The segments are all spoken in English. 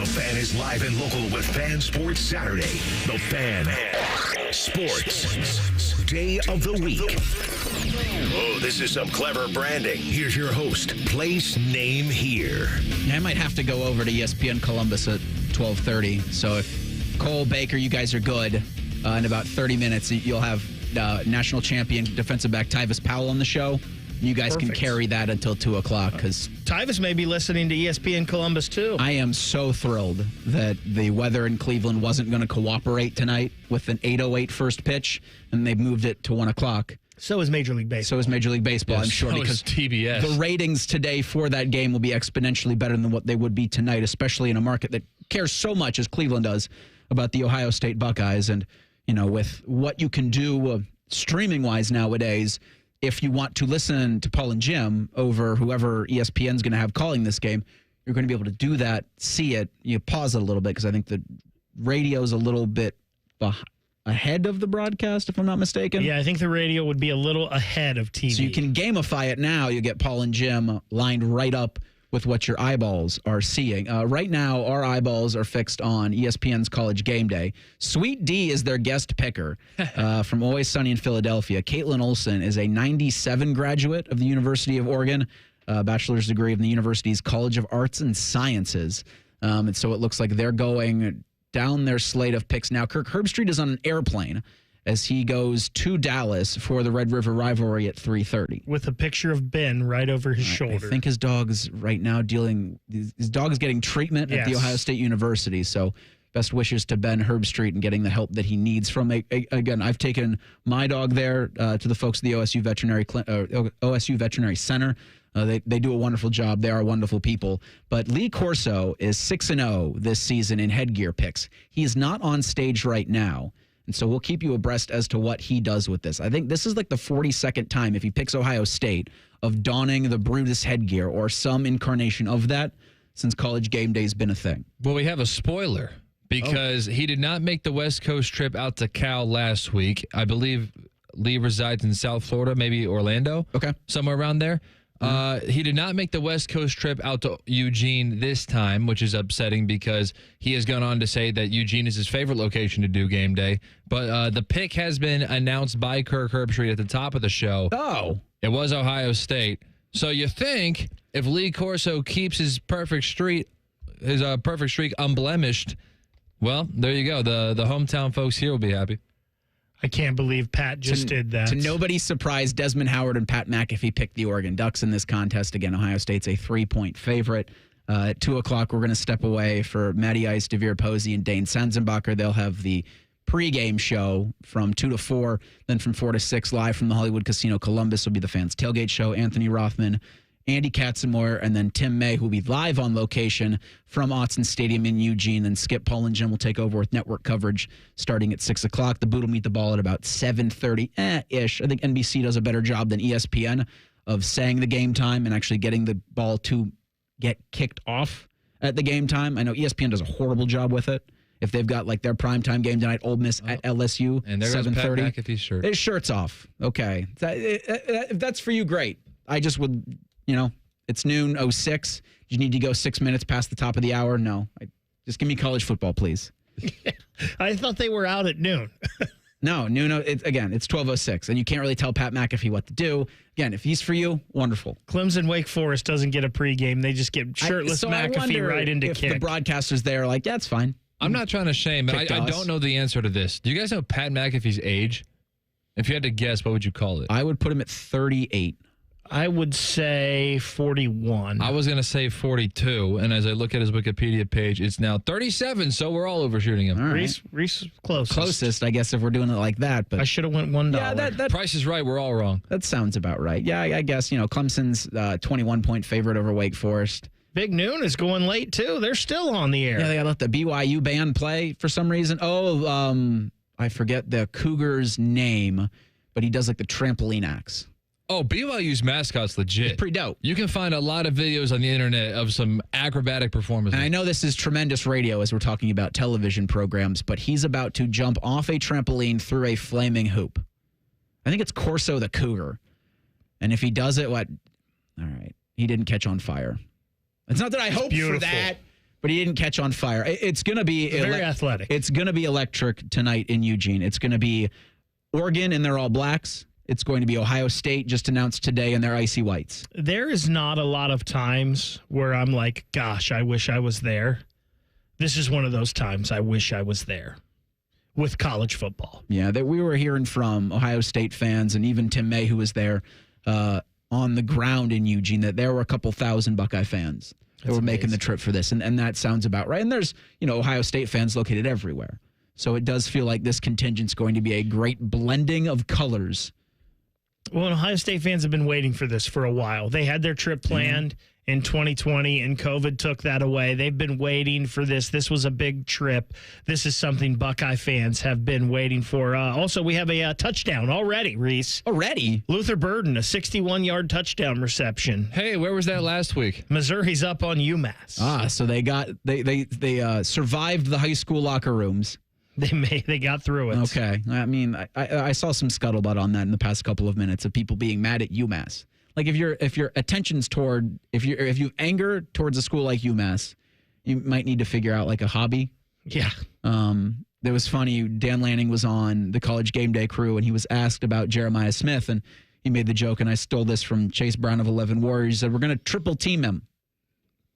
The Fan is live and local with Fan Sports Saturday. The Fan Sports Day of the Week. Oh, this is some clever branding. Here's your host, place, name, here. I might have to go over to ESPN Columbus at 12:30. So if Cole, Baker, you guys are good, in about 30 minutes, you'll have national champion defensive back Tyvis Powell on the show. You guys can carry that until 2 o'clock. Because Tyvis may be listening to ESPN Columbus, too. I am so thrilled that the weather in Cleveland wasn't going to cooperate tonight with an 8:08 first pitch, and they've moved it to 1 o'clock. So is Major League Baseball. So is Major League Baseball, I'm sure, because TBS. The ratings today for that game will be exponentially better than what they would be tonight, especially in a market that cares so much, as Cleveland does, about the Ohio State Buckeyes. And, you know, with what you can do streaming-wise nowadays, if you want to listen to Paul and Jim over whoever ESPN's going to have calling this game, you're going to be able to do that, see it. You pause it a little bit because I think the radio's a little bit ahead of the broadcast, if I'm not mistaken. Yeah, I think the radio would be a little ahead of TV. So you can gamify it now. You get Paul and Jim lined right up with what your eyeballs are seeing. Right now, our eyeballs are fixed on ESPN's College Game Day. Sweet D is their guest picker from Always Sunny in Philadelphia. Caitlin Olsen is a 97 graduate of the University of Oregon, bachelor's degree from the university's College of Arts and Sciences. And so it looks like they're going down their slate of picks now. Kirk Herbstreit is on an airplane as he goes to Dallas for the Red River rivalry at 3:30. With a picture of Ben right over his shoulder. I think his dog's right now his dog is getting treatment at the Ohio State University. So best wishes to Ben Herbstreit and getting the help that he needs from again, I've taken my dog there to the folks at the OSU Veterinary Center. They do a wonderful job. They are wonderful people. But Lee Corso is 6-0 this season in headgear picks. He is not on stage right now. And so we'll keep you abreast as to what he does with this. I think this is like the 42nd time, if he picks Ohio State, of donning the Brutus headgear or some incarnation of that since College Game Day's been a thing. Well, we have a spoiler because he did not make the West Coast trip out to Cal last week. I believe Lee resides in South Florida, maybe Orlando. Okay. Somewhere around there. He did not make the West Coast trip out to Eugene this time, which is upsetting because he has gone on to say that Eugene is his favorite location to do game day. But the pick has been announced by Kirk Herbstreit at the top of the show. Oh. It was Ohio State. So you think if Lee Corso keeps his perfect streak unblemished, well, there you go. The hometown folks here will be happy. I can't believe Pat just did that. To nobody's surprise, Desmond Howard and Pat McAfee picked the Oregon Ducks in this contest. Again, Ohio State's a 3-point favorite. At 2 o'clock, we're going to step away for Matty Ice, DeVere Posey, and Dane Sanzenbacher. They'll have the pregame show from 2 to 4. Then from 4 to 6, live from the Hollywood Casino Columbus will be the Fans Tailgate Show. Anthony Rothman, Andy Katzenmoyer, and then Tim May, who will be live on location from Autzen Stadium in Eugene. Then Skip, Paul, and Jim will take over with network coverage starting at 6 o'clock. The Boot will meet the ball at about 7:30-ish. I think NBC does a better job than ESPN of saying the game time and actually getting the ball to get kicked off at the game time. I know ESPN does a horrible job with it. If they've got like their primetime game tonight, Ole Miss at LSU, and there goes Pat McAfee's shirt. His shirt's off. Okay. If that's for you, great. I just would... You know, it's noon 06. You need to go 6 minutes past the top of the hour. No, just give me college football, please. I thought they were out at noon. No, noon. It's 12:06, and you can't really tell Pat McAfee what to do. Again, if he's for you, wonderful. Clemson Wake Forest doesn't get a pregame; they just get shirtless McAfee right into if kick. The broadcasters there are like, yeah, it's fine. I'm not trying to shame, but I don't know the answer to this. Do you guys know Pat McAfee's age? If you had to guess, what would you call it? I would put him at 38. I would say 41. I was going to say 42, and as I look at his Wikipedia page, it's now 37, so we're all overshooting him. All right. Reese closest. Closest, I guess, if we're doing it like that. But I should have went $1. Yeah, that Price is right. We're all wrong. That sounds about right. Yeah, I guess, Clemson's 21-point favorite over Wake Forest. Big Noon is going late, too. They're still on the air. Yeah, they got to let the BYU band play for some reason. I forget the Cougar's name, but he does like the trampoline acts. Oh, BYU's mascot's legit. It's pretty dope. You can find a lot of videos on the internet of some acrobatic performances. And I know this is tremendous radio as we're talking about television programs, but he's about to jump off a trampoline through a flaming hoop. I think it's Corso the Cougar. And if he does it, all right, he didn't catch on fire. It's not that I hope for that, but he didn't catch on fire. It's going to be very athletic. It's going to be electric tonight in Eugene. It's going to be Oregon in their all blacks. It's going to be Ohio State, just announced today, in their icy whites. There is not a lot of times where I'm like, gosh, I wish I was there. This is one of those times I wish I was there with college football. Yeah, that we were hearing from Ohio State fans and even Tim May, who was there on the ground in Eugene, that there were a couple thousand Buckeye fans that were making the trip for this. And that sounds about right. And there's, Ohio State fans located everywhere. So it does feel like this contingent's going to be a great blending of colors. Well, Ohio State fans have been waiting for this for a while. They had their trip planned in 2020, and COVID took that away. They've been waiting for this. This was a big trip. This is something Buckeye fans have been waiting for. Also, we have a touchdown already, Reese. Already? Luther Burden, a 61-yard touchdown reception. Hey, where was that last week? Missouri's up on UMass. So they survived the high school locker rooms. They got through it. Okay. I mean, I saw some scuttlebutt on that in the past couple of minutes of people being mad at UMass. Like if your attention's toward if you anger towards a school like UMass, you might need to figure out like a hobby. Yeah. It was funny. Dan Lanning was on the College Game Day crew, and he was asked about Jeremiah Smith, and he made the joke, and I stole this from Chase Brown of 11 Warriors. He said, we're going to triple team him,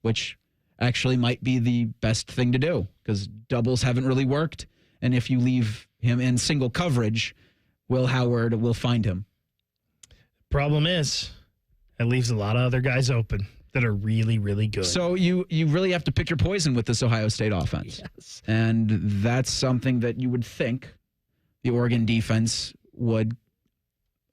which actually might be the best thing to do because doubles haven't really worked. And if you leave him in single coverage, Will Howard will find him. Problem is, it leaves a lot of other guys open that are really, really good. So you really have to pick your poison with this Ohio State offense. Yes. And that's something that you would think the Oregon defense would.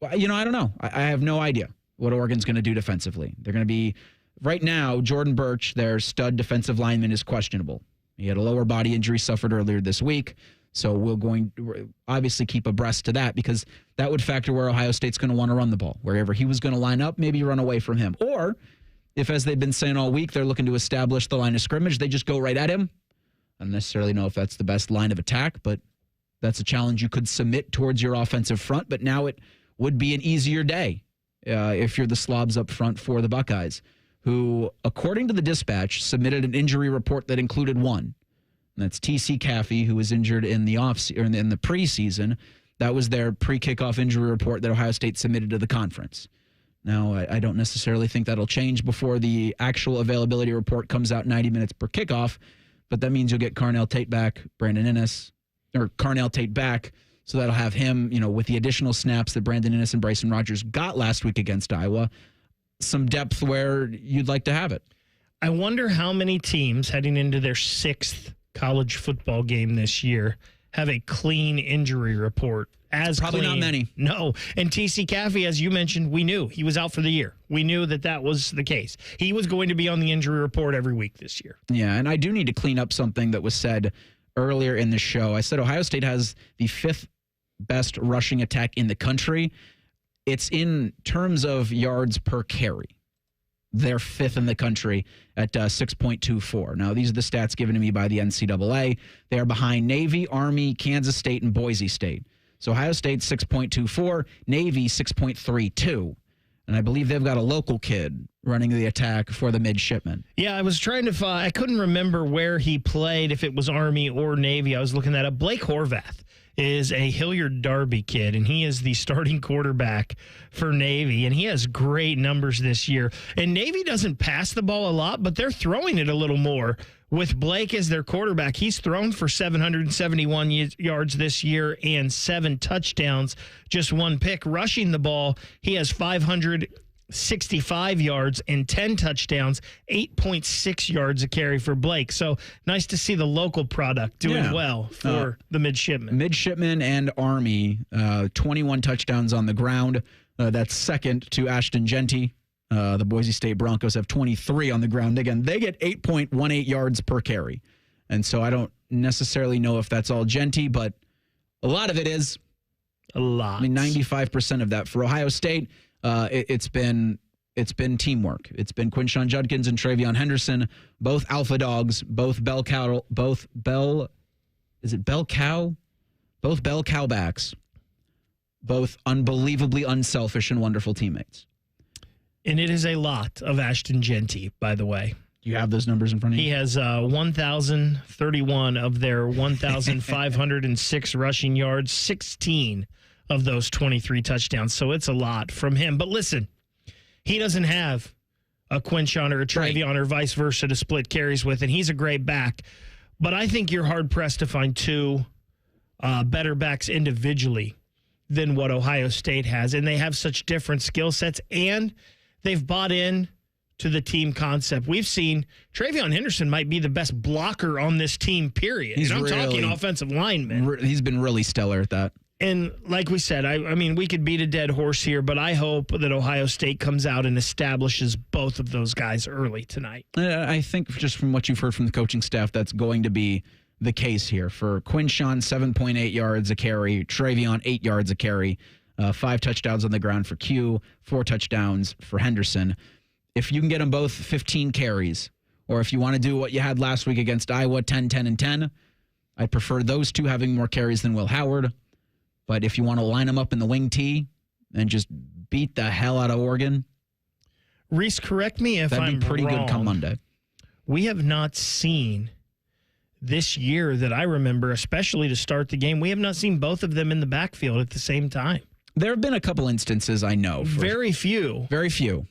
I don't know. I have no idea what Oregon's going to do defensively. They're going to be, right now, Jordan Birch, their stud defensive lineman, is questionable. He had a lower body injury suffered earlier this week. So we're going to obviously keep abreast to that because that would factor where Ohio State's going to want to run the ball. Wherever he was going to line up, maybe run away from him. Or if, as they've been saying all week, they're looking to establish the line of scrimmage, they just go right at him. I don't necessarily know if that's the best line of attack, but that's a challenge you could submit towards your offensive front. But now it would be an easier day if you're the slobs up front for the Buckeyes, who, according to the Dispatch, submitted an injury report that included one. And that's T.C. Caffey, who was injured in the in the preseason. That was their pre-kickoff injury report that Ohio State submitted to the conference. Now, I don't necessarily think that'll change before the actual availability report comes out 90 minutes per kickoff, but that means you'll get Carnell Tate back, Brandon Innes, or Carnell Tate back, so that'll have him, with the additional snaps that Brandon Innes and Bryson Rogers got last week against Iowa, some depth where you'd like to have it. I wonder how many teams heading into their sixth college football game this year have a clean injury report. Probably clean. Not many. No. And T.C. Caffey, as you mentioned, we knew he was out for the year. We knew that was the case. He was going to be on the injury report every week this year. Yeah, and I do need to clean up something that was said earlier in the show. I said Ohio State has the fifth best rushing attack in the country. It's in terms of yards per carry. They're fifth in the country at 6.24. Now, these are the stats given to me by the NCAA. They are behind Navy, Army, Kansas State, and Boise State. So Ohio State 6.24, Navy 6.32. And I believe they've got a local kid running the attack for the midshipmen. Yeah, I was trying to find, I couldn't remember where he played, if it was Army or Navy. I was looking that up. Blake Horvath is a Hilliard Darby kid, and he is the starting quarterback for Navy, and he has great numbers this year. And Navy doesn't pass the ball a lot, but they're throwing it a little more. With Blake as their quarterback, he's thrown for 771 yards this year and 7 touchdowns, just 1 pick. Rushing the ball, he has 565 yards and 10 touchdowns, 8.6 yards a carry for Blake. So nice to see the local product doing well for the midshipmen. Midshipmen and Army, 21 touchdowns on the ground. That's second to Ashton Genty. The Boise State Broncos have 23 on the ground. Again, they get 8.18 yards per carry. And so I don't necessarily know if that's all Genty, but a lot of it is. A lot. I mean, 95% of that. For Ohio State, it's been teamwork. It's been Quinshon Judkins and Travion Henderson, both alpha dogs, both bell cow backs, both unbelievably unselfish and wonderful teammates. And it is a lot of Ashton Genty, by the way. Do you have those numbers in front of you? He has 1,031 of their 1,506 rushing yards, 16 of those 23 touchdowns. So it's a lot from him. But listen, he doesn't have a Quinshon or a Travion or vice versa to split carries with, and he's a great back. But I think you're hard-pressed to find two better backs individually than what Ohio State has. And they have such different skill sets, and they've bought in to the team concept. We've seen Travion Henderson might be the best blocker on this team, period. And I'm talking offensive lineman. He's been really stellar at that. And like we said, I mean, we could beat a dead horse here, but I hope that Ohio State comes out and establishes both of those guys early tonight. I think just from what you've heard from the coaching staff, that's going to be the case here. For Quinshon, 7.8 yards a carry. Travion, 8 yards a carry. 5 touchdowns on the ground for Q. 4 touchdowns for Henderson. If you can get them both 15 carries, or if you want to do what you had last week against Iowa, 10, 10, and 10, I'd prefer those two having more carries than Will Howard. But if you want to line them up in the wing T and just beat the hell out of Oregon, Reese, correct me if I'm wrong. That'd be pretty good come Monday. We have not seen this year that I remember, especially to start the game, we have not seen both of them in the backfield at the same time. There have been a couple instances, I know. Very few. Very few.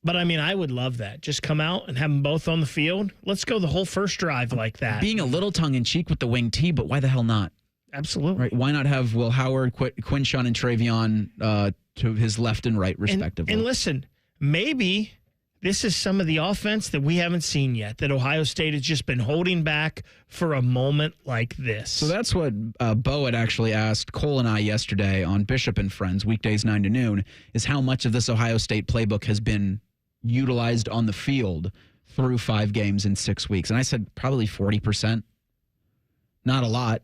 But, I mean, I would love that. Just come out and have them both on the field. Let's go the whole first drive like that. Being a little tongue-in-cheek with the wing T, but why the hell not? Absolutely. Right? Why not have Will Howard, Quinshon, and Travion to his left and right, respectively? And listen, maybe this is some of the offense that we haven't seen yet, that Ohio State has just been holding back for a moment like this. So that's what Bo had actually asked Cole and I yesterday on Bishop and Friends, weekdays 9 to noon, is how much of this Ohio State playbook has been utilized on the field through 5 games in 6 weeks. And I said probably 40%. Not a lot,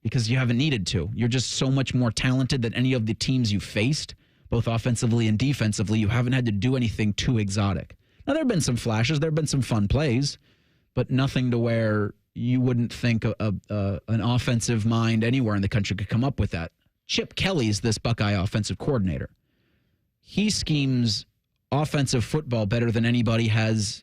because you haven't needed to. You're just so much more talented than any of the teams you faced, both offensively and defensively. You haven't had to do anything too exotic. Now, there have been some flashes. There have been some fun plays, but nothing to where you wouldn't think an offensive mind anywhere in the country could come up with that. Chip Kelly's this Buckeye offensive coordinator. He schemes offensive football better than anybody has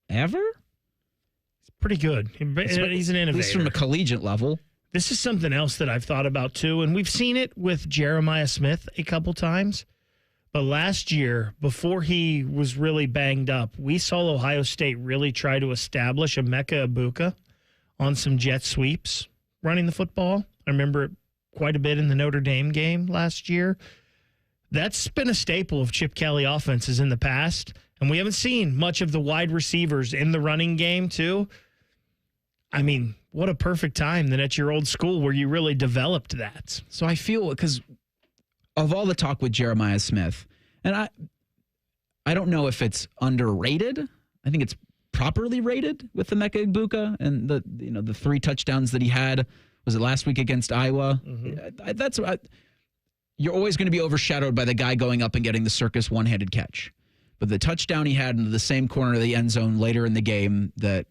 ever. It's pretty good. He's an innovator. At least from a collegiate level. This is something else that I've thought about, too, and we've seen it with Jeremiah Smith a couple times. But last year, before he was really banged up, we saw Ohio State really try to establish a Emeka Egbuka on some jet sweeps running the football. I remember it quite a bit in the Notre Dame game last year. That's been a staple of Chip Kelly offenses in the past, and we haven't seen much of the wide receivers in the running game, too. I mean, what a perfect time then at your old school where you really developed that. So I feel, because of all the talk with Jeremiah Smith, and I don't know if it's underrated. I think it's properly rated with the Emeka Egbuka and the 3 touchdowns that he had. Was it last week against Iowa? Mm-hmm. You're always going to be overshadowed by the guy going up and getting the circus one-handed catch. But the touchdown he had into the same corner of the end zone later in the game that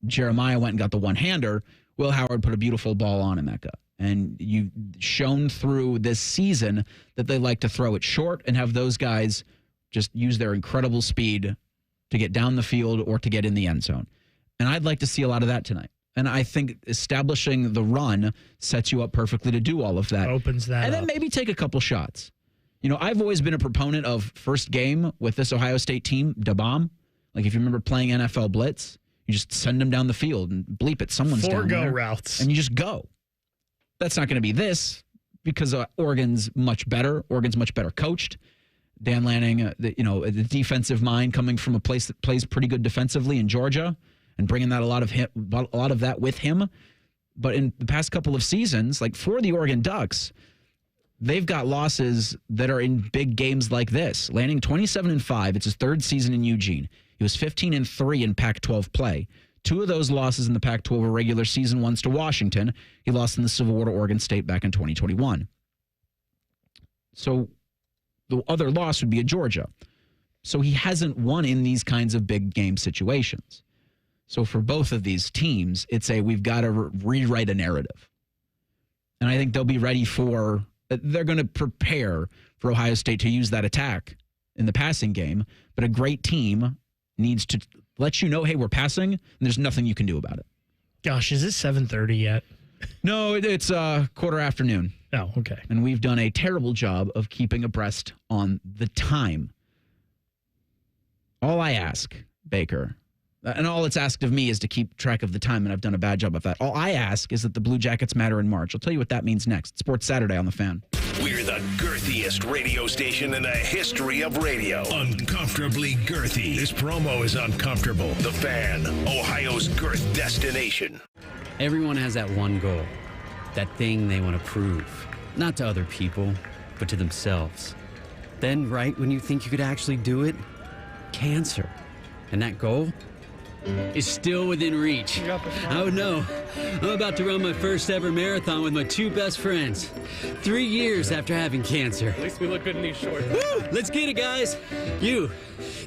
Jeremiah went and got the one-hander, Will Howard put a beautiful ball on Emeka. And you've shown through this season that they like to throw it short and have those guys just use their incredible speed to get down the field or to get in the end zone. And I'd like to see a lot of that tonight. And I think establishing the run sets you up perfectly to do all of that. Opens that and up. then maybe take a couple shots. You know, I've always been a proponent of first game with this Ohio State team, da bomb. Like if you remember playing NFL Blitz, you just send them down the field and bleep it. Someone's down there. 4 go routes. And you just go. That's not going to be this because Oregon's much better. Oregon's much better coached. Dan Lanning, the defensive mind coming from a place that plays pretty good defensively in Georgia and bringing that a lot of that with him. But in the past couple of seasons, like for the Oregon Ducks, they've got losses that are in big games like this. Lanning 27-5. It's his 3rd season in Eugene. He was 15-3 in Pac-12 play. 2 of those losses in the Pac-12 were regular season ones to Washington. He lost in the Civil War to Oregon State back in 2021. So the other loss would be at Georgia. So he hasn't won in these kinds of big game situations. So for both of these teams, it's we've got to rewrite a narrative. And I think they'll be ready they're going to prepare for Ohio State to use that attack in the passing game. But a great team needs to let you know, hey, we're passing, and there's nothing you can do about it. Gosh, is it 7:30 yet? No, it's quarter afternoon. Oh, okay. And we've done a terrible job of keeping abreast on the time. All I ask, Baker, and all it's asked of me is to keep track of the time, and I've done a bad job of that. All I ask is that the Blue Jackets matter in March. I'll tell you what that means next. Sports Saturday on The Fan. We're the girthiest radio station in the history of radio. Uncomfortably girthy. This promo is uncomfortable. The Fan, Ohio's girth destination. Everyone has that one goal, that thing they want to prove. Not to other people, but to themselves. Then, right when you think you could actually do it, cancer. And that goal is still within reach. Oh no, I'm about to run my first ever marathon with my two best friends. 3 years after having cancer. At least we look good in these shorts. Woo! Let's get it, guys. You,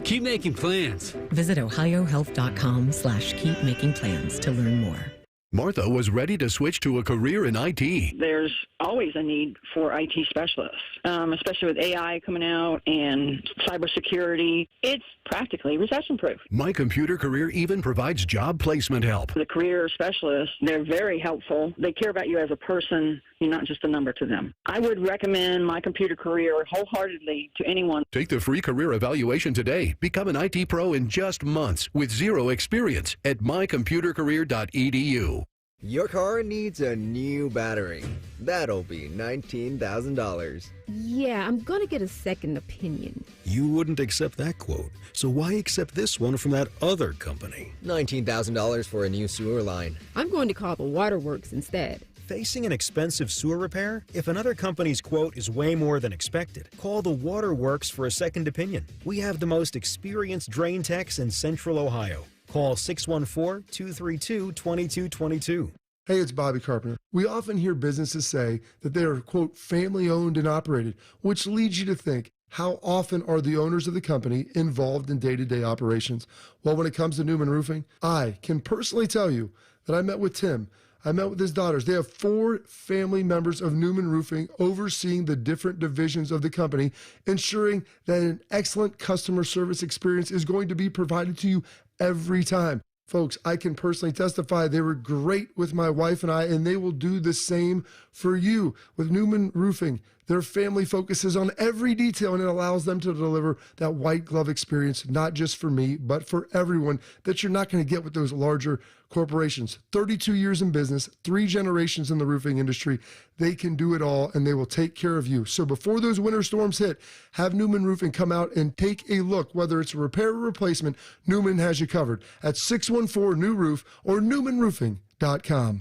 keep making plans. Visit ohiohealth.com/keep making plans to learn more. Martha was ready to switch to a career in IT. There's always a need for IT specialists, especially with AI coming out and cybersecurity. It's practically recession-proof. My Computer Career even provides job placement help. The career specialists, they're very helpful. They care about you as a person. You're not just a number to them. I would recommend My Computer Career wholeheartedly to anyone. Take the free career evaluation today. Become an IT pro in just months with zero experience at mycomputercareer.edu. Your car needs a new battery. That'll be $19,000. Yeah, I'm gonna get a second opinion. You wouldn't accept that quote, so why accept this one from that other company? $19,000 for a new sewer line. I'm going to call the Waterworks instead. Facing an expensive sewer repair? If another company's quote is way more than expected, call the Waterworks for a second opinion. We have the most experienced drain techs in Central Ohio. Call 614-232-2222. Hey, it's Bobby Carpenter. We often hear businesses say that they are, quote, family owned and operated, which leads you to think, how often are the owners of the company involved in day-to-day operations? Well, when it comes to Newman Roofing, I can personally tell you that I met with Tim. I met with his daughters. They have 4 family members of Newman Roofing overseeing the different divisions of the company, ensuring that an excellent customer service experience is going to be provided to you every time. Folks, I can personally testify they were great with my wife and I, and they will do the same for you. With Newman Roofing, their family focuses on every detail, and it allows them to deliver that white glove experience, not just for me, but for everyone, that you're not going to get with those larger corporations. 32 years in business, 3 generations in the roofing industry. They can do it all, and they will take care of you. So before those winter storms hit, have Newman Roofing come out and take a look. Whether it's a repair or replacement, Newman has you covered at 614-NEW-ROOF or newmanroofing.com.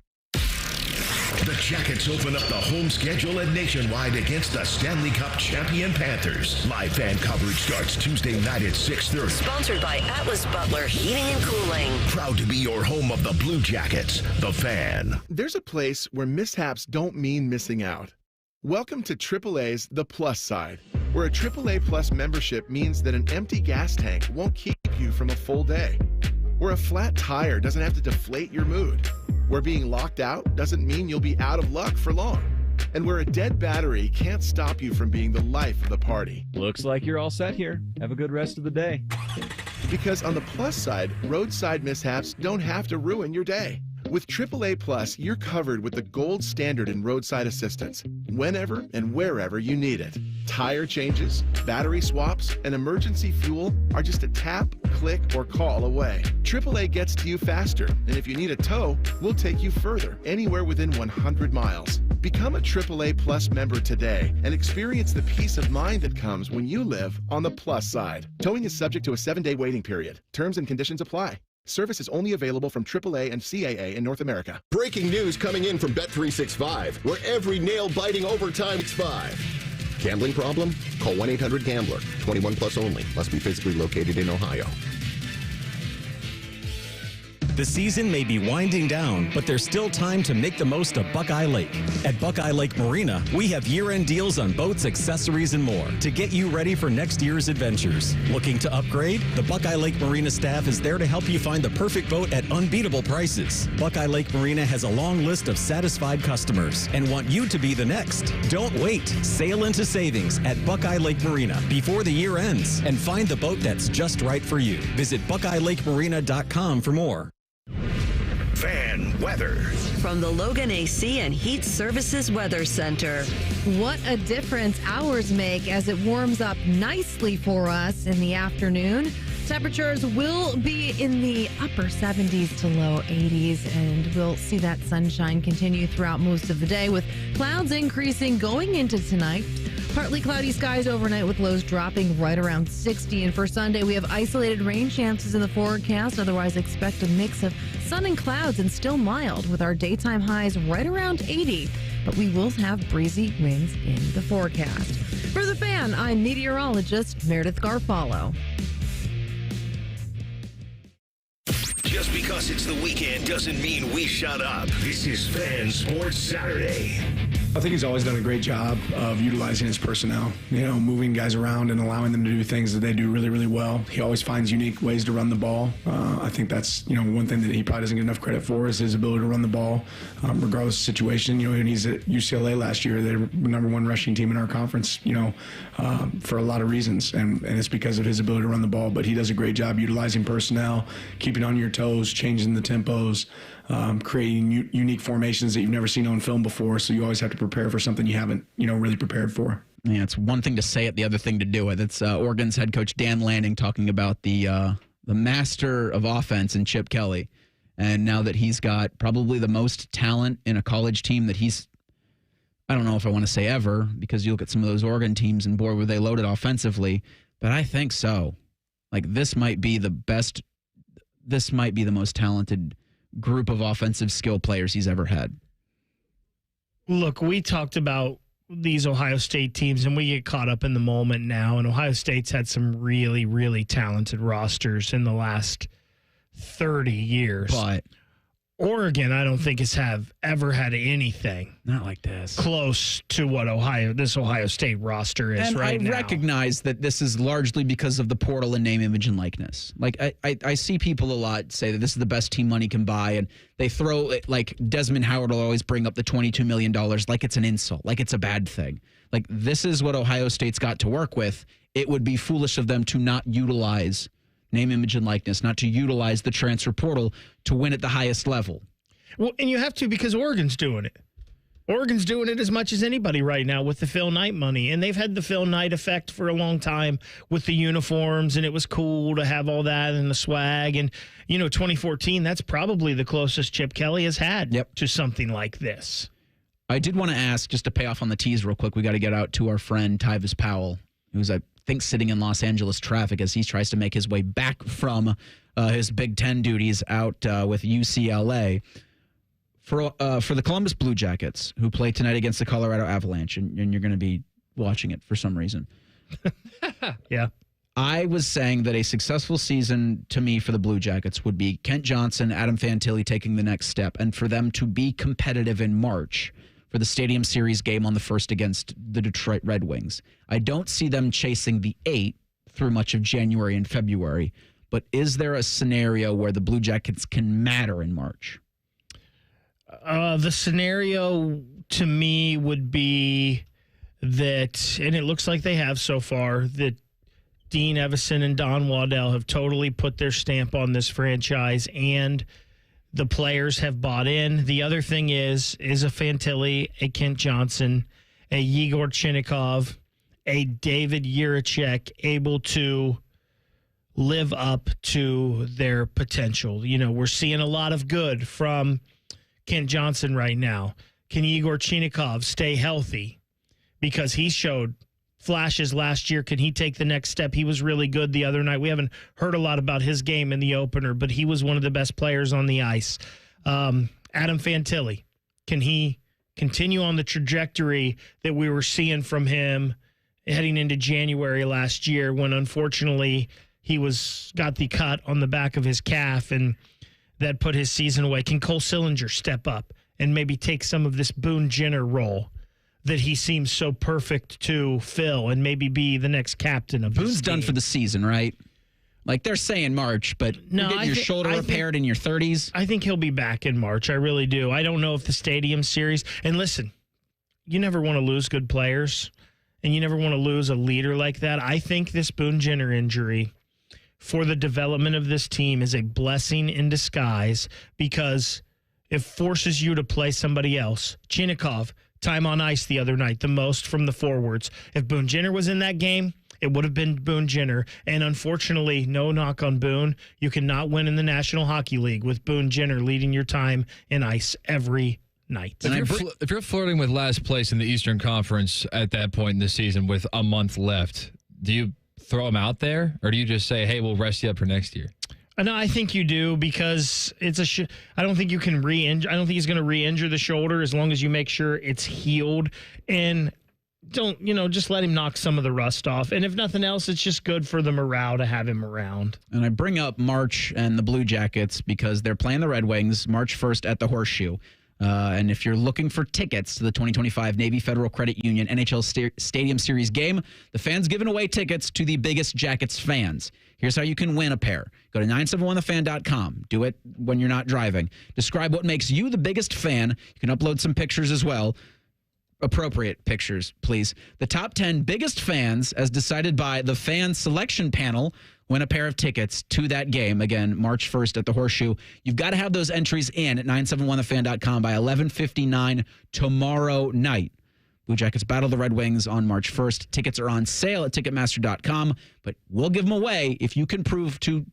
The Jackets open up the home schedule at Nationwide against the Stanley Cup champion Panthers. Live fan coverage starts Tuesday night at 6:30. Sponsored by Atlas Butler Heating and Cooling. Proud to be your home of the Blue Jackets, The Fan. There's a place where mishaps don't mean missing out. Welcome to AAA's The Plus Side, where a AAA Plus membership means that an empty gas tank won't keep you from a full day. Where a flat tire doesn't have to deflate your mood. Where being locked out doesn't mean you'll be out of luck for long. And where a dead battery can't stop you from being the life of the party. Looks like you're all set here. Have a good rest of the day. Because on the plus side, roadside mishaps don't have to ruin your day. With AAA Plus, you're covered with the gold standard in roadside assistance, whenever and wherever you need it. Tire changes, battery swaps, and emergency fuel are just a tap, click, or call away. AAA gets to you faster, and if you need a tow, we'll take you further, anywhere within 100 miles. Become a AAA Plus member today and experience the peace of mind that comes when you live on the plus side. Towing is subject to a 7-day waiting period. Terms and conditions apply. Service is only available from AAA and CAA in North America. Breaking news coming in from Bet365, where every nail-biting overtime is 5. Gambling problem? Call 1-800-GAMBLER. 21 plus only. Must be physically located in Ohio. The season may be winding down, but there's still time to make the most of Buckeye Lake. At Buckeye Lake Marina, we have year-end deals on boats, accessories, and more to get you ready for next year's adventures. Looking to upgrade? The Buckeye Lake Marina staff is there to help you find the perfect boat at unbeatable prices. Buckeye Lake Marina has a long list of satisfied customers and want you to be the next. Don't wait. Sail into savings at Buckeye Lake Marina before the year ends and find the boat that's just right for you. Visit BuckeyeLakeMarina.com for more. Fan weather. From the Logan AC and Heat Services Weather Center. What a difference hours make as it warms up nicely for us in the afternoon. Temperatures will be in the upper 70s to low 80s, and we'll see that sunshine continue throughout most of the day with clouds increasing going into tonight. Partly cloudy skies overnight with lows dropping right around 60. And for Sunday, we have isolated rain chances in the forecast. Otherwise, expect a mix of sun and clouds and still mild with our daytime highs right around 80. But we will have breezy winds in the forecast. For The Fan, I'm meteorologist Meredith Garfalo. Just because it's the weekend doesn't mean we shut up. This is Fan Sports Saturday. I think he's always done a great job of utilizing his personnel, moving guys around and allowing them to do things that they do really, really well. He always finds unique ways to run the ball. I think that's, one thing that he probably doesn't get enough credit for is his ability to run the ball, regardless of situation. When he's at UCLA last year, they were the #1 rushing team in our conference, for a lot of reasons. And it's because of his ability to run the ball. But he does a great job utilizing personnel, keeping on your toes, changing the tempos, creating unique formations that you've never seen on film before. So you always have to prepare for something you haven't, really prepared for. Yeah, it's one thing to say it, the other thing to do it. It's Oregon's head coach Dan Lanning talking about the master of offense in Chip Kelly. And now that he's got probably the most talent in a college team that I don't know if I want to say ever, because you look at some of those Oregon teams and boy, were they loaded offensively. But I think so. Like this might be the most talented group of offensive skill players he's ever had. Look, we talked about these Ohio State teams, and we get caught up in the moment now, and Ohio State's had some really, really talented rosters in the last 30 years. But Oregon, I don't think has ever had anything not like this close to what this Ohio State roster is and right now. I recognize that this is largely because of the portal and name, image, and likeness. Like I see people a lot say that this is the best team money can buy, and they throw it like Desmond Howard will always bring up the $22 million like it's an insult, like it's a bad thing. Like this is what Ohio State's got to work with. It would be foolish of them to not utilize name, image, and likeness, not to utilize the transfer portal to win at the highest level. Well, and you have to because Oregon's doing it. Oregon's doing it as much as anybody right now with the Phil Knight money. And they've had the Phil Knight effect for a long time with the uniforms, and it was cool to have all that and the swag. And, 2014, that's probably the closest Chip Kelly has had to something like this. I did want to ask, just to pay off on the tease real quick, we got to get out to our friend Tyvis Powell, who's, I think, sitting in Los Angeles traffic as he tries to make his way back from his Big Ten duties out with UCLA. For the Columbus Blue Jackets, who play tonight against the Colorado Avalanche, and you're going to be watching it for some reason. Yeah. I was saying that a successful season to me for the Blue Jackets would be Kent Johnson, Adam Fantilli taking the next step, and for them to be competitive in March for the Stadium Series game on the 1st against the Detroit Red Wings. I don't see them chasing the 8 through much of January and February, but is there a scenario where the Blue Jackets can matter in March? The scenario to me would be that, and it looks like they have so far, that Dean Evison and Don Waddell have totally put their stamp on this franchise, and the players have bought in. The other thing is a Fantilli, a Kent Johnson, a Yegor Chinnikov, a David Jiricek able to live up to their potential. We're seeing a lot of good from Kent Johnson right now. Can Yegor Chinnikov stay healthy? Because he showed flashes last year. Can he take the next step? He was really good the other night. We haven't heard a lot about his game in the opener, but he was one of the best players on the ice. Adam Fantilli, can he continue on the trajectory that we were seeing from him heading into January last year when unfortunately he got the cut on the back of his calf, and that put his season away? Can Cole Sillinger step up and maybe take some of this Boone Jenner role that he seems so perfect to fill and maybe be the next captain of Boone's this done team? for the season, right? Like they're saying March, but No, you're getting your shoulder repaired in your 30s. I think he'll be back in March. I really do. I don't know if the Stadium Series, and listen, you never want to lose good players, and you never want to lose a leader like that. I think this Boone Jenner injury for the development of this team is a blessing in disguise because it forces you to play somebody else. Chinnikov, time on ice the other night, the most from the forwards. If Boone Jenner was in that game, it would have been Boone Jenner. And unfortunately, no knock on Boone, you cannot win in the National Hockey League with Boone Jenner leading your time in ice every night. If you're flirting with last place in the Eastern Conference at that point in the season with a month left, do you throw him out there, or do you just say, hey, we'll rest you up for next year? No, I think you do because it's I don't think you can re-injure. I don't think he's going to re-injure the shoulder as long as you make sure it's healed and don't, just let him knock some of the rust off. And if nothing else, it's just good for the morale to have him around. And I bring up March and the Blue Jackets because they're playing the Red Wings March 1st at the Horseshoe. And if you're looking for tickets to the 2025 Navy Federal Credit Union NHL Stadium Series game, the Fan's giving away tickets to the biggest Jackets fans. Here's how you can win a pair. Go to 971thefan.com. Do it when you're not driving. Describe what makes you the biggest fan. You can upload some pictures as well. Appropriate pictures, please. The top 10 biggest fans, as decided by the fan selection panel, win a pair of tickets to that game. Again, March 1st at the Horseshoe. You've got to have those entries in at 971thefan.com by 11:59 tomorrow night. Blue Jackets battle the Red Wings on March 1st. Tickets are on sale at Ticketmaster.com, but we'll give them away if you can prove to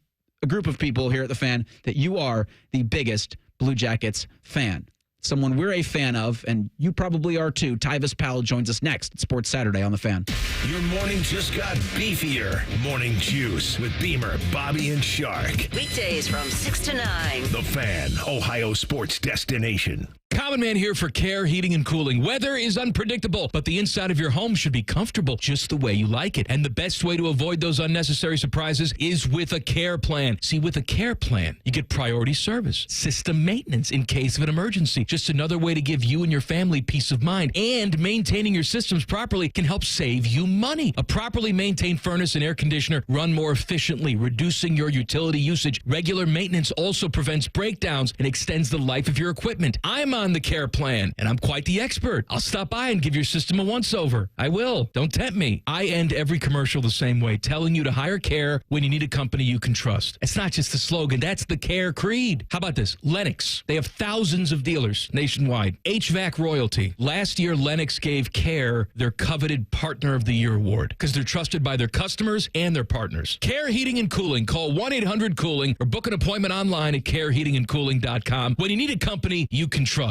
a group of people here at the Fan that you are the biggest Blue Jackets fan. Someone we're a fan of, and you probably are too. Tyvis Powell joins us next at Sports Saturday on The Fan. Your morning just got beefier. Morning Juice with Beamer, Bobby, and Shark. Weekdays from 6 to 9. The Fan, Ohio sports destination. Common Man here for Care Heating and Cooling. Weather is unpredictable, but the inside of your home should be comfortable just the way you like it. And the best way to avoid those unnecessary surprises is with a care plan. See, with a care plan, you get priority service, system maintenance in case of an emergency. Just another way to give you and your family peace of mind. And maintaining your systems properly can help save you money. A properly maintained furnace and air conditioner run more efficiently, reducing your utility usage. Regular maintenance also prevents breakdowns and extends the life of your equipment. I'm on the care plan, and I'm quite the expert. I'll stop by and give your system a once-over. I will. Don't tempt me. I end every commercial the same way, telling you to hire Care when you need a company you can trust. It's not just a slogan. That's the Care creed. How about this? Lennox. They have thousands of dealers nationwide. HVAC royalty. Last year, Lennox gave Care their coveted Partner of the Year award because they're trusted by their customers and their partners. Care Heating and Cooling. Call 1-800-COOLING or book an appointment online at careheatingandcooling.com when you need a company you can trust.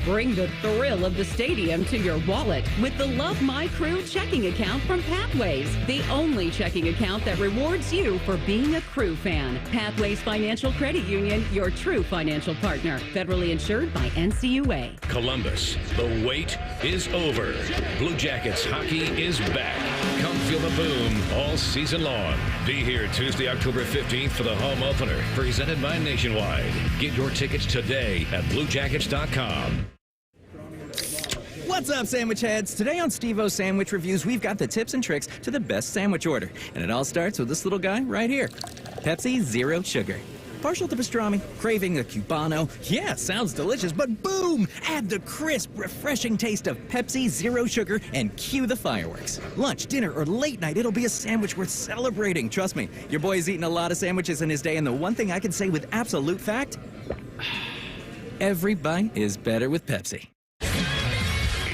Bring the thrill of the stadium to your wallet with the Love My Crew checking account from Pathways, the only checking account that rewards you for being a Crew fan. Pathways Financial Credit Union, your true financial partner. Federally insured by NCUA. Columbus, the wait is over. Blue Jackets hockey is back. Come feel the boom all season long. Be here Tuesday, October 15th for the home opener, presented by Nationwide. Get your tickets today at BlueJackets.com. What's up, sandwich heads? Today on Steve-O's Sandwich Reviews, we've got the tips and tricks to the best sandwich order. And it all starts with this little guy right here. Pepsi Zero Sugar. Partial to pastrami, craving a Cubano. Yeah, sounds delicious, but boom! Add the crisp, refreshing taste of Pepsi Zero Sugar and cue the fireworks. Lunch, dinner, or late night, it'll be a sandwich worth celebrating. Trust me, your boy's eaten a lot of sandwiches in his day, and the one thing I can say with absolute fact, every bite is better with Pepsi.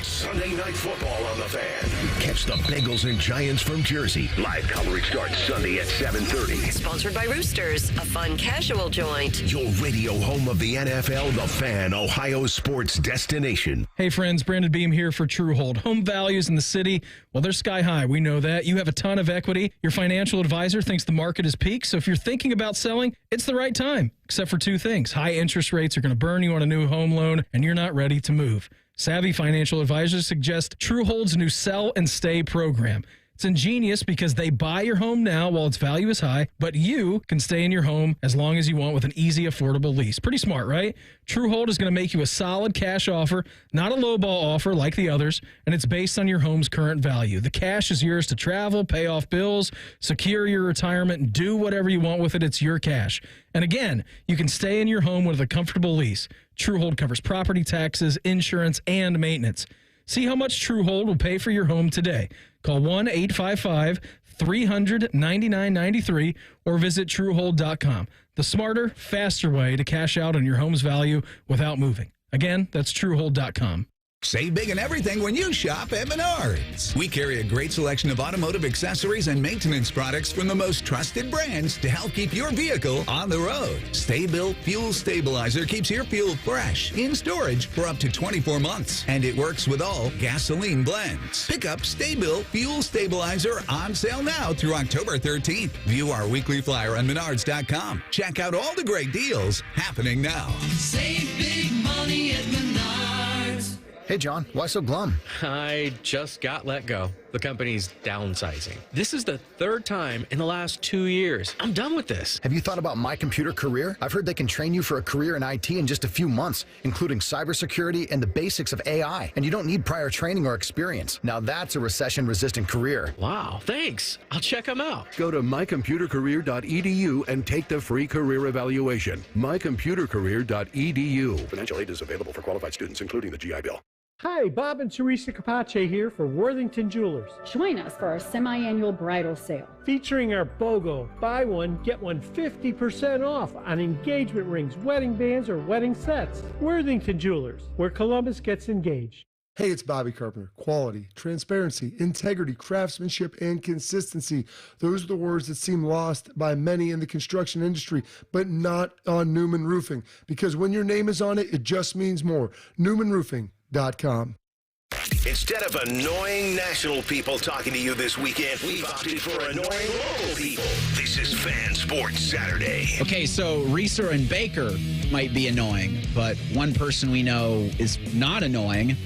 Sunday Night Football on the Fan. Catch the Bengals and Giants from Jersey. Live coverage starts Sunday at 7:30. Sponsored by Roosters, a fun casual joint. Your radio home of the NFL, the Fan, Ohio sports destination. Hey friends, Brandon Beam here for Truehold. Home values in the city, well, they're sky high. We know that. You have a ton of equity. Your financial advisor thinks the market is peaked. So if you're thinking about selling, it's the right time. Except for two things. High interest rates are going to burn you on a new home loan, and you're not ready to move. Savvy financial advisors suggest Truehold's new Sell and Stay program. It's ingenious because they buy your home now while its value is high, but you can stay in your home as long as you want with an easy, affordable lease. Pretty smart, right? Truehold is going to make you a solid cash offer, not a lowball offer like the others, and it's based on your home's current value. The cash is yours to travel, pay off bills, secure your retirement, and do whatever you want with it. It's your cash. And again, you can stay in your home with a comfortable lease. Truehold covers property taxes, insurance, and maintenance. See how much Truehold will pay for your home today. Call 1-855-300-9993 or visit Truehold.com. The smarter, faster way to cash out on your home's value without moving. Again, that's Truehold.com. Save big on everything when you shop at Menards. We carry a great selection of automotive accessories and maintenance products from the most trusted brands to help keep your vehicle on the road. Stay-Built Fuel Stabilizer keeps your fuel fresh in storage for up to 24 months, and it works with all gasoline blends. Pick up Stay-Built Fuel Stabilizer on sale now through October 13th. View our weekly flyer on Menards.com. Check out all the great deals happening now. Save big money at Menards. Hey, John, why so glum? I just got let go. The company's downsizing. This is the third time in the last 2 years. I'm done with this. Have you thought about My Computer Career? I've heard they can train you for a career in IT in just a few months, including cybersecurity and the basics of AI. And you don't need prior training or experience. Now that's a recession-resistant career. Wow, thanks. I'll check them out. Go to mycomputercareer.edu and take the free career evaluation. mycomputercareer.edu. Financial aid is available for qualified students, including the GI Bill. Hi, Bob and Teresa Capace here for Worthington Jewelers. Join us for our semi-annual bridal sale. Featuring our BOGO, buy one, get one 50% off on engagement rings, wedding bands, or wedding sets. Worthington Jewelers, where Columbus gets engaged. Hey, it's Bobby Carpenter. Quality, transparency, integrity, craftsmanship, and consistency. Those are the words that seem lost by many in the construction industry, but not on Newman Roofing. Because when your name is on it, it just means more. NewmanRoofing.com. Instead of annoying national people talking to you this weekend, we've opted for annoying local people. This is Fan Sports Saturday. Okay, so Reeser and Baker might be annoying, but one person we know is not annoying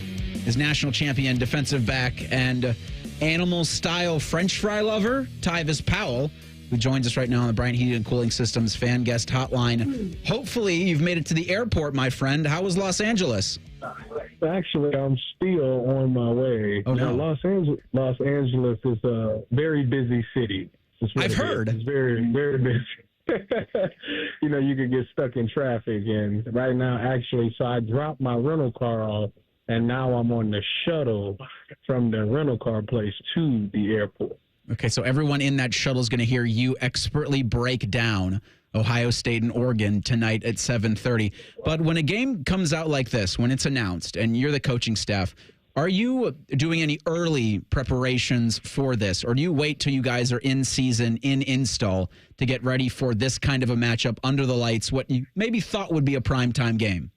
is national champion defensive back and animal-style French fry lover, Tyvis Powell, who joins us right now on the Bryant Heating and Cooling Systems fan guest hotline. Hopefully you've made it to the airport, my friend. How was Los Angeles? Actually, I'm still on my way. Oh, no. Los Angeles is a very busy city. I've heard. It's very, very busy. You know, you could get stuck in traffic. And right now, actually, so I dropped my rental car off, and now I'm on the shuttle from the rental car place to the airport. Okay, so everyone in that shuttle is going to hear you expertly break down Ohio State and Oregon tonight at 7:30. But when a game comes out like this, when it's announced and you're the coaching staff, are you doing any early preparations for this? Or do you wait till you guys are in season, in install, to get ready for this kind of a matchup under the lights, what you maybe thought would be a primetime game?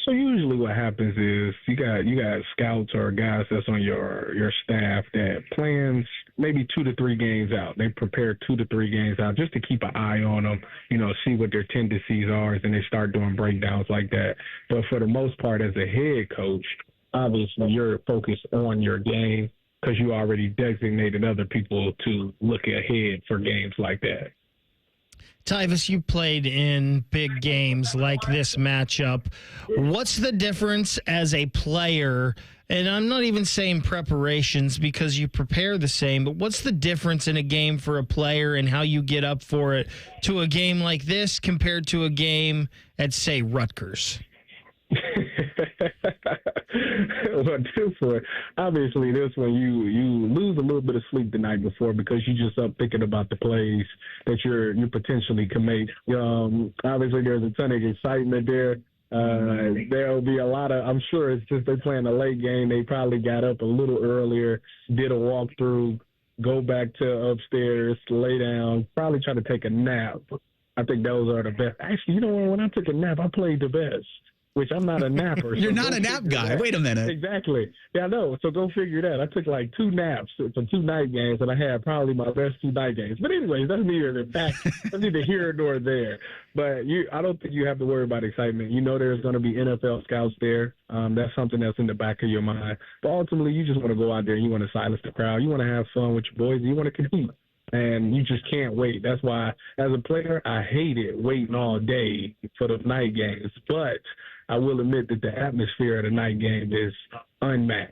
So usually what happens is you got scouts or guys that's on your staff that plans maybe 2 to 3 games out. They prepare 2 to 3 games out just to keep an eye on them, you know, see what their tendencies are, and they start doing breakdowns like that. But for the most part, as a head coach, obviously you're focused on your game because you already designated other people to look ahead for games like that. Tyvis, you played in big games like this matchup. What's the difference as a player? And I'm not even saying preparations because you prepare the same, but what's the difference in a game for a player and how you get up for it to a game like this compared to a game at, say, Rutgers? Well, different. Obviously, this one you lose a little bit of sleep the night before because you just up thinking about the plays that you potentially can make. Obviously, there's a ton of excitement there. There'll be a lot of. I'm sure it's just they're playing a late game. They probably got up a little earlier, did a walkthrough, go back to upstairs, lay down, probably try to take a nap. I think those are the best. Actually, you know what? When I took a nap, I played the best. which I'm not a napper. You're so not go a nap figure guy. that. Wait a minute. Exactly. Yeah, I know. So go figure that. I took like 2 naps for 2 night games, and I had probably my best 2 night games. But anyways, that's neither here nor there. But I don't think you have to worry about excitement. You know there's going to be NFL scouts there. That's something that's in the back of your mind. But ultimately, you just want to go out there and you want to silence the crowd. You want to have fun with your boys. You want to compete. And you just can't wait. That's why, as a player, I hated waiting all day for the night games. But I will admit that the atmosphere of the night game is unmatched.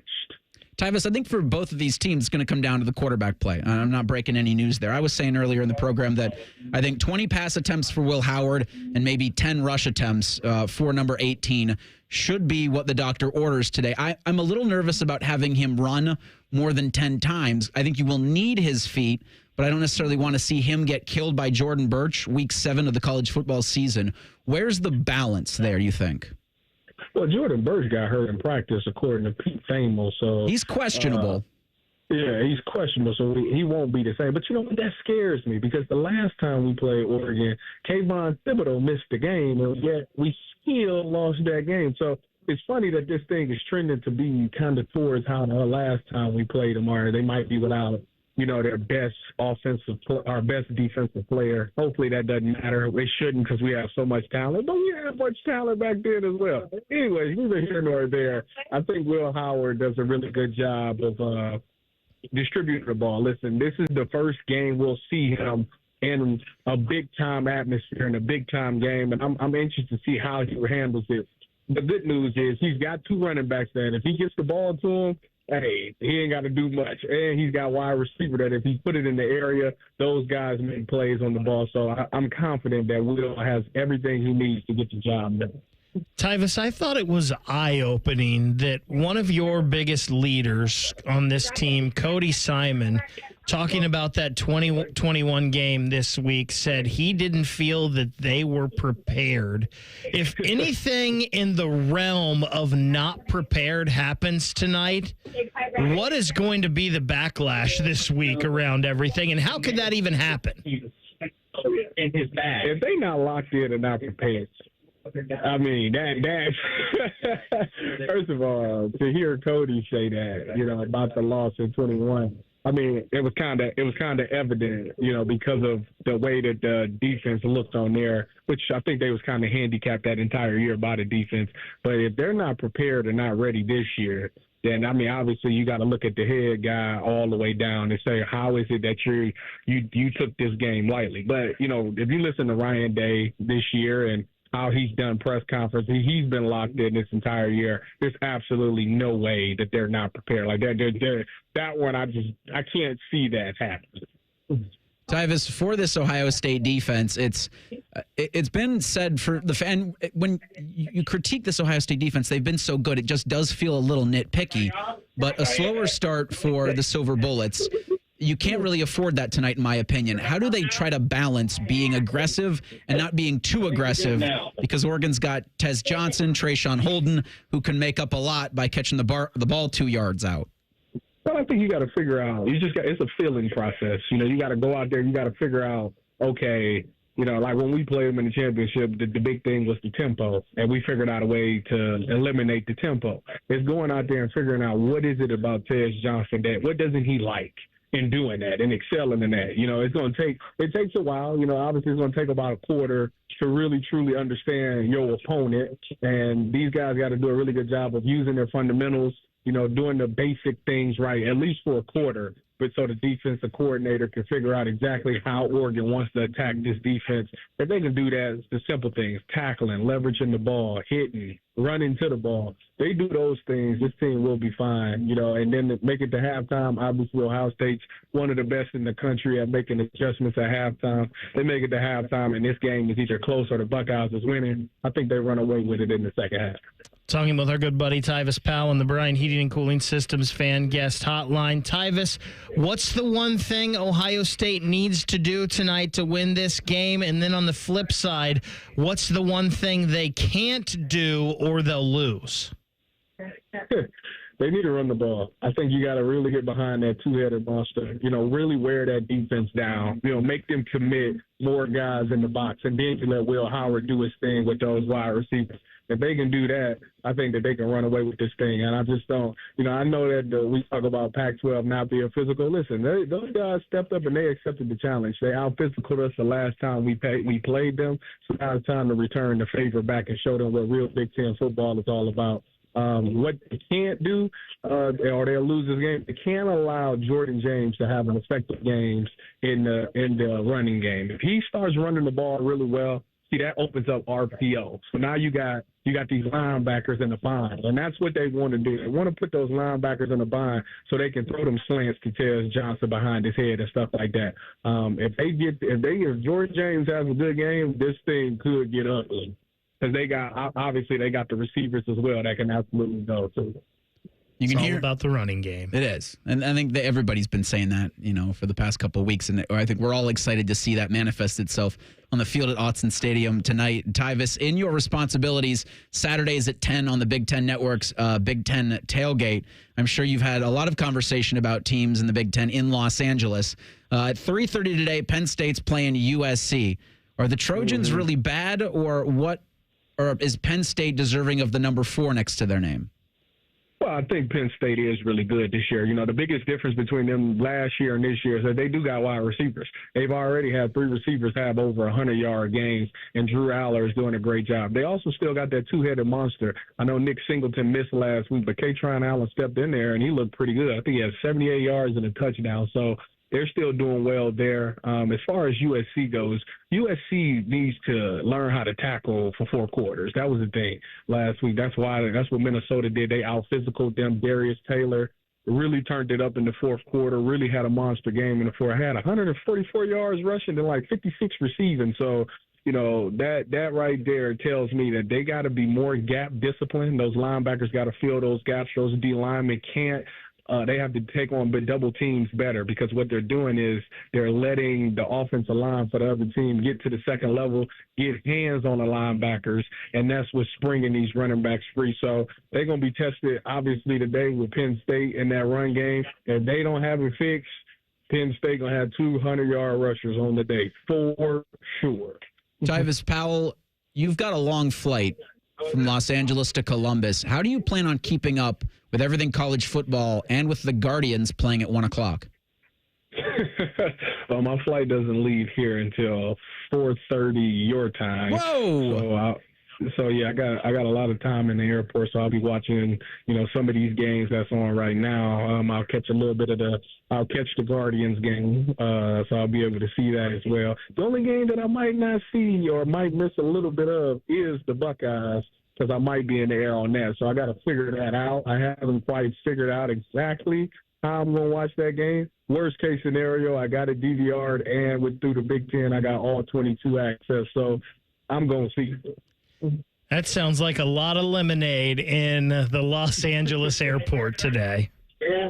Tyvis, I think for both of these teams, it's going to come down to the quarterback play. I'm not breaking any news there. I was saying earlier in the program that I think 20 pass attempts for Will Howard and maybe 10 rush attempts for number 18 should be what the doctor orders today. I'm a little nervous about having him run more than 10 times. I think you will need his feet, but I don't necessarily want to see him get killed by Jordan Birch week 7 of the college football season. Where's the balance there, you think? Well, Jordan Birch got hurt in practice, according to Pete Thamel. So he's questionable. Yeah, he's questionable, so he won't be the same. But you know what? That scares me because the last time we played Oregon, Kayvon Thibodeau missed the game, and yet we still lost that game. So it's funny that this thing is trending to be kind of towards how the last time we played them are. They might be without, their best best defensive player. Hopefully that doesn't matter. They shouldn't because we have so much talent, but we had much talent back then as well. Anyways, neither here nor there. I think Will Howard does a really good job of distributing the ball. Listen, this is the first game we'll see him in a big-time atmosphere in a big-time game, and I'm anxious to see how he handles it. The good news is he's got 2 running backs there, and if he gets the ball to him, hey, he ain't got to do much. And he's got wide receiver that if he put it in the area, those guys make plays on the ball. So I'm confident that Will has everything he needs to get the job done. Tyvis, I thought it was eye-opening that one of your biggest leaders on this team, Cody Simon, talking about that 2021 game this week, said he didn't feel that they were prepared. If anything in the realm of not prepared happens tonight, what is going to be the backlash this week around everything, and how could that even happen? If they not locked in and not prepared, I mean, that's first of all, to hear Cody say that, about the loss in 21, I mean, it was kind of evident, because of the way that the defense looked on there, which I think they was kind of handicapped that entire year by the defense. But if they're not prepared and not ready this year, then, I mean, obviously you got to look at the head guy all the way down and say, how is it that you took this game lightly? But, if you listen to Ryan Day this year and how he's done press conference, he's been locked in this entire year. There's absolutely no way that they're not prepared. Like that one, I can't see that happening. Tyvis, for this Ohio State defense, it's been said for the fan, when you critique this Ohio State defense, they've been so good, it just does feel a little nitpicky. But a slower start for the Silver Bullets, you can't really afford that tonight, in my opinion. How do they try to balance being aggressive and not being too aggressive? Because Oregon's got Tez Johnson, Trayshawn Holden, who can make up a lot by catching the ball 2 yards out. Well, I think you got to figure out. It's a feeling process. You got to go out there. You got to figure out. Okay, like when we played them in the championship, the big thing was the tempo, and we figured out a way to eliminate the tempo. It's going out there and figuring out what is it about Tez Johnson what doesn't he like in doing that and excelling in that. It takes a while. Obviously it's going to take about a quarter to really truly understand your opponent, and these guys got to do a really good job of using their fundamentals. Doing the basic things right, at least for a quarter, but so the defensive coordinator can figure out exactly how Oregon wants to attack this defense. If they can do that, it's the simple things, tackling, leveraging the ball, hitting, running to the ball. They do those things, this team will be fine, and then make it to halftime. Obviously, Ohio State's one of the best in the country at making adjustments at halftime. They make it to halftime, and this game is either close or the Buckeyes is winning. I think they run away with it in the second half. Talking with our good buddy Tyvis Powell on the Bryan Heating and Cooling Systems fan guest hotline. Tyvis, what's the one thing Ohio State needs to do tonight to win this game? And then on the flip side, what's the one thing they can't do or they'll lose? They need to run the ball. I think you got to really get behind that two-headed monster, really wear that defense down, make them commit more guys in the box, and then you let Will Howard do his thing with those wide receivers. if they can do that, I think that they can run away with this thing. And I just don't, I know that we talk about Pac-12 not being physical. Listen, those guys stepped up and they accepted the challenge. They out-physicaled us the last time we played them. So now it's time to return the favor back and show them what real Big Ten football is all about. What they can't do, or they'll lose this game, they can't allow Jordan James to have an effective games in the running game. If he starts running the ball really well, see, that opens up RPO. So now you got these linebackers in the bind, and that's what they want to do. They want to put those linebackers in the bind so they can throw them slants to Tez Johnson behind his head and stuff like that. If Jordan James has a good game, this thing could get ugly. Because they got the receivers as well that can absolutely go too. It's all about the running game. It is. And I think that everybody's been saying that, for the past couple of weeks. And I think we're all excited to see that manifest itself on the field at Autzen Stadium tonight. Tyvis, in your responsibilities, Saturdays at 10 on the Big Ten Network's Big Ten Tailgate. I'm sure you've had a lot of conversation about teams in the Big Ten in Los Angeles. At 3:30 today, Penn State's playing USC. Are the Trojans really bad, or what? Or is Penn State deserving of the number 4 next to their name? Well, I think Penn State is really good this year. The biggest difference between them last year and this year is that they do got wide receivers. They've already had 3 receivers have over 100-yard games, and Drew Aller is doing a great job. They also still got that two-headed monster. I know Nick Singleton missed last week, but Katron Allen stepped in there, and he looked pretty good. I think he had 78 yards and a touchdown. So they're still doing well there. As far as USC goes, USC needs to learn how to tackle for 4 quarters. That was the thing last week. That's what Minnesota did. They out-physicaled them. Darius Taylor really turned it up in the 4th quarter, really had a monster game in the 4th. Had 144 yards rushing and like 56 receiving. So, that right there tells me that they got to be more gap disciplined. Those linebackers got to fill those gaps. Those D linemen can't. They have to take on double teams better, because what they're doing is they're letting the offensive line for the other team get to the second level, get hands on the linebackers, and that's what's springing these running backs free. So they're going to be tested, obviously, today with Penn State in that run game. If they don't have it fixed, Penn State going to have 200-yard rushers on the day, for sure. Tyvis Powell, you've got a long flight from Los Angeles to Columbus. How do you plan on keeping up with everything college football and with the Guardians playing at 1 o'clock? Well, my flight doesn't leave here until 4:30 your time. Whoa! So yeah, I got a lot of time in the airport, so I'll be watching, some of these games that's on right now. I'll catch the Guardians game, so I'll be able to see that as well. The only game that I might not see or might miss a little bit of is the Buckeyes, because I might be in the air on that. So I got to figure that out. I haven't quite figured out exactly how I'm going to watch that game. Worst case scenario, I got it DVR'd, and through the Big Ten, I got all 22 access. So I'm going to see. That sounds like a lot of lemonade in the Los Angeles airport today. Yeah,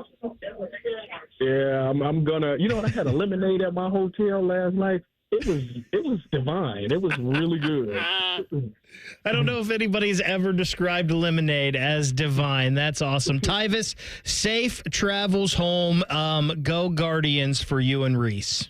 I'm gonna. I had a lemonade at my hotel last night. It was divine. It was really good. I don't know if anybody's ever described lemonade as divine. That's awesome. Tyvis, safe travels home. Go Guardians for you and Reese.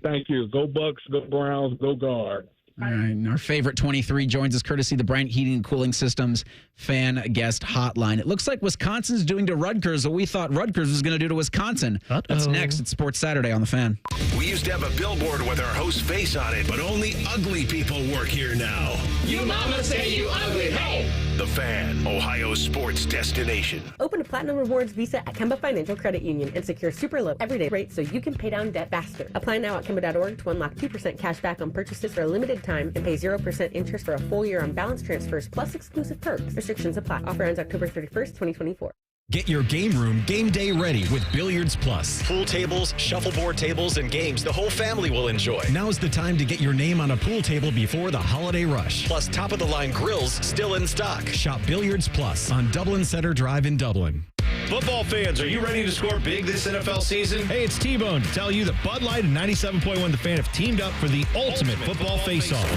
Thank you. Go Bucks. Go Browns. Go Guard. All right, and our favorite 23 joins us courtesy of the Bryant Heating and Cooling Systems fan guest hotline. It looks like Wisconsin's doing to Rutgers what we thought Rutgers was going to do to Wisconsin. That's next at Sports Saturday on The Fan. We used to have a billboard with our host's face on it, but only ugly people work here now. You mama say you ugly, hey! The Fan, Ohio's sports destination. Open a Platinum Rewards Visa at Kemba Financial Credit Union and secure super low everyday rates so you can pay down debt faster. Apply now at Kemba.org to unlock 2% cash back on purchases for a limited time and pay 0% interest for a full year on balance transfers plus exclusive perks. Restrictions apply. Offer ends October 31st, 2024. Get your game room game day ready with Billiards Plus. Pool tables, shuffleboard tables, and games the whole family will enjoy. Now's the time to get your name on a pool table before the holiday rush. Plus top-of-the-line grills still in stock. Shop Billiards Plus on Dublin Center Drive in Dublin. Football fans, are you ready to score big this NFL season? Hey, it's T-Bone to tell you that Bud Light and 97.1 The Fan have teamed up for the ultimate football face-off.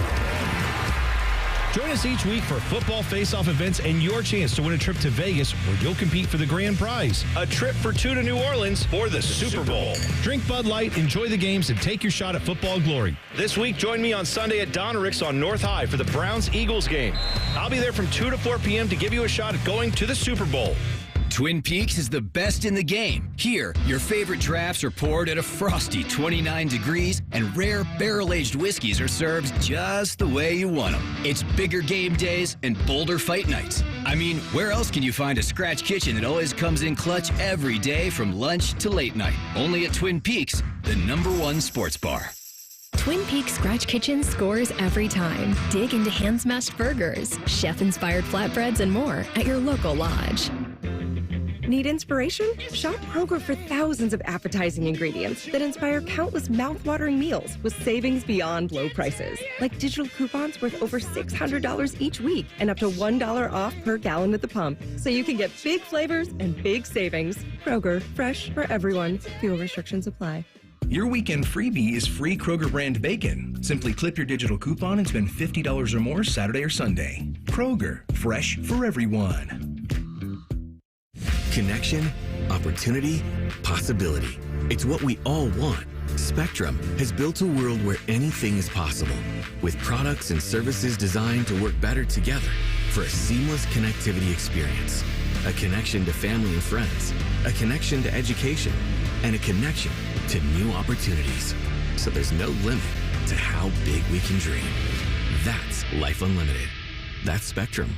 Join us each week for football face-off events and your chance to win a trip to Vegas where you'll compete for the grand prize. A trip for two to New Orleans or the Super Bowl. Drink Bud Light, enjoy the games, and take your shot at football glory. This week, join me on Sunday at Donnericks on North High for the Browns-Eagles game. I'll be there from 2 to 4 p.m. to give you a shot at going to the Super Bowl. Twin Peaks is the best in the game. Here, your favorite drafts are poured at a frosty 29 degrees, and rare barrel-aged whiskeys are served just the way you want them. It's bigger game days and bolder fight nights. I mean, where else can you find a scratch kitchen that always comes in clutch every day from lunch to late night? Only at Twin Peaks, the #1 sports bar. Twin Peaks Scratch Kitchen scores every time. Dig into hand-smashed burgers, chef-inspired flatbreads, and more at your local lodge. Need inspiration? Shop Kroger for thousands of appetizing ingredients that inspire countless mouth-watering meals with savings beyond low prices. Like digital coupons worth over $600 each week and up to $1 off per gallon at the pump. So you can get big flavors and big savings. Kroger, fresh for everyone. Fuel restrictions apply. Your weekend freebie is free Kroger brand bacon. Simply clip your digital coupon and spend $50 or more Saturday or Sunday. Kroger, fresh for everyone. Connection, opportunity, possibility. It's what we all want. Spectrum has built a world where anything is possible, with products and services designed to work better together for a seamless connectivity experience. A connection to family and friends, a connection to education, and a connection to new opportunities. So there's no limit to how big we can dream. That's Life Unlimited. That's Spectrum.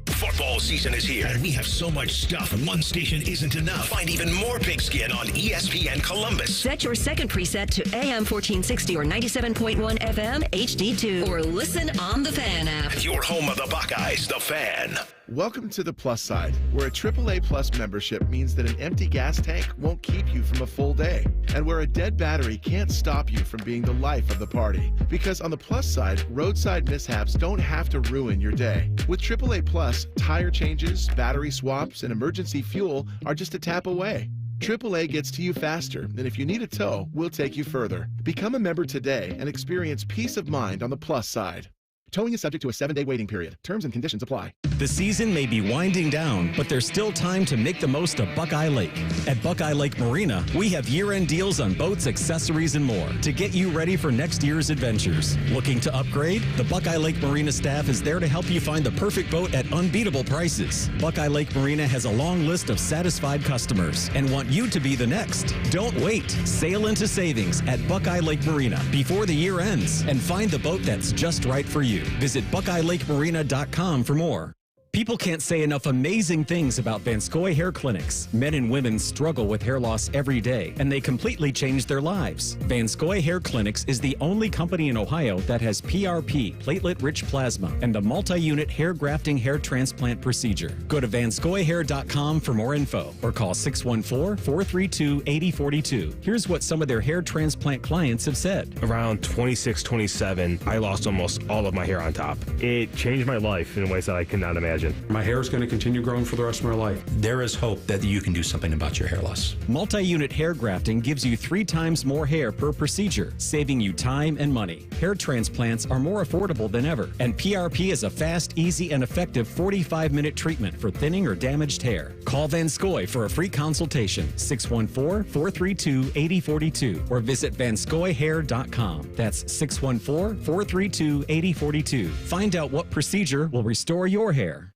Football season is here, and we have so much stuff. One station isn't enough. Find even more pigskin on ESPN Columbus. Set your second preset to AM 1460 or 97.1 FM HD2, or listen on the Fan app. Your home of the Buckeyes, the Fan. Welcome to the Plus Side, where a AAA Plus membership means that an empty gas tank won't keep you from a full day, and where a dead battery can't stop you from being the life of the party. Because on the Plus Side, roadside mishaps don't have to ruin your day. With AAA Plus, tire changes, battery swaps, and emergency fuel are just a tap away. AAA gets to you faster, and if you need a tow, we'll take you further. Become a member today and experience peace of mind on the Plus Side. Towing is subject to a 7-day waiting period. Terms and conditions apply. The season may be winding down, but there's still time to make the most of Buckeye Lake. At Buckeye Lake Marina, we have year-end deals on boats, accessories, and more to get you ready for next year's adventures. Looking to upgrade? The Buckeye Lake Marina staff is there to help you find the perfect boat at unbeatable prices. Buckeye Lake Marina has a long list of satisfied customers and want you to be the next. Don't wait. Sail into savings at Buckeye Lake Marina before the year ends and find the boat that's just right for you. Visit BuckeyeLakeMarina.com for more. People can't say enough amazing things about Vanscoy Hair Clinics. Men and women struggle with hair loss every day, and they completely change their lives. Vanscoy Hair Clinics is the only company in Ohio that has PRP, platelet-rich plasma, and a multi-unit hair grafting hair transplant procedure. Go to VanscoyHair.com for more info, or call 614-432-8042. Here's what some of their hair transplant clients have said. Around 26, 27, I lost almost all of my hair on top. It changed my life in ways that I cannot imagine. My hair is going to continue growing for the rest of my life. There is hope that you can do something about your hair loss. Multi-unit hair grafting gives you 3 times more hair per procedure, saving you time and money. Hair transplants are more affordable than ever, and PRP is a fast, easy, and effective 45-minute treatment for thinning or damaged hair. Call Vanscoy for a free consultation, 614-432-8042, or visit vanscoyhair.com. That's 614-432-8042. Find out what procedure will restore your hair.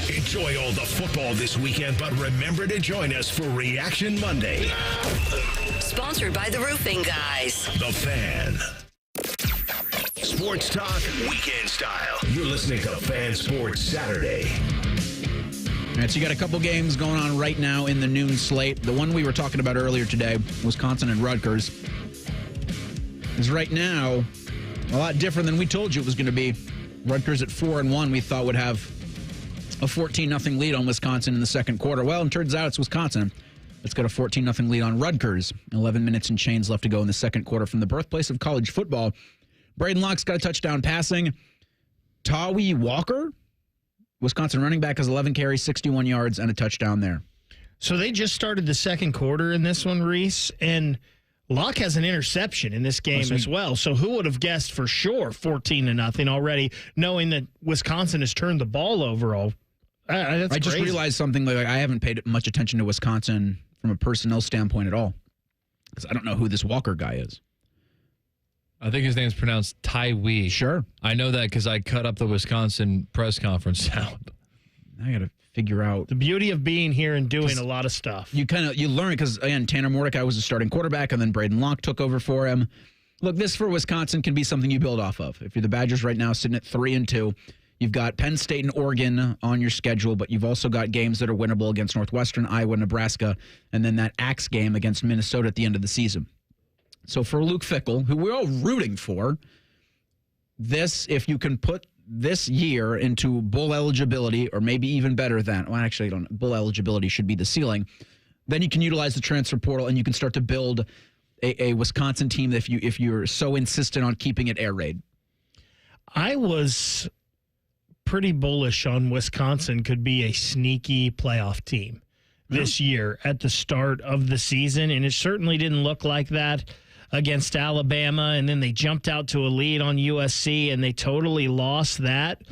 Enjoy all the football this weekend, but remember to join us for Reaction Monday. Sponsored by the Roofing Guys. The Fan. Sports talk, weekend style. You're listening to Fan Sports Saturday. All right, so you got a couple games going on right now in the noon slate. The one we were talking about earlier today, Wisconsin and Rutgers, is right now a lot different than we told you it was going to be. Rutgers at 4-1, we thought would have a 14-0 lead on Wisconsin in the second quarter. Well, it turns out it's Wisconsin. It's got a 14-0 lead on Rutgers. 11 minutes and change left to go in the second quarter from the birthplace of college football. Braden Locke's got a touchdown passing. Tawi Walker, Wisconsin running back, has 11 carries, 61 yards, and a touchdown there. So they just started the second quarter in this one, Reese, and Locke has an interception in this game as well. So who would have guessed for sure 14-0 already, knowing that Wisconsin has turned the ball over all? That's I just crazy. realized something. Like I haven't paid much attention to Wisconsin from a personnel standpoint at all, because I don't know who this Walker guy is. I think his name's pronounced Tywee. Sure. I know that because I cut up the Wisconsin press conference sound. I got to figure out. The beauty of being here and doing a lot of stuff. You learn, because, again, Tanner Mordecai was the starting quarterback, and then Braden Locke took over for him. Look, this for Wisconsin can be something you build off of. If you're the Badgers right now sitting at 3-2, you've got Penn State and Oregon on your schedule, but you've also got games that are winnable against Northwestern, Iowa, Nebraska, and then that Axe game against Minnesota at the end of the season. So for Luke Fickell, who we're all rooting for, this, if you can put this year into bowl eligibility, or maybe even better than, well, actually, bowl eligibility should be the ceiling, then you can utilize the transfer portal and you can start to build a Wisconsin team if you're so insistent on keeping it air raid. I was pretty bullish on Wisconsin could be a sneaky playoff team this year at the start of the season, and it certainly didn't look like that against Alabama, and then they jumped out to a lead on USC, and they totally lost that.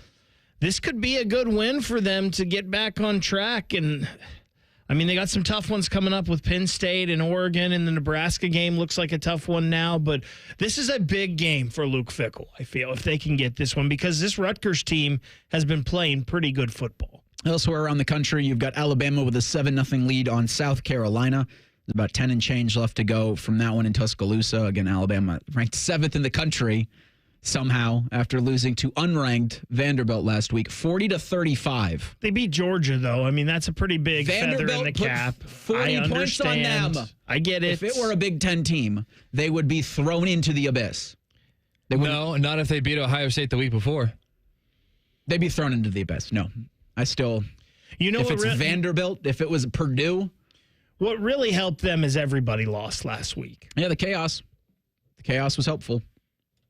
This could be a good win for them to get back on track, and I mean, they got some tough ones coming up with Penn State and Oregon, and the Nebraska game looks like a tough one now, but this is a big game for Luke Fickell, I feel, if they can get this one, because this Rutgers team has been playing pretty good football. Elsewhere around the country, you've got Alabama with a 7-0 lead on South Carolina. There's about 10 and change left to go from that one in Tuscaloosa. Again, Alabama ranked 7th in the country somehow after losing to unranked Vanderbilt last week, 40-35. They beat Georgia, though. I mean, that's a pretty big feather in the cap. Put 40 points on them. I get it. If it were a Big Ten team, they would be thrown into the abyss. No, not if they beat Ohio State the week before. They'd be thrown into the abyss. No, I still. If it's Vanderbilt, if it was Purdue. What really helped them is everybody lost last week. Yeah, the chaos. The chaos was helpful.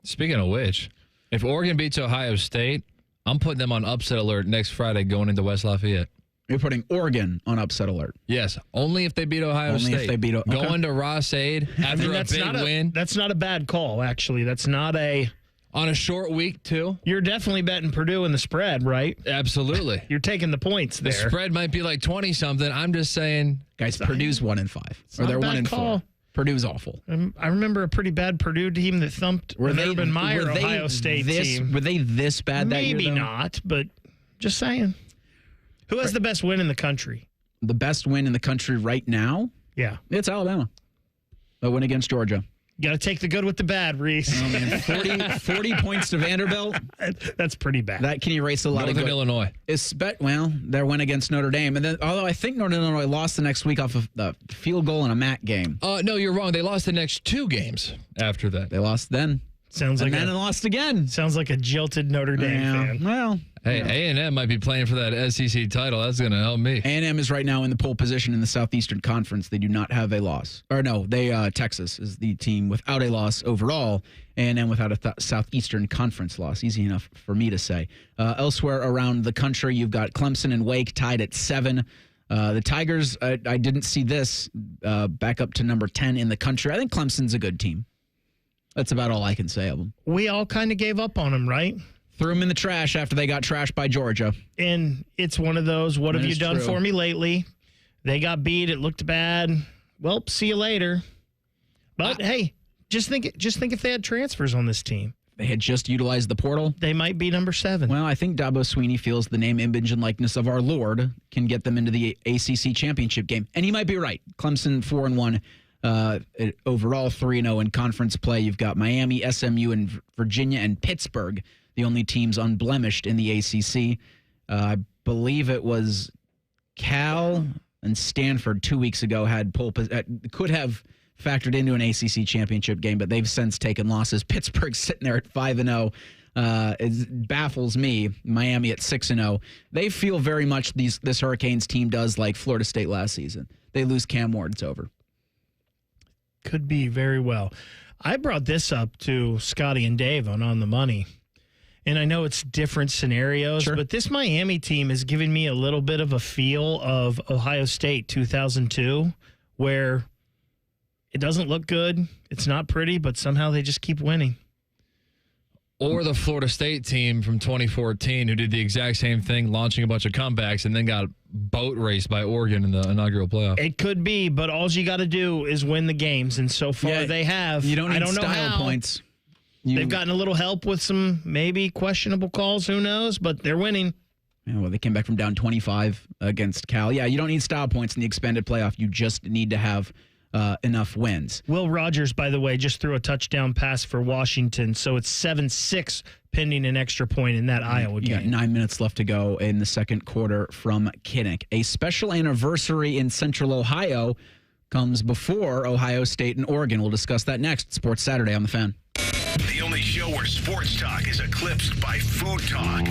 Speaking of which, if Oregon beats Ohio State, I'm putting them on upset alert next Friday going into West Lafayette. You're putting Oregon on upset alert? Yes, only if they beat Ohio State. Only if they beat okay. Going to Ross-Ade after a big win. That's not a bad call, actually. That's not a... On a short week, too? You're definitely betting Purdue in the spread, right? Absolutely. You're taking the points there. The spread might be like 20-something. I'm just saying. Guys, Purdue's 1-5. Or they're 1-4. Purdue's awful. I remember a pretty bad Purdue team that thumped an Urban Meyer Ohio State team. Were they this bad that year? Maybe not, but just saying. Who has the best win in the country? The best win in the country right now? Yeah. It's Alabama. A win against Georgia. You got to take the good with the bad, Reese. Oh, man. 40 points to Vanderbilt. That's pretty bad. That can erase a lot of good. Illinois. Their win against Notre Dame. And then, although I think Northern Illinois lost the next week off of the field goal and a MAC game. No, you're wrong. They lost the next 2 games after that. They lost then. Sounds like and then lost again. Sounds like a jilted Notre Dame fan. Well, hey, A&M might be playing for that SEC title. That's going to help me. A&M is right now in the pole position in the Southeastern Conference. They do not have a loss. Or no, Texas is the team without a loss overall. A&M without a Southeastern Conference loss. Easy enough for me to say. Elsewhere around the country, you've got Clemson and Wake tied at 7. The Tigers, I didn't see this, back up to number 10 in the country. I think Clemson's a good team. That's about all I can say of them. We all kind of gave up on them, right? Threw them in the trash after they got trashed by Georgia. And it's one of those, what have you done for me lately? They got beat. It looked bad. Well, see you later. But, hey, just think if they had transfers on this team. They had just utilized the portal. They might be number 7. Well, I think Dabo Swinney feels the name, image, and likeness of our Lord can get them into the ACC championship game. And he might be right. Clemson 4-1. Overall 3-0 in conference play. You've got Miami, SMU, and Virginia, and Pittsburgh, the only teams unblemished in the ACC. I believe it was Cal and Stanford 2 weeks ago could have factored into an ACC championship game, but they've since taken losses. Pittsburgh's sitting there at 5-0. It baffles me. Miami at 6-0. They feel very much this Hurricanes team does like Florida State last season. They lose Cam Ward, it's over. Could be very well. I brought this up to Scotty and Dave on the Money, and I know it's different scenarios, but this Miami team is giving me a little bit of a feel of Ohio State 2002, where It doesn't look good. It's not pretty, but somehow they just keep winning. Or the Florida State team from 2014 who did the exact same thing, launching a bunch of comebacks and then got boat raced by Oregon in the inaugural playoff. It could be, but all you got to do is win the games, and so far they have. You don't need style points. They've gotten a little help with some maybe questionable calls. Who knows? But they're winning. Yeah, well, they came back from down 25 against Cal. Yeah, you don't need style points in the expanded playoff. You just need to have enough wins. Will Rogers, by the way, just threw a touchdown pass for Washington, so it's 7-6 pending an extra point in that Iowa game. You got 9 minutes left to go in the second quarter from Kinnick. A special anniversary in Central Ohio comes before Ohio State and Oregon. We'll discuss that next. Sports Saturday on The Fan. The only show where sports talk is eclipsed by food talk.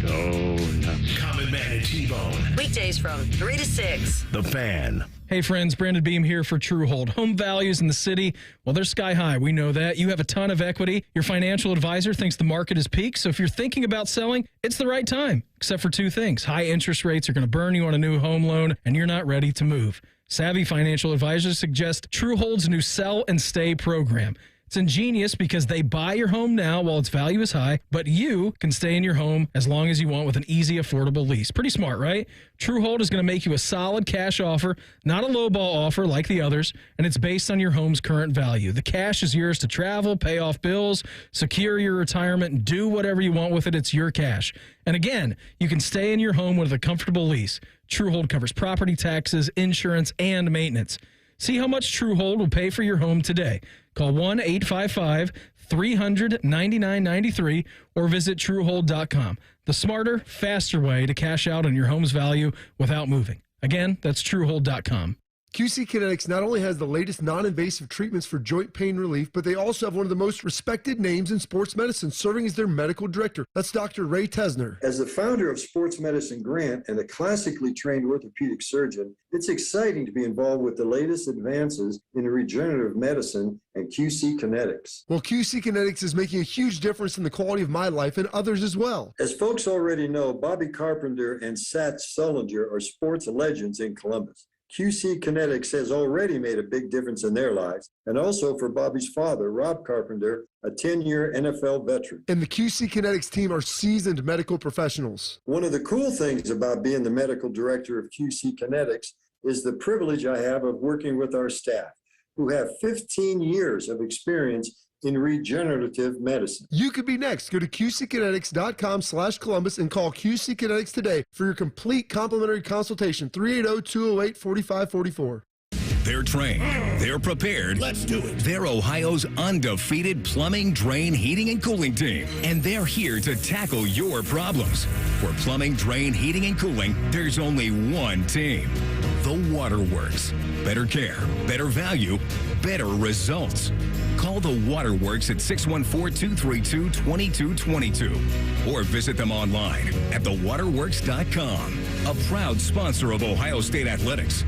Oh, yeah. Common Man and T-Bone. Weekdays from 3 to 6. The Fan. Hey friends, Brandon Beam here for Truehold. Home values in the city, well, they're sky high. We know that. You have a ton of equity. Your financial advisor thinks the market is peaked. So if you're thinking about selling, it's the right time. Except for two things. High interest rates are going to burn you on a new home loan, and you're not ready to move. Savvy financial advisors suggest Truehold's new Sell and Stay program. It's ingenious because they buy your home now while its value is high, but you can stay in your home as long as you want with an easy, affordable lease. Pretty smart, right? Truehold is going to make you a solid cash offer, not a lowball offer like the others, and it's based on your home's current value. The cash is yours to travel, pay off bills, secure your retirement, and do whatever you want with it. It's your cash. And again, you can stay in your home with a comfortable lease. Truehold covers property taxes, insurance, and maintenance. See how much Truehold will pay for your home today. Call 1-855-300-9993 or visit Truehold.com. The smarter, faster way to cash out on your home's value without moving. Again, that's Truehold.com. QC Kinetics not only has the latest non-invasive treatments for joint pain relief, but they also have one of the most respected names in sports medicine, serving as their medical director. That's Dr. Ray Tesner. As the founder of Sports Medicine Grant and a classically trained orthopedic surgeon, it's exciting to be involved with the latest advances in regenerative medicine and QC Kinetics. Well, QC Kinetics is making a huge difference in the quality of my life and others as well. As folks already know, Bobby Carpenter and Sat Sullinger are sports legends in Columbus. QC Kinetics has already made a big difference in their lives, and also for Bobby's father, Rob Carpenter, a 10-year NFL veteran. And the QC Kinetics team are seasoned medical professionals. One of the cool things about being the medical director of QC Kinetics is the privilege I have of working with our staff, who have 15 years of experience in regenerative medicine. You could be next. Go to QCkinetics.com/Columbus and call QC Kinetics today for your complete complimentary consultation, 380-208-4544. They're trained. They're prepared. Let's do it. They're Ohio's undefeated plumbing, drain, heating, and cooling team. And they're here to tackle your problems. For plumbing, drain, heating, and cooling, there's only one team. The Waterworks. Better care, better value, better results. Call the Waterworks at 614-232-2222 or visit them online at thewaterworks.com. A proud sponsor of Ohio State Athletics.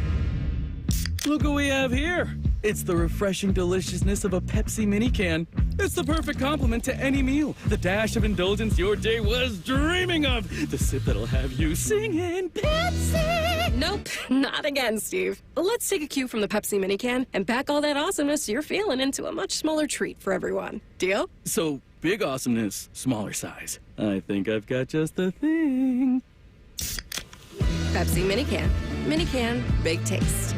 Look what we have here. It's the refreshing deliciousness of a Pepsi mini can. It's the perfect complement to any meal. The dash of indulgence your day was dreaming of. The sip that'll have you singing Pepsi. Nope, not again, Steve. Let's take a cue from the Pepsi mini can and pack all that awesomeness you're feeling into a much smaller treat for everyone. Deal? So, big awesomeness, smaller size. I think I've got just the thing. Pepsi mini can. Mini can, big taste.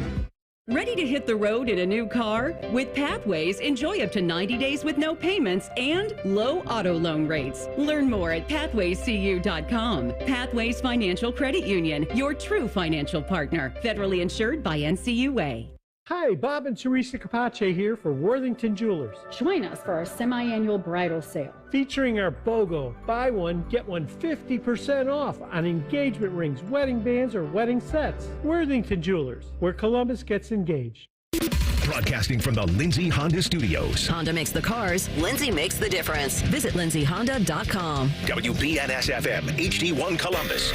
Ready to hit the road in a new car? With Pathways, enjoy up to 90 days with no payments and low auto loan rates. Learn more at pathwayscu.com. Pathways Financial Credit Union, your true financial partner. Federally insured by NCUA. Hi, Bob and Teresa Capace here for Worthington Jewelers. Join us for our semi-annual bridal sale. Featuring our BOGO, buy one, get one 50% off on engagement rings, wedding bands, or wedding sets. Worthington Jewelers, where Columbus gets engaged. Broadcasting from the Lindsay Honda Studios. Honda makes the cars. Lindsay makes the difference. Visit lindsayhonda.com. WBNS-FM, HD1 Columbus.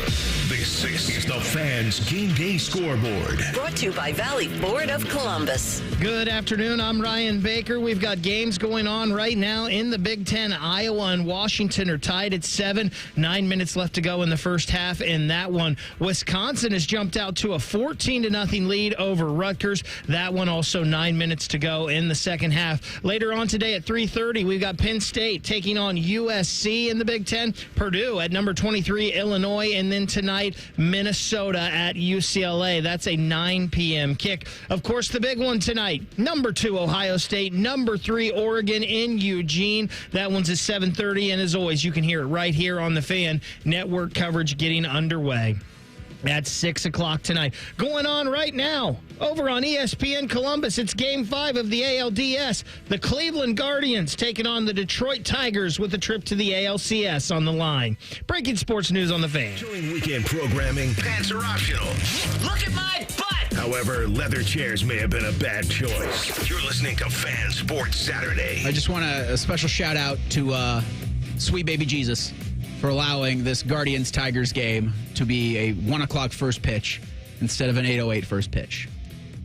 This is the Fans Game Day Scoreboard. Brought to you by Valley Ford of Columbus. Good afternoon. I'm Ryan Baker. We've got games going on right now in the Big Ten. Iowa and Washington are tied at 7. 9 minutes left to go in the first half in that one. Wisconsin has jumped out to a 14-0 lead over Rutgers. That one also 9 9 minutes to go in the second half. Later on today at 3:30, we've got Penn State taking on USC in the Big Ten. Purdue at number 23, Illinois. And then tonight, Minnesota at UCLA. That's a 9 p.m. kick. Of course, the big one tonight, number 2, Ohio State. Number 3, Oregon in Eugene. That one's at 7:30. And as always, you can hear it right here on the Fan. Network coverage getting underway at 6 o'clock tonight. Going on right now over on ESPN Columbus. It's Game 5 of the ALDS. The Cleveland Guardians taking on the Detroit Tigers with a trip to the ALCS on the line. Breaking sports news on the Fan. During weekend programming, pants are optional. Look at my butt! However, leather chairs may have been a bad choice. You're listening to Fan Sports Saturday. I just want a special shout out to Sweet Baby Jesus for allowing this Guardians-Tigers game to be a 1 o'clock first pitch instead of an 8:08 first pitch.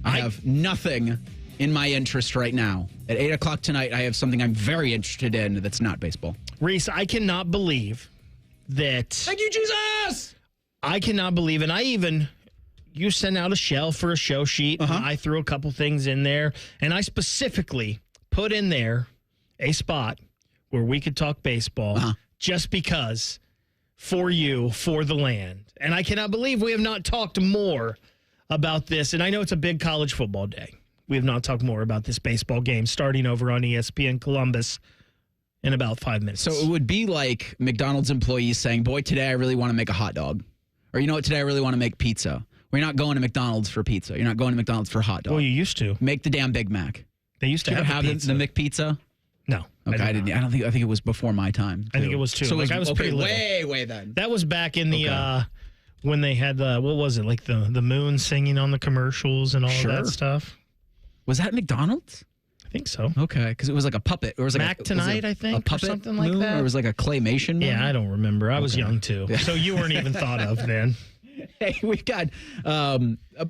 I have nothing in my interest right now. At 8 o'clock tonight, I have something I'm very interested in that's not baseball. Reese, I cannot believe that... Thank you, Jesus! I cannot believe, and you sent out a shell for a show sheet, and I threw a couple things in there, and I specifically put in there a spot where we could talk baseball just because for you, for the land. And I cannot believe we have not talked more about this. And I know it's a big college football day. We have not talked more about this baseball game starting over on ESPN Columbus in about 5 minutes. So it would be like McDonald's employees saying, boy, today I really want to make a hot dog. Or you know what, today I really want to make pizza. Well, you're not going to McDonald's for pizza. You're not going to McDonald's for a hot dog. Well, you used to. Make the damn Big Mac. They used to Did you have ever pizza. the McPizza? No. Okay, I didn't. I think it was before my time. I think it was too. So I was pretty little. way then. That was back in the when they had what was it, like the moon singing on the commercials and all of that stuff. Was that McDonald's? I think so. Okay, because it was like a puppet. It was like Mac Tonight, I think, a puppet or something like moon, that. Or it was like a claymation moon? Yeah, I don't remember. I was young too, so you weren't even thought of then. Hey, we've got,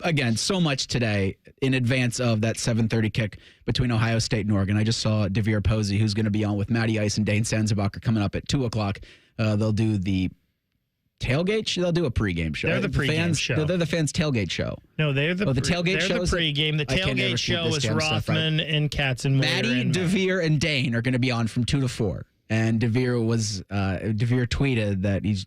again, so much today in advance of that 7:30 kick between Ohio State and Oregon. I just saw DeVere Posey, who's going to be on with Matty Ice and Dane Sanzenbacher coming up at 2 o'clock. They'll do the tailgate show. They'll do a pregame show. They're the pregame show. They're the fans' tailgate show. No, they're the tailgate show. They're the pregame. The tailgate show is Rothman and Katzenmoyer. Matty, DeVere, and Dane are going to be on from 2 to 4. And DeVere tweeted that he's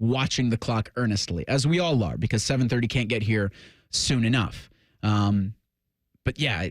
watching the clock earnestly, as we all are, because 7:30 can't get here soon enough. But yeah,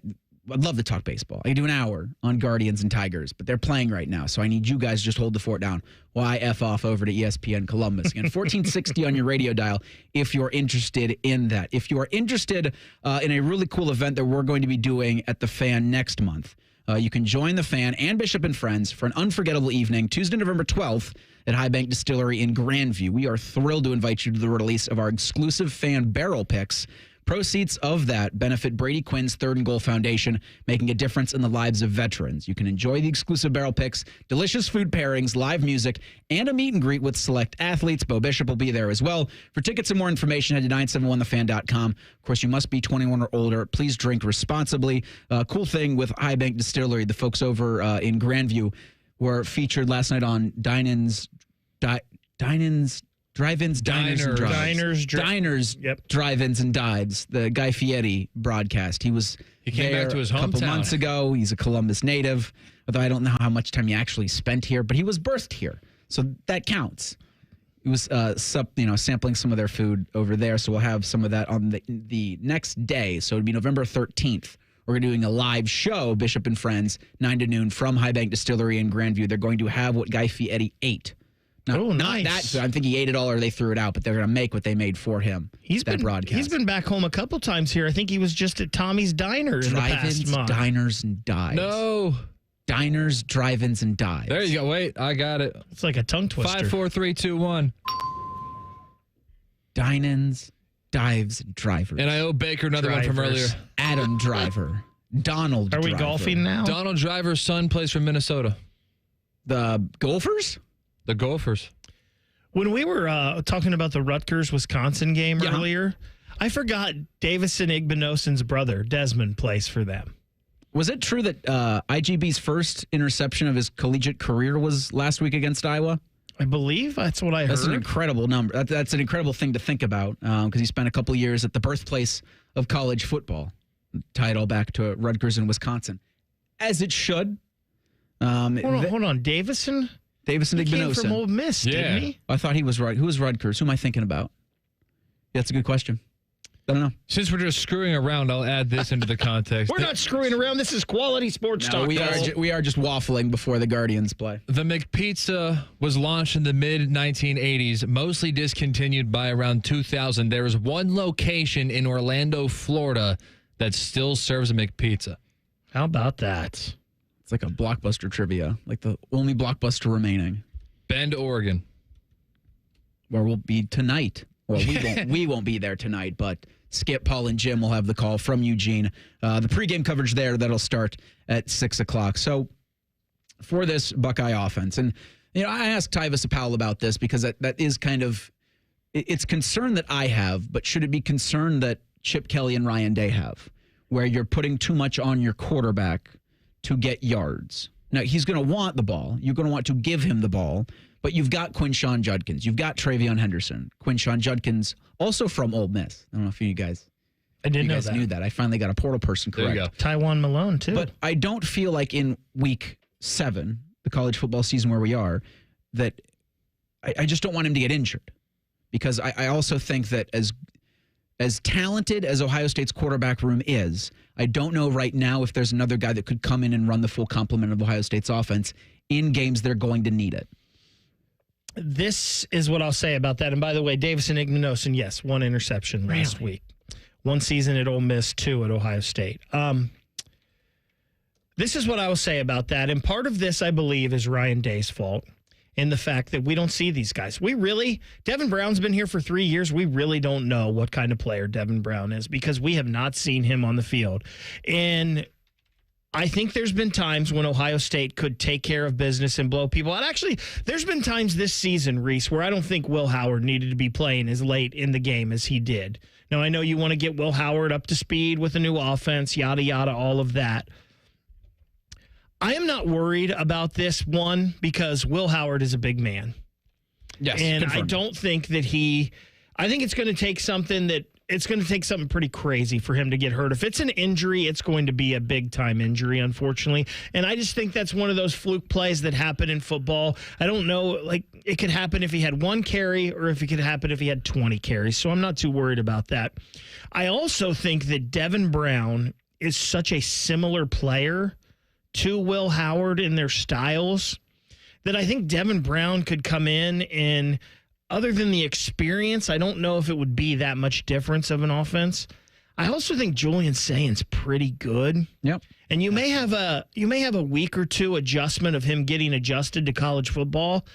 I'd love to talk baseball. I can do an hour on Guardians and Tigers, but they're playing right now, so I need you guys to just hold the fort down while I F off over to ESPN Columbus. Again, 1460 on your radio dial if you're interested in that. If you are interested in a really cool event that we're going to be doing at the Fan next month, you can join the Fan and Bishop and Friends for an unforgettable evening, Tuesday, November 12th at High Bank Distillery in Grandview. We are thrilled to invite you to the release of our exclusive Fan barrel picks. Proceeds of that benefit Brady Quinn's Third and Goal Foundation, making a difference in the lives of veterans. You can enjoy the exclusive barrel picks, delicious food pairings, live music, and a meet and greet with select athletes. Bo Bishop will be there as well. For tickets and more information, head to 971thefan.com. Of course, you must be 21 or older. Please drink responsibly. Cool thing with High Bank Distillery, the folks over in Grandview were featured last night on Diners, Drive-ins, Diners, and Drives. Diners, Drive-ins, and Dives. The Guy Fieri broadcast. He came back to his hometown a couple months ago. He's a Columbus native, although I don't know how much time he actually spent here, but he was birthed here, so that counts. He was sampling some of their food over there, so we'll have some of that on the next day. So it'd be November 13th. We're doing a live show, Bishop and Friends, 9 to noon from High Bank Distillery in Grandview. They're going to have what Guy Fieri ate. Nice. Not that. So I think he ate it all or they threw it out, but they're going to make what they made for him. He's been back home a couple times here. I think he was just at Tommy's Diner in the past month. Diners, and Dives. No. Diners, Drive-ins, and Dives. There you go. Wait, I got it. It's like a tongue twister. 5, 4, 3, 2, 1. Dine-ins, Dives, and Drivers. And I owe Baker another one from earlier. Adam Driver. Donald Are Driver. we golfing now? Donald Driver's son plays for Minnesota. The Gophers? The Gophers. When we were talking about the Rutgers-Wisconsin game earlier, I forgot Davison Igbinosun's brother, Desmond, plays for them. Was it true that IGB's first interception of his collegiate career was last week against Iowa? I believe that's what I heard. That's an incredible number. That's an incredible thing to think about because he spent a couple of years at the birthplace of college football. tie it all back to Rutgers and Wisconsin, as it should. Hold on. Davison Igbinosun. Came from Ole Miss, didn't he? I thought he was right. Who was Rutgers? Who am I thinking about? Yeah, that's a good question. I don't know. Since we're just screwing around, I'll add this into the context. We're not screwing around. This is quality sports talk. We are just waffling before the Guardians play. The McPizza was launched in the mid-1980s, mostly discontinued by around 2000. There is one location in Orlando, Florida, that still serves a McPizza. How about that? It's like a Blockbuster trivia, like the only Blockbuster remaining. Bend, Oregon. Where we'll be tonight. Well, we won't be there tonight, but Skip, Paul, and Jim will have the call from Eugene. The pregame coverage there, that'll start at 6 o'clock. So for this Buckeye offense, and I asked Tyvis Powell about this because that is kind of, it's concern that I have, but should it be concern that Chip Kelly and Ryan Day have, where you're putting too much on your quarterback to get yards? Now, he's going to want the ball. You're going to want to give him the ball. But you've got Quinshon Judkins. You've got Travion Henderson. Quinshon Judkins, also from Ole Miss. I don't know if you guys, knew that. I finally got a portal person correct. There you go. Taiwan Malone, too. But I don't feel like in week 7, the college football season where we are, that I just don't want him to get injured. Because I also think that as talented as Ohio State's quarterback room is, I don't know right now if there's another guy that could come in and run the full complement of Ohio State's offense in games they're going to need it. This is what I'll say about that. And by the way, Davison Igbinosun, yes, 1 interception last week. 1 season at Ole Miss, 2 at Ohio State. This is what I will say about that. And part of this, I believe, is Ryan Day's fault in the fact that we don't see these guys. Devin Brown's been here for 3 years. We really don't know what kind of player Devin Brown is because we have not seen him on the field. And I think there's been times when Ohio State could take care of business and blow people out. Actually, there's been times this season, Reese, where I don't think Will Howard needed to be playing as late in the game as he did. Now, I know you want to get Will Howard up to speed with a new offense, yada, yada, all of that. I am not worried about this one because Will Howard is a big man. Yes, and confirmed. I don't think that I think it's going to take something pretty crazy for him to get hurt. If it's an injury, it's going to be a big-time injury, unfortunately. And I just think that's one of those fluke plays that happen in football. I don't know, it could happen if he had 1 carry or if it could happen if he had 20 carries. So I'm not too worried about that. I also think that Devin Brown is such a similar player to Will Howard in their styles that I think Devin Brown could come in and – other than the experience, I don't know if it would be that much difference of an offense. I also think Julian Saint's pretty good. Yep. And you may have a week or 2 adjustment of him getting adjusted to college football,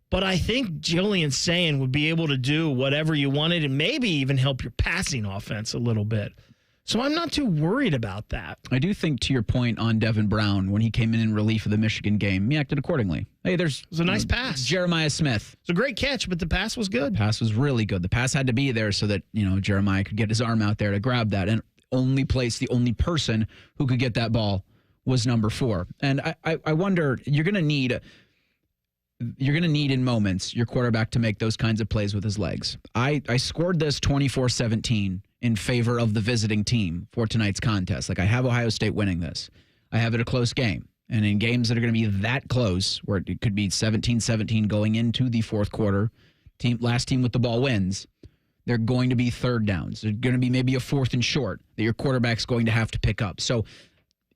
but I think Julian Saint would be able to do whatever you wanted and maybe even help your passing offense a little bit. So I'm not too worried about that. I do think, to your point on Devin Brown, when he came in relief of the Michigan game, he acted accordingly. Hey, it was a nice pass. Jeremiah Smith. It's a great catch, but the pass was good. The pass was really good. The pass had to be there so that, Jeremiah could get his arm out there to grab that. And the only person who could get that ball was number 4. And I wonder, you're going to need in moments your quarterback to make those kinds of plays with his legs. I scored this 24-17 in favor of the visiting team for tonight's contest. I have Ohio State winning this. I have it a close game. And in games that are going to be that close, where it could be 17-17 going into the fourth quarter, last team with the ball wins, they're going to be third downs. There's going to be maybe a 4th and short that your quarterback's going to have to pick up. So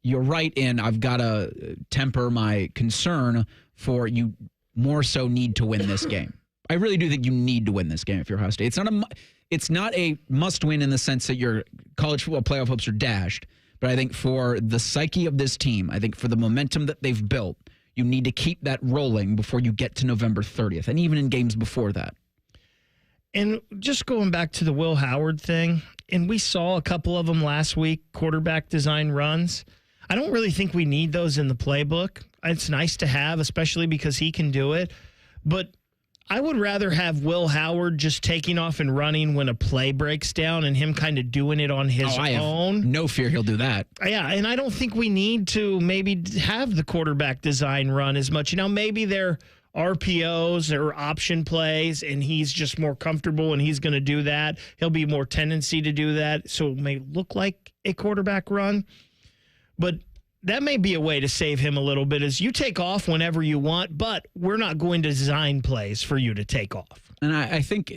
you're right in, I've got to temper my concern for you more so need to win this game. I really do think you need to win this game if you're Ohio State. It's not a must-win in the sense that your college football playoff hopes are dashed, but I think for the psyche of this team, I think for the momentum that they've built, you need to keep that rolling before you get to November 30th, and even in games before that. And just going back to the Will Howard thing, and we saw a couple of them last week, quarterback design runs. I don't really think we need those in the playbook. It's nice to have, especially because he can do it, but I would rather have Will Howard just taking off and running when a play breaks down and him kind of doing it on his own. Have no fear he'll do that. Yeah, and I don't think we need to maybe have the quarterback design run as much. Maybe there RPOs or option plays, and he's just more comfortable and he's going to do that. He'll be more tendency to do that, so it may look like a quarterback run. But that may be a way to save him a little bit, is you take off whenever you want, but we're not going to design plays for you to take off. And I think,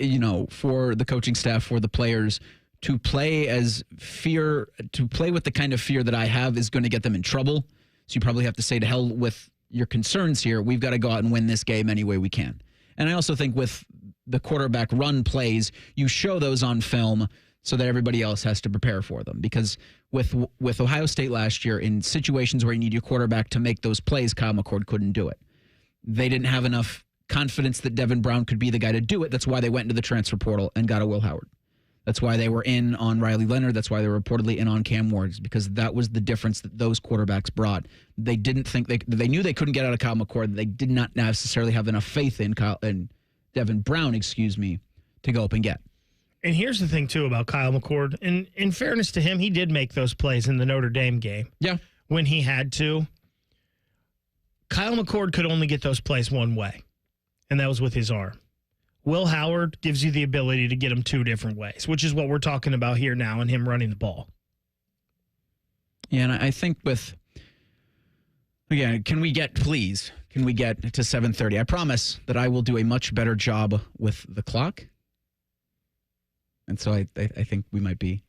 for the coaching staff, for the players, to play with the kind of fear that I have is going to get them in trouble. So you probably have to say to hell with your concerns here. We've got to go out and win this game any way we can. And I also think with the quarterback run plays, you show those on film so that everybody else has to prepare for them. Because with Ohio State last year, in situations where you need your quarterback to make those plays, Kyle McCord couldn't do it. They didn't have enough confidence that Devin Brown could be the guy to do it. That's why they went into the transfer portal and got a Will Howard. That's why they were in on Riley Leonard. That's why they were reportedly in on Cam Ward, because that was the difference that those quarterbacks brought. They didn't think they knew they couldn't get out of Kyle McCord. They did not necessarily have enough faith in Devin Brown, to go up and get. And here's the thing, too, about Kyle McCord. And in fairness to him, he did make those plays in the Notre Dame game. Yeah. When he had to. Kyle McCord could only get those plays one way, and that was with his arm. Will Howard gives you the ability to get him two different ways, which is what we're talking about here now and him running the ball. Yeah, and I think can we get to 7:30? I promise that I will do a much better job with the clock. And so I think we might be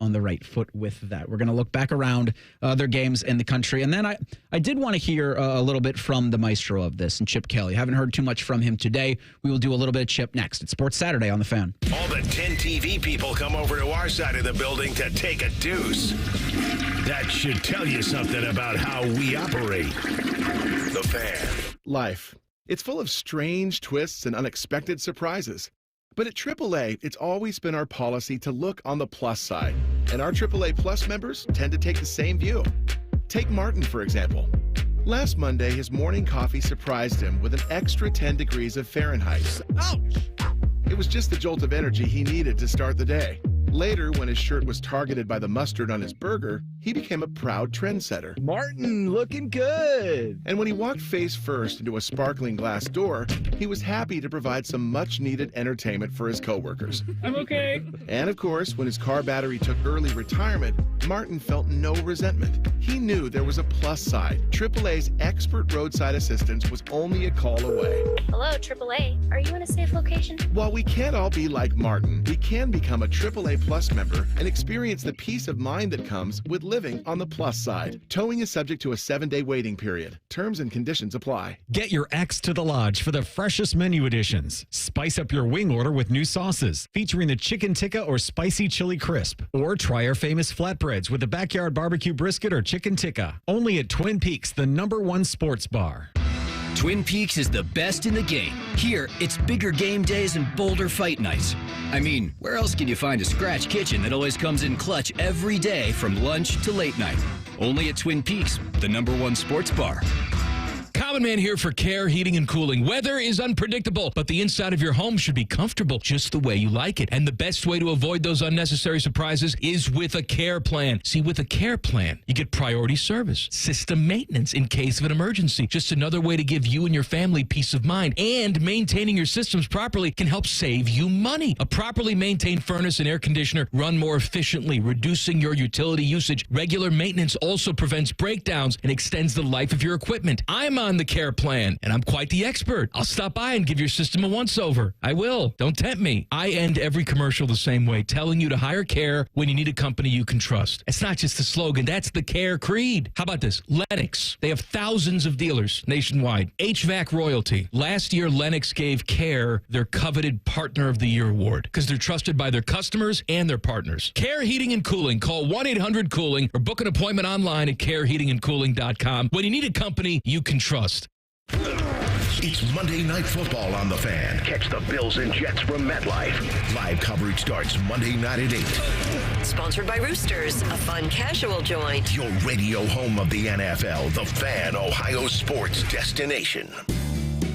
on the right foot with that. We're going to look back around other games in the country. And then I did want to hear a little bit from the maestro of this, and Chip Kelly. I haven't heard too much from him today. We will do a little bit of Chip next. It's Sports Saturday on The Fan. All the 10 TV people come over to our side of the building to take a deuce. That should tell you something about how we operate. The Fan. Life. It's full of strange twists and unexpected surprises. But at AAA, it's always been our policy to look on the plus side. And our AAA Plus members tend to take the same view. Take Martin, for example. Last Monday, his morning coffee surprised him with an extra 10 degrees of Fahrenheit. Ouch! It was just the jolt of energy he needed to start the day. Later, when his shirt was targeted by the mustard on his burger, he became a proud trendsetter. Martin, looking good. And when he walked face first into a sparkling glass door, he was happy to provide some much-needed entertainment for his coworkers. I'm okay. And of course, when his car battery took early retirement, Martin felt no resentment. He knew there was a plus side. AAA's expert roadside assistance was only a call away. Hello, AAA. Are you in a safe location? While we can't all be like Martin, we can become a AAA Plus member and experience the peace of mind that comes with living on the plus side. Towing is subject to a 7-day waiting period. Terms and conditions apply. Get your ex to the lodge for the freshest menu additions. Spice up your wing order with new sauces featuring the chicken tikka or spicy chili crisp. Or try our famous flatbreads with the backyard barbecue brisket or chicken tikka. Only at Twin Peaks, the #1 sports bar. Twin Peaks is the best in the game. Here, it's bigger game days and bolder fight nights. I mean, where else can you find a scratch kitchen that always comes in clutch every day from lunch to late night? Only at Twin Peaks, the #1 sports bar. Common Man here for Care Heating and Cooling. Weather is unpredictable, but the inside of your home should be comfortable just the way you like it. And the best way to avoid those unnecessary surprises is with a care plan. See, with a care plan, you get priority service, system maintenance in case of an emergency. Just another way to give you and your family peace of mind. And maintaining your systems properly can help save you money. A properly maintained furnace and air conditioner run more efficiently, reducing your utility usage. Regular maintenance also prevents breakdowns and extends the life of your equipment. I'm on the care plan, and I'm quite the expert. I'll stop by and give your system a once-over. I will. Don't tempt me. I end every commercial the same way, telling you to hire Care when you need a company you can trust. It's not just a slogan. That's the Care creed. How about this? Lennox. They have thousands of dealers nationwide. HVAC royalty. Last year, Lennox gave Care their coveted Partner of the Year award because they're trusted by their customers and their partners. Care Heating and Cooling. Call 1-800-COOLING or book an appointment online at careheatingandcooling.com. When you need a company you can trust. It's Monday Night Football on The Fan. Catch the Bills and Jets from MetLife. Live coverage starts Monday night at 8. Sponsored by Roosters, a fun casual joint. Your radio home of the NFL, The Fan, Ohio sports destination.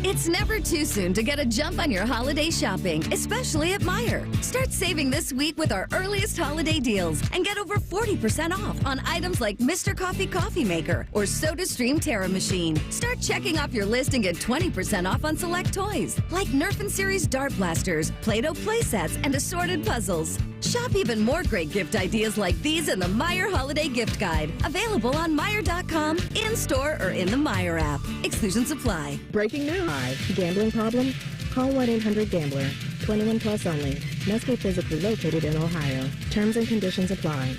It's never too soon to get a jump on your holiday shopping, especially at Meijer. Start saving this week with our earliest holiday deals and get over 40% off on items like Mr. Coffee Maker or SodaStream Terra Machine. Start checking off your list and get 20% off on select toys like Nerf and Series Dart Blasters, Play-Doh play sets, and assorted puzzles. Shop even more great gift ideas like these in the Meijer Holiday Gift Guide. Available on Meijer.com, in-store, or in the Meijer app. Exclusions apply. Breaking news. Gambling problem? Call 1-800-GAMBLER. 21 plus only. Must be physically located in Ohio. Terms and conditions apply.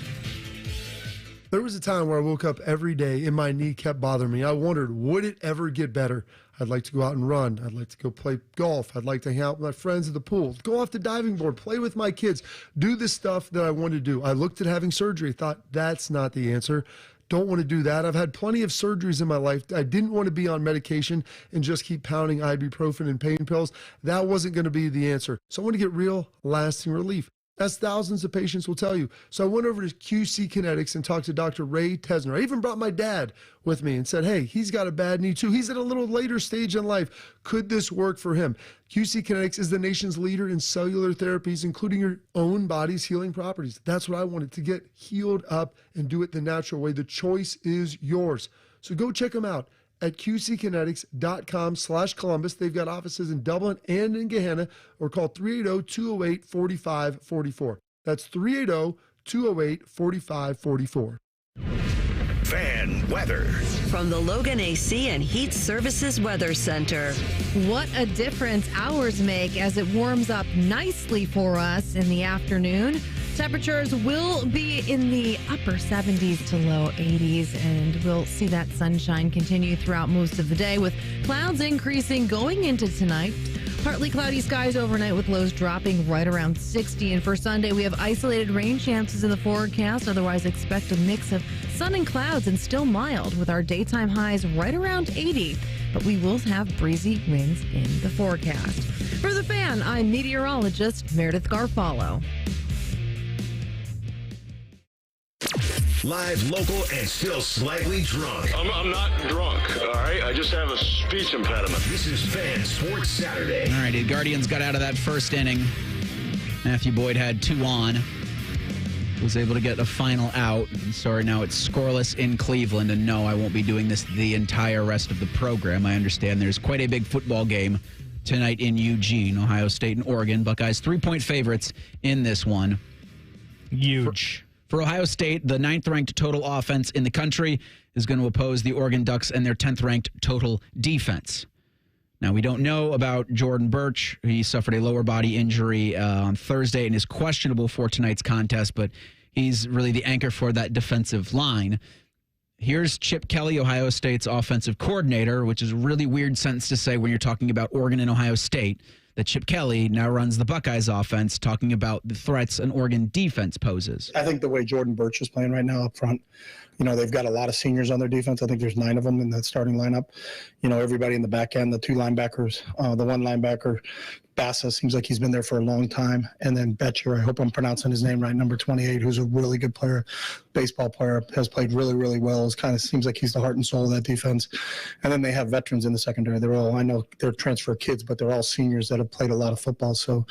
There was a time where I woke up every day and my knee kept bothering me. I wondered, would it ever get better? I'd like to go out and run. I'd like to go play golf. I'd like to hang out with my friends at the pool, go off the diving board, play with my kids, do the stuff that I wanted to do. I looked at having surgery, thought that's not the answer. Don't want to do that. I've had plenty of surgeries in my life. I didn't want to be on medication and just keep pounding ibuprofen and pain pills. That wasn't going to be the answer. So I want to get real, lasting relief. As thousands of patients will tell you. So I went over to QC Kinetics and talked to Dr. Ray Tesner. I even brought my dad with me and said, hey, he's got a bad knee too. He's at a little later stage in life. Could this work for him? QC Kinetics is the nation's leader in cellular therapies, including your own body's healing properties. That's what I wanted, to get healed up and do it the natural way. The choice is yours. So go check them out at qckinetics.com/Columbus. They've got offices in Dublin and in Gahanna, or call 380-208-4544. That's 380-208-4544. Fan weather. From the Logan AC and Heat Services Weather Center. What a difference hours make as it warms up nicely for us in the afternoon. Temperatures will be in the upper 70s to low 80s, and we'll see that sunshine continue throughout most of the day, with clouds increasing going into tonight. Partly cloudy skies overnight with lows dropping right around 60. And for Sunday, we have isolated rain chances in the forecast. Otherwise, expect a mix of sun and clouds and still mild, with our daytime highs right around 80. But we will have breezy winds in the forecast. For The Fan, I'm meteorologist Meredith Garfalo. Live, local, and still slightly drunk. I'm not drunk, all right? I just have a speech impediment. This is Fan Sports Saturday. All right, the Guardians got out of that first inning. Matthew Boyd had 2 on. Was able to get a final out. So right now it's scoreless in Cleveland. And no, I won't be doing this the entire rest of the program. I understand there's quite a big football game tonight in Eugene, Ohio State and Oregon. Buckeyes 3-point favorites in this one. Huge. For Ohio State, the 9th-ranked total offense in the country is going to oppose the Oregon Ducks and their 10th-ranked total defense. Now, we don't know about Jordan Birch. He suffered a lower body injury on Thursday and is questionable for tonight's contest, but he's really the anchor for that defensive line. Here's Chip Kelly, Ohio State's offensive coordinator, which is a really weird sentence to say when you're talking about Oregon and Ohio State, that Chip Kelly now runs the Buckeyes offense, talking about the threats an Oregon defense poses. I think the way Jordan Birch is playing right now up front, they've got a lot of seniors on their defense. I think there's 9 of them in the starting lineup. Everybody in the back end, the 2 linebackers, the 1 linebacker, Bassa, seems like he's been there for a long time. And then Betcher, I hope I'm pronouncing his name right, number 28, who's a really good player, baseball player, has played really, really well. It kind of seems like he's the heart and soul of that defense. And then they have veterans in the secondary. I know they're transfer kids, but they're all seniors that have played a lot of football. So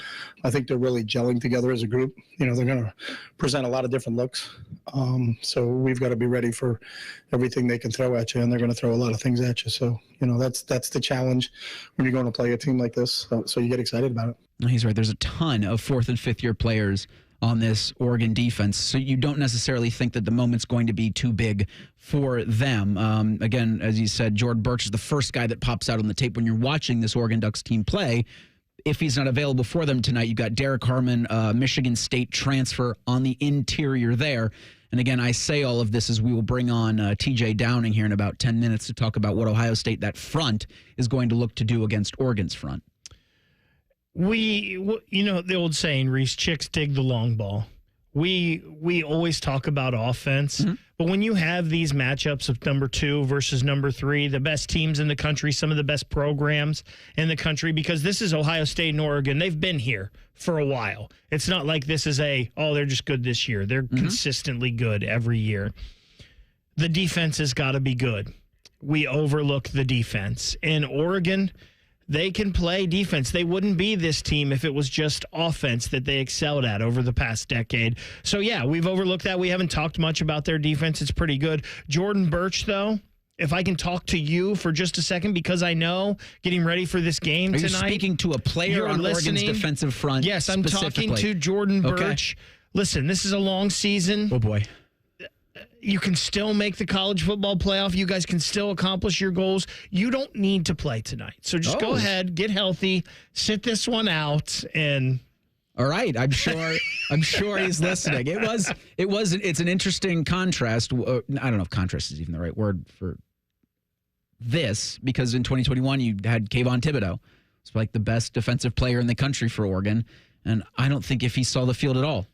I think they're really gelling together as a group. They're going to present a lot of different looks. So we've got to be ready for everything they can throw at you, and they're going to throw a lot of things at you. So, that's the challenge when you're going to play a team like this. So you get excited about it. He's right. There's a ton of 4th and 5th year players on this Oregon defense. So you don't necessarily think that the moment's going to be too big for them. Again, as you said, Jordan Birch is the first guy that pops out on the tape when you're watching this Oregon Ducks team play. If he's not available for them tonight, you've got Derek Harmon, Michigan State transfer on the interior there. And again, I say all of this as we will bring on TJ Downing here in about 10 minutes to talk about what Ohio State, that front, is going to look to do against Oregon's front. The old saying, Reese, chicks dig the long ball. We always talk about offense, but when you have these matchups of number 2 versus number 3, the best teams in the country, some of the best programs in the country, because this is Ohio State and Oregon. They've been here for a while. It's not like this is they're just good this year. They're consistently good every year. The defense has got to be good. We overlook the defense. In Oregon, they can play defense. They wouldn't be this team if it was just offense that they excelled at over the past decade. So, yeah, we've overlooked that. We haven't talked much about their defense. It's pretty good. Jordan Birch, though, if I can talk to you for just a second, because I know getting ready for this game tonight. Are you speaking to a player on Oregon's defensive front? Yes, I'm talking to Jordan Birch. Okay. Listen, this is a long season. Oh, boy. You can still make the college football playoff. You guys can still accomplish your goals. You don't need to play tonight. So just go ahead, get healthy, sit this one out, and... All right, I'm sure he's listening. It's an interesting contrast. I don't know if contrast is even the right word for this, because in 2021 you had Kayvon Thibodeau. It's like the best defensive player in the country for Oregon, and I don't think if he saw the field at all.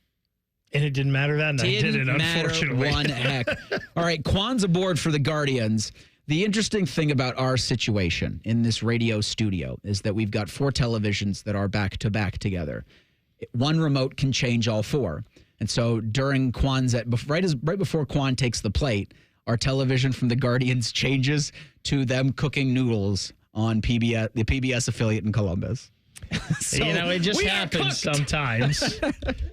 And it didn't matter that night, did it? Unfortunately. One heck. All right, Quan's aboard for the Guardians. The interesting thing about our situation in this radio studio is that we've got 4 televisions that are back to back together. One remote can change all 4. And so during Quan's, right before Quan takes the plate, our television from the Guardians changes to them cooking noodles on PBS, the PBS affiliate in Columbus. So it just happens sometimes.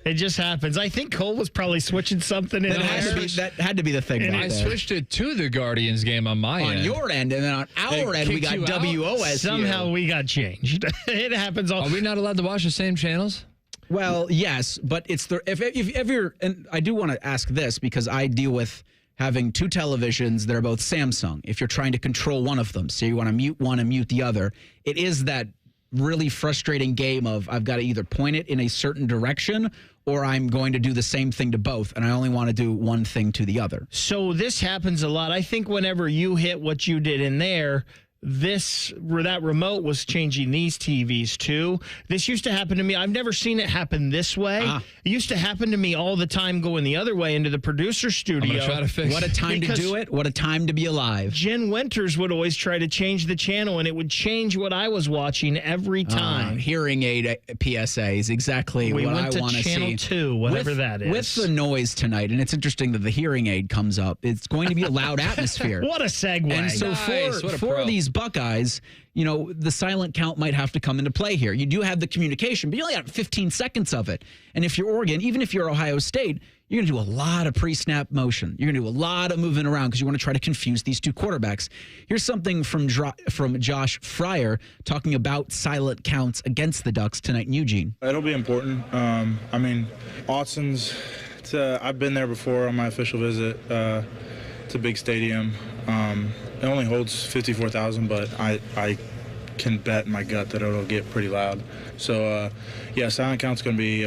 It just happens. I think Cole was probably switching something in there. That had to be the thing. And I switched it to the Guardians game on my end. On your end, and then on our end, we got WOSU. Somehow we got changed. It happens all. Are we not allowed to watch the same channels? Well, yes, but it's if you're, and I do want to ask this because I deal with having 2 televisions that are both Samsung. If you're trying to control one of them, so you want to mute one and mute the other, it is that really frustrating game of I've got to either point it in a certain direction or I'm going to do the same thing to both, and I only want to do one thing to the other. So this happens a lot. I think whenever you hit what you did in there, that remote was changing these TVs too. This used to happen to me. I've never seen it happen this way. It used to happen to me all the time going the other way into the producer studio. I'm gonna try to fix What a time to do it. What a time to be alive. Jen Winters would always try to change the channel, and it would change what I was watching every time. Hearing aid PSA is exactly what I want to see. We went to Channel 2, whatever that is. With the noise tonight, and it's interesting that the hearing aid comes up. It's going to be a loud atmosphere. What a segue. And so for these Buckeyes, the silent count might have to come into play here. You do have the communication, but you only got 15 seconds of it. And if you're Oregon, even if you're Ohio State, you're going to do a lot of pre-snap motion. You're going to do a lot of moving around because you want to try to confuse these 2 quarterbacks. Here's something from Josh Fryer talking about silent counts against the Ducks tonight in Eugene. It'll be important. Austin's, I've been there before on my official visit. It's a big stadium. It only holds 54,000, but I can bet my gut that it'll get pretty loud. So, silent count's going to be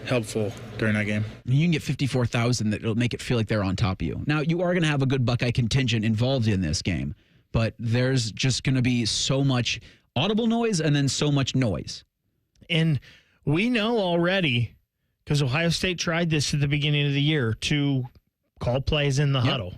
helpful during that game. You can get 54,000 that it'll make it feel like they're on top of you. Now, you are going to have a good Buckeye contingent involved in this game, but there's just going to be so much audible noise and then so much noise. And we know already, because Ohio State tried this at the beginning of the year, to call plays in the huddle.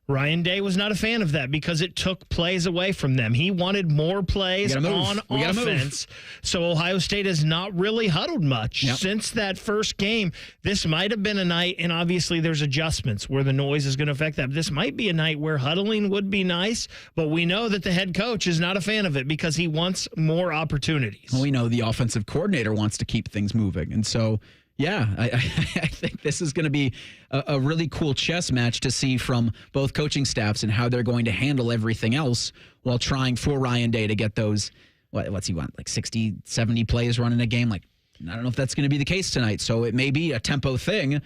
Ryan Day was not a fan of that because it took plays away from them. He wanted more plays on offense. So Ohio State has not really huddled much since that first game. This might have been a night, and obviously there's adjustments where the noise is going to affect that. This might be a night where huddling would be nice, but we know that the head coach is not a fan of it because he wants more opportunities. Well, we know the offensive coordinator wants to keep things moving, and so I think this is going to be a really cool chess match to see from both coaching staffs and how they're going to handle everything else while trying for Ryan Day to get those, what's he want, like 60, 70 plays running a game? Like, I don't know if that's going to be the case tonight. So it may be a tempo thing,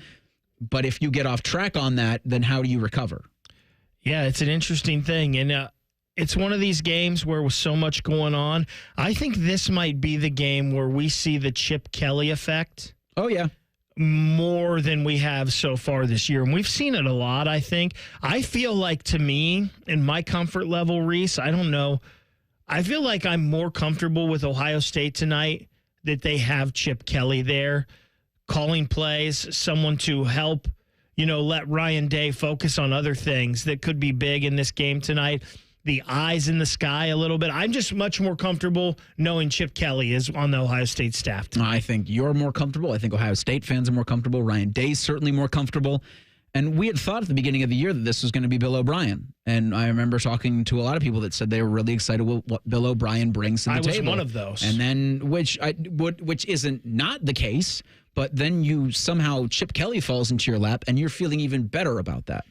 but if you get off track on that, then how do you recover? Yeah, it's an interesting thing. And it's one of these games where with so much going on, I think this might be the game where we see the Chip Kelly effect. Oh, yeah. More than we have so far this year. And we've seen it a lot, I think. I feel like, to me, in my comfort level, Reese, I don't know. I feel like I'm more comfortable with Ohio State tonight that they have Chip Kelly there, calling plays, someone to help, let Ryan Day focus on other things that could be big in this game tonight. The eyes in the sky a little bit. I'm just much more comfortable knowing Chip Kelly is on the Ohio State staff tonight. I think you're more comfortable. I think Ohio State fans are more comfortable. Ryan Day's certainly more comfortable. And we had thought at the beginning of the year that this was going to be Bill O'Brien. And I remember talking to a lot of people that said they were really excited with what Bill O'Brien brings to the table. I was one of those. And then, which isn't not the case, but then you somehow, Chip Kelly falls into your lap and you're feeling even better about that.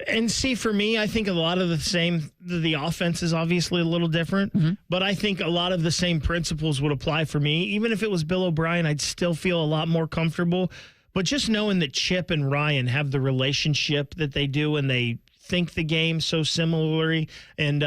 And see, for me, I think a lot of the offense is obviously a little different, but I think a lot of the same principles would apply for me. Even if it was Bill O'Brien, I'd still feel a lot more comfortable. But just knowing that Chip and Ryan have the relationship that they do and they think the game so similarly, and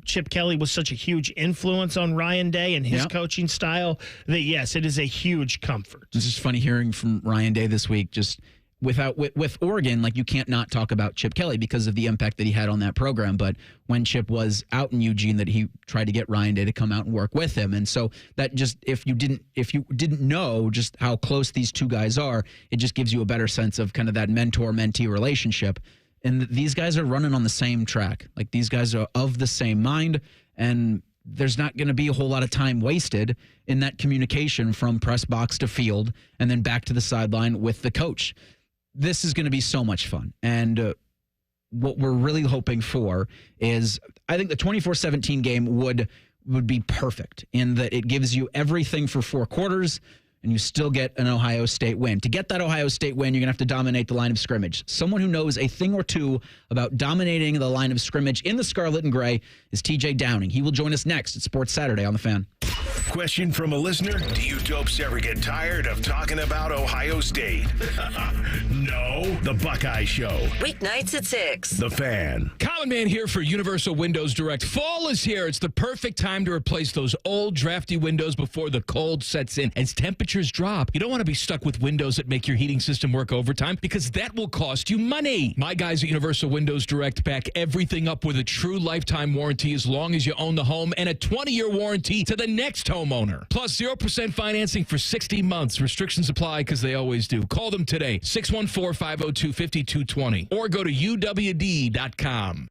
Chip Kelly was such a huge influence on Ryan Day and his coaching style, that yes, it is a huge comfort. It's just funny hearing from Ryan Day this week, just with Oregon, like you can't not talk about Chip Kelly because of the impact that he had on that program. But when Chip was out in Eugene, that he tried to get Ryan Day to come out and work with him. And so that just, if you didn't know just how close these two guys are, it just gives you a better sense of kind of that mentor-mentee relationship. And these guys are running on the same track. Like these guys are of the same mind, and there's not going to be a whole lot of time wasted in that communication from press box to field and then back to the sideline with the coach. This is going to be so much fun. And what we're really hoping for is, I think the 24-17 game would be perfect in that it gives you everything for 4 quarters and you still get an Ohio State win. To get that Ohio State win, you're going to have to dominate the line of scrimmage. Someone who knows a thing or two about dominating the line of scrimmage in the Scarlet and Gray is TJ Downing. He will join us next at Sports Saturday on The Fan. Question from a listener: do you dopes ever get tired of talking about Ohio State? No. The Buckeye Show. Weeknights at 6. The Fan. Common Man here for Universal Windows Direct. Fall is here. It's the perfect time to replace those old, drafty windows before the cold sets in. As temperatures drop, you don't want to be stuck with windows that make your heating system work overtime, because that will cost you money. My guys at Universal Windows Direct back everything up with a true lifetime warranty as long as you own the home, and a 20-year warranty to the next homeowner. Plus 0% financing for 60 months. Restrictions apply, because they always do. Call them today, 614-502-5220, or go to uwd.com.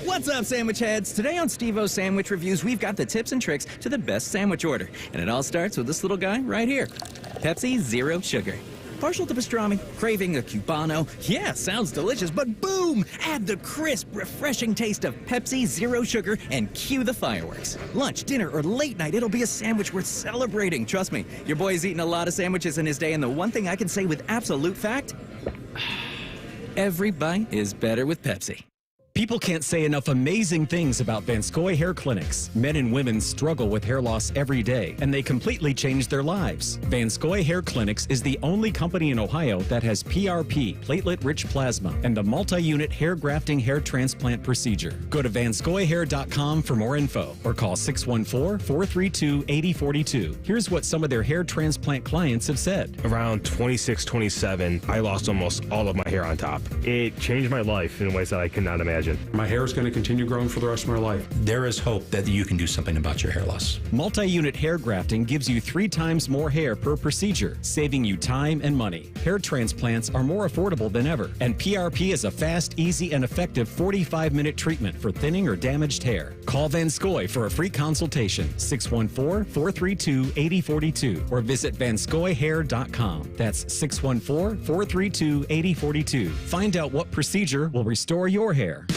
What's up, sandwich heads? Today on Steve-O's Sandwich Reviews, we've got the tips and tricks to the best sandwich order. And it all starts with this little guy right here. Pepsi Zero Sugar. Partial to pastrami, craving a Cubano. Yeah, sounds delicious, but boom! Add the crisp, refreshing taste of Pepsi Zero Sugar and cue the fireworks. Lunch, dinner, or late night, it'll be a sandwich worth celebrating. Trust me, your boy's eaten a lot of sandwiches in his day, and the one thing I can say with absolute fact, every bite is better with Pepsi. People can't say enough amazing things about Vanscoy Hair Clinics. Men and women struggle with hair loss every day, and they completely change their lives. Vanscoy Hair Clinics is the only company in Ohio that has PRP, platelet-rich plasma, and the multi-unit hair grafting hair transplant procedure. Go to vanscoyhair.com for more info, or call 614-432-8042. Here's what some of their hair transplant clients have said. Around 26, 27, I lost almost all of my hair on top. It changed my life in ways that I could not imagine. My hair is going to continue growing for the rest of my life. There is hope that you can do something about your hair loss. Multi-unit hair grafting gives you 3 times more hair per procedure, saving you time and money. Hair transplants are more affordable than ever, and PRP is a fast, easy, and effective 45-minute treatment for thinning or damaged hair. Call Vanscoy for a free consultation, 614-432-8042, or visit vanscoyhair.com. That's 614-432-8042. Find out what procedure will restore your hair.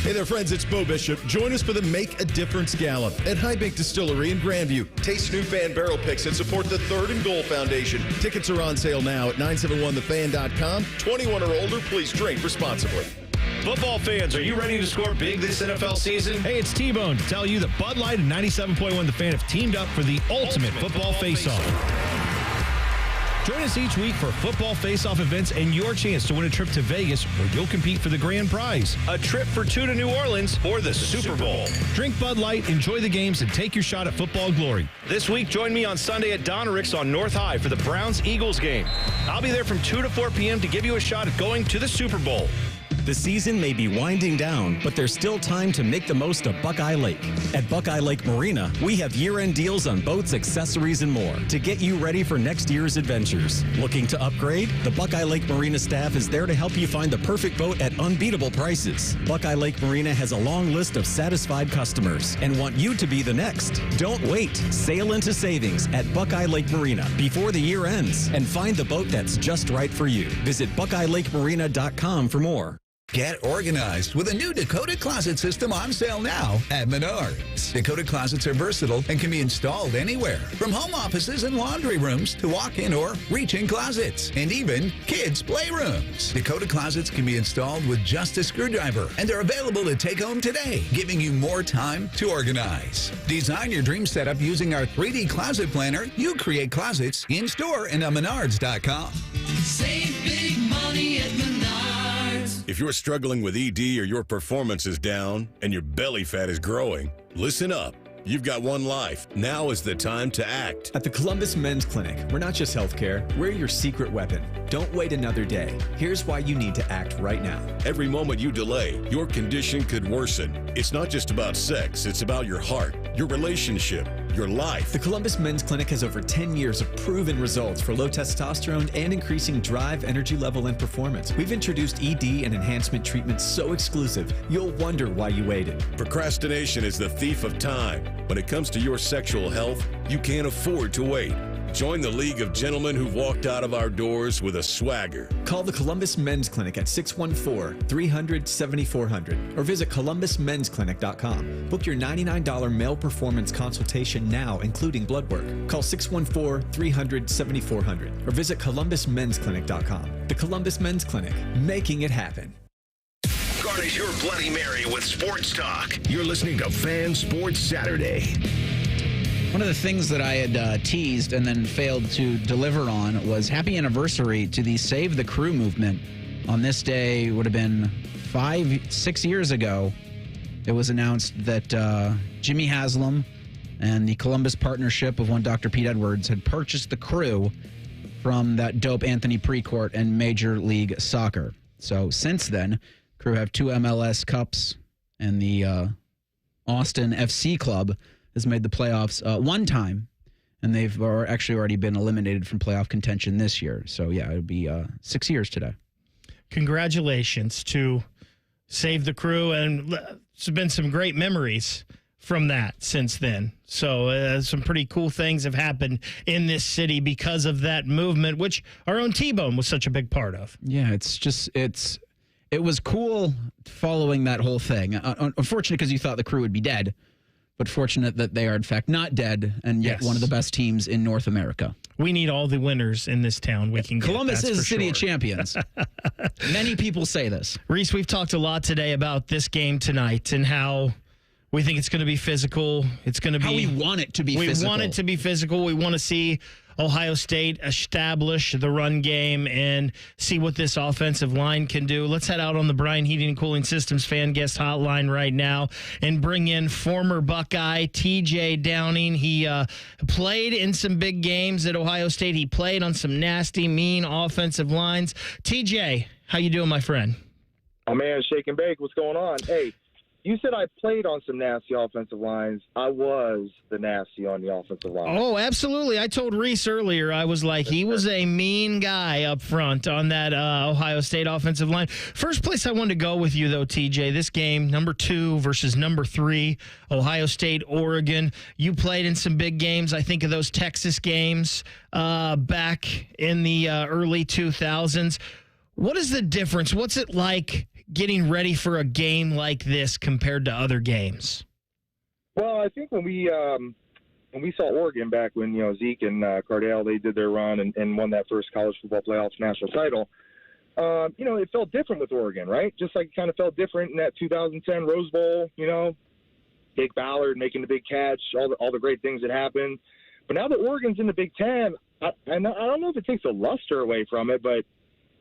Hey there, friends. It's Bo Bishop. Join us for the Make a Difference Gala at High Bank Distillery in Grandview. Taste new fan barrel picks and support the Third and Goal Foundation. Tickets are on sale now at 971thefan.com. 21 or older, please drink responsibly. Football fans, are you ready to score big this NFL season? Hey, it's T-Bone to tell you that Bud Light and 97.1 The Fan have teamed up for the ultimate football face-off. Join us each week for football face-off events and your chance to win a trip to Vegas, where you'll compete for the grand prize. A trip for 2 to New Orleans for the Super Bowl. Drink Bud Light, enjoy the games, and take your shot at football glory. This week, join me on Sunday at Donnericks on North High for the Browns-Eagles game. I'll be there from 2 to 4 p.m. to give you a shot at going to the Super Bowl. The season may be winding down, but there's still time to make the most of Buckeye Lake. At Buckeye Lake Marina, we have year-end deals on boats, accessories, and more to get you ready for next year's adventures. Looking to upgrade? The Buckeye Lake Marina staff is there to help you find the perfect boat at unbeatable prices. Buckeye Lake Marina has a long list of satisfied customers and want you to be the next. Don't wait. Sail into savings at Buckeye Lake Marina before the year ends and find the boat that's just right for you. Visit BuckeyeLakeMarina.com for more. Get organized with a new Dakota Closet system on sale now at Menards. Dakota Closets are versatile and can be installed anywhere, from home offices and laundry rooms to walk-in or reach-in closets, and even kids' playrooms. Dakota Closets can be installed with just a screwdriver, and they're available to take home today, giving you more time to organize. Design your dream setup using our 3D closet planner. You create closets in-store and on Menards.com. Save big money at Menards. If you're struggling with ED or your performance is down and your belly fat is growing, listen up. You've got one life. Now is the time to act. At the Columbus Men's Clinic, we're not just healthcare, we're your secret weapon. Don't wait another day. Here's why you need to act right now. Every moment you delay, your condition could worsen. It's not just about sex, it's about your heart, your relationship, your life. The Columbus Men's Clinic has over 10 years of proven results for low testosterone and increasing drive, energy level, and performance. We've introduced ED and enhancement treatments so exclusive, you'll wonder why you waited. Procrastination is the thief of time. When it comes to your sexual health, you can't afford to wait. Join the League of Gentlemen who've walked out of our doors with a swagger. Call the Columbus Men's Clinic at 614-300-7400 or visit columbusmensclinic.com. Book your $99 male performance consultation now, including blood work. Call 614-300-7400 or visit columbusmensclinic.com. The Columbus Men's Clinic, making it happen. Garnish your Bloody Mary with sports talk. You're listening to Fan Sports Saturday. One of the things that I had teased and then failed to deliver on was happy anniversary to the Save the Crew movement. On this day, would have been 6 years ago, it was announced that Jimmy Haslam and the Columbus partnership of one Dr. Pete Edwards had purchased the Crew from that dope Anthony Precourt and Major League Soccer. So since then, Crew have 2 MLS Cups, and the Austin FC Club has made the playoffs one time, and they've actually already been eliminated from playoff contention this year. So, yeah, it'll be 6 years today. Congratulations to Save the Crew, and there's been some great memories from that since then. So some pretty cool things have happened in this city because of that movement, which our own T-Bone was such a big part of. Yeah, it was cool following that whole thing. Unfortunate because you thought the Crew would be dead, but fortunate that they are, in fact, not dead, and yet one of the best teams in North America. We need all the winners in this town we can get. Columbus is the city of champions. Many people say this. Reese, we've talked a lot today about this game tonight and how we think it's going to be physical. It's going to be how we want it to be physical. We want it to be physical. We want to see Ohio State establish the run game and see what this offensive line can do. Let's head out on the Bryan Heating and Cooling Systems fan guest hotline right now and bring in former Buckeye TJ Downing. He played in some big games at Ohio State. He played on some nasty, mean offensive lines. TJ, how you doing, my friend? Oh, man, shake and bake. What's going on? Hey, you said I played on some nasty offensive lines. I was the nasty on the offensive line. Oh, absolutely. I told Reese earlier, I was like, he was a mean guy up front on that Ohio State offensive line. First place I wanted to go with you, though, TJ, this game, number 2 versus number 3, Ohio State, Oregon. You played in some big games. I think of those Texas games back in the early 2000s. What is the difference? What's it like getting ready for a game like this compared to other games? Well, I think when we saw Oregon back when Zeke and Cardale, they did their run and won that first college football playoffs national title. It felt different with Oregon, right? Just like it kind of felt different in that 2010 Rose Bowl. Jake Ballard making the big catch, all the great things that happened. But now that Oregon's in the Big Ten, I don't know if it takes the luster away from it, but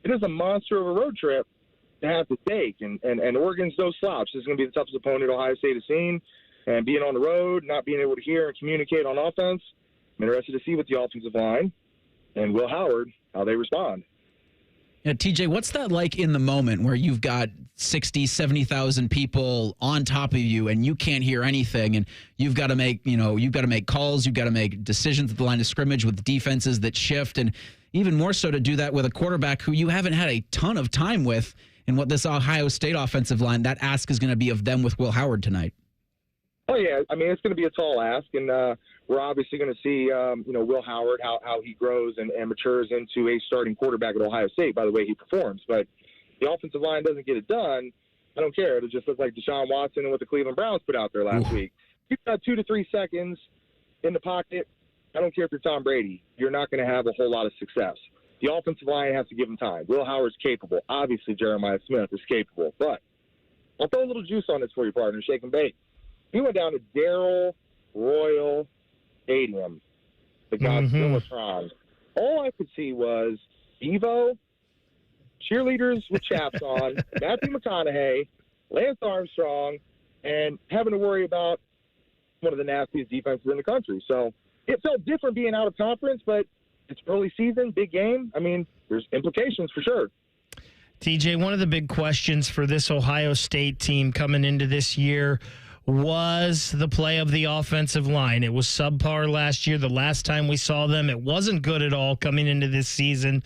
it is a monster of a road trip to have to take, and Oregon's no slouch. This is going to be the toughest opponent Ohio State has seen, and being on the road, not being able to hear and communicate on offense, I'm interested to see with the offensive line and Will Howard how they respond. Yeah, TJ, what's that like in the moment where you've got 60, 70,000 people on top of you and you can't hear anything and you've got to make calls, you've got to make decisions at the line of scrimmage with defenses that shift, and even more so to do that with a quarterback who you haven't had a ton of time with, and what this Ohio State offensive line, that ask is going to be of them with Will Howard tonight. Oh, yeah. I mean, it's going to be a tall ask, and we're obviously going to see, Will Howard, how he grows and matures into a starting quarterback at Ohio State by the way he performs. But the offensive line doesn't get it done, I don't care. It'll just look like Deshaun Watson and what the Cleveland Browns put out there last week. You've got 2 to 3 seconds in the pocket. I don't care if you're Tom Brady. You're not going to have a whole lot of success. The offensive line has to give him time. Will Howard's capable. Obviously, Jeremiah Smith is capable. But I'll throw a little juice on this for you, partner. Shake and bake. We went down to Darrell Royal Stadium, the Godzillatron. All I could see was Evo, cheerleaders with chaps on, Matthew McConaughey, Lance Armstrong, and having to worry about one of the nastiest defenses in the country. So it felt different being out of conference, but it's early season, big game. I mean, there's implications for sure. TJ, one of the big questions for this Ohio State team coming into this year was the play of the offensive line. It was subpar last year. The last time we saw them, it wasn't good at all coming into this season.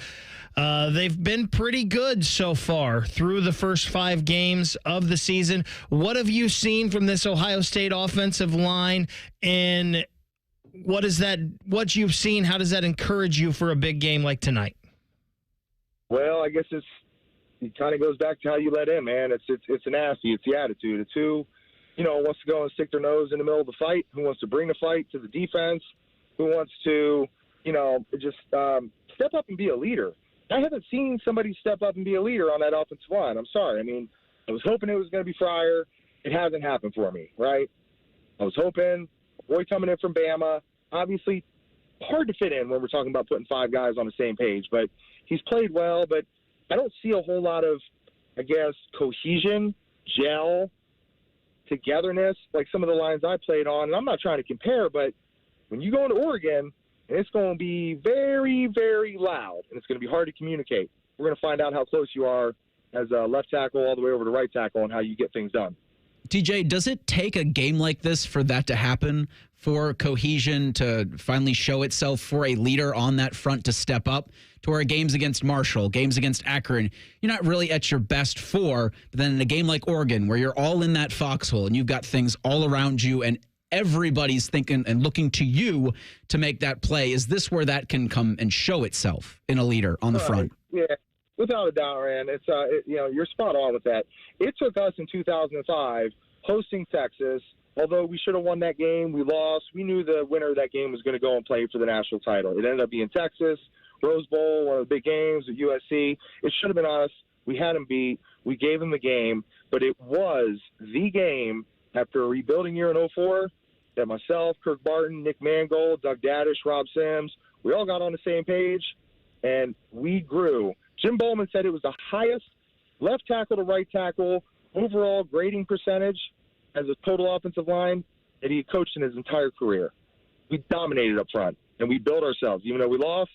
They've been pretty good so far through the first 5 games of the season. What have you seen from this Ohio State offensive line, and what you've seen, how does that encourage you for a big game like tonight? Well, I guess it kind of goes back to how you let in, man. It's an nasty. It's the attitude. It's who, wants to go and stick their nose in the middle of the fight, who wants to bring the fight to the defense, who wants to, just step up and be a leader. I haven't seen somebody step up and be a leader on that offensive line. I'm sorry. I mean, I was hoping it was going to be Fryer. It hasn't happened for me, right? I was hoping Roy coming in from Bama, obviously hard to fit in when we're talking about putting 5 guys on the same page, but he's played well, but I don't see a whole lot of, I guess, cohesion, gel, togetherness, like some of the lines I played on. And I'm not trying to compare, but when you go into Oregon, and it's going to be very, very loud, and it's going to be hard to communicate. We're going to find out how close you are as a left tackle all the way over to right tackle and how you get things done. TJ, does it take a game like this for that to happen, for cohesion to finally show itself, for a leader on that front to step up, to where games against Marshall, games against Akron, you're not really at your best for, but then in a game like Oregon where you're all in that foxhole and you've got things all around you and everybody's thinking and looking to you to make that play, is this where that can come and show itself in a leader on the front? Yeah, without a doubt, Rand. It's you're spot on with that. It took us in 2005 hosting Texas. Although we should have won that game, we lost. We knew the winner of that game was going to go and play for the national title. It ended up being Texas, Rose Bowl, one of the big games at USC. It should have been us. We had them beat. We gave them the game, but it was the game after a rebuilding year in 2004 that myself, Kirk Barton, Nick Mangold, Doug Daddish, Rob Sims, we all got on the same page, and we grew. Jim Bowman said it was the highest left tackle to right tackle overall grading percentage as a total offensive line that he had coached in his entire career. We dominated up front, and we built ourselves. Even though we lost,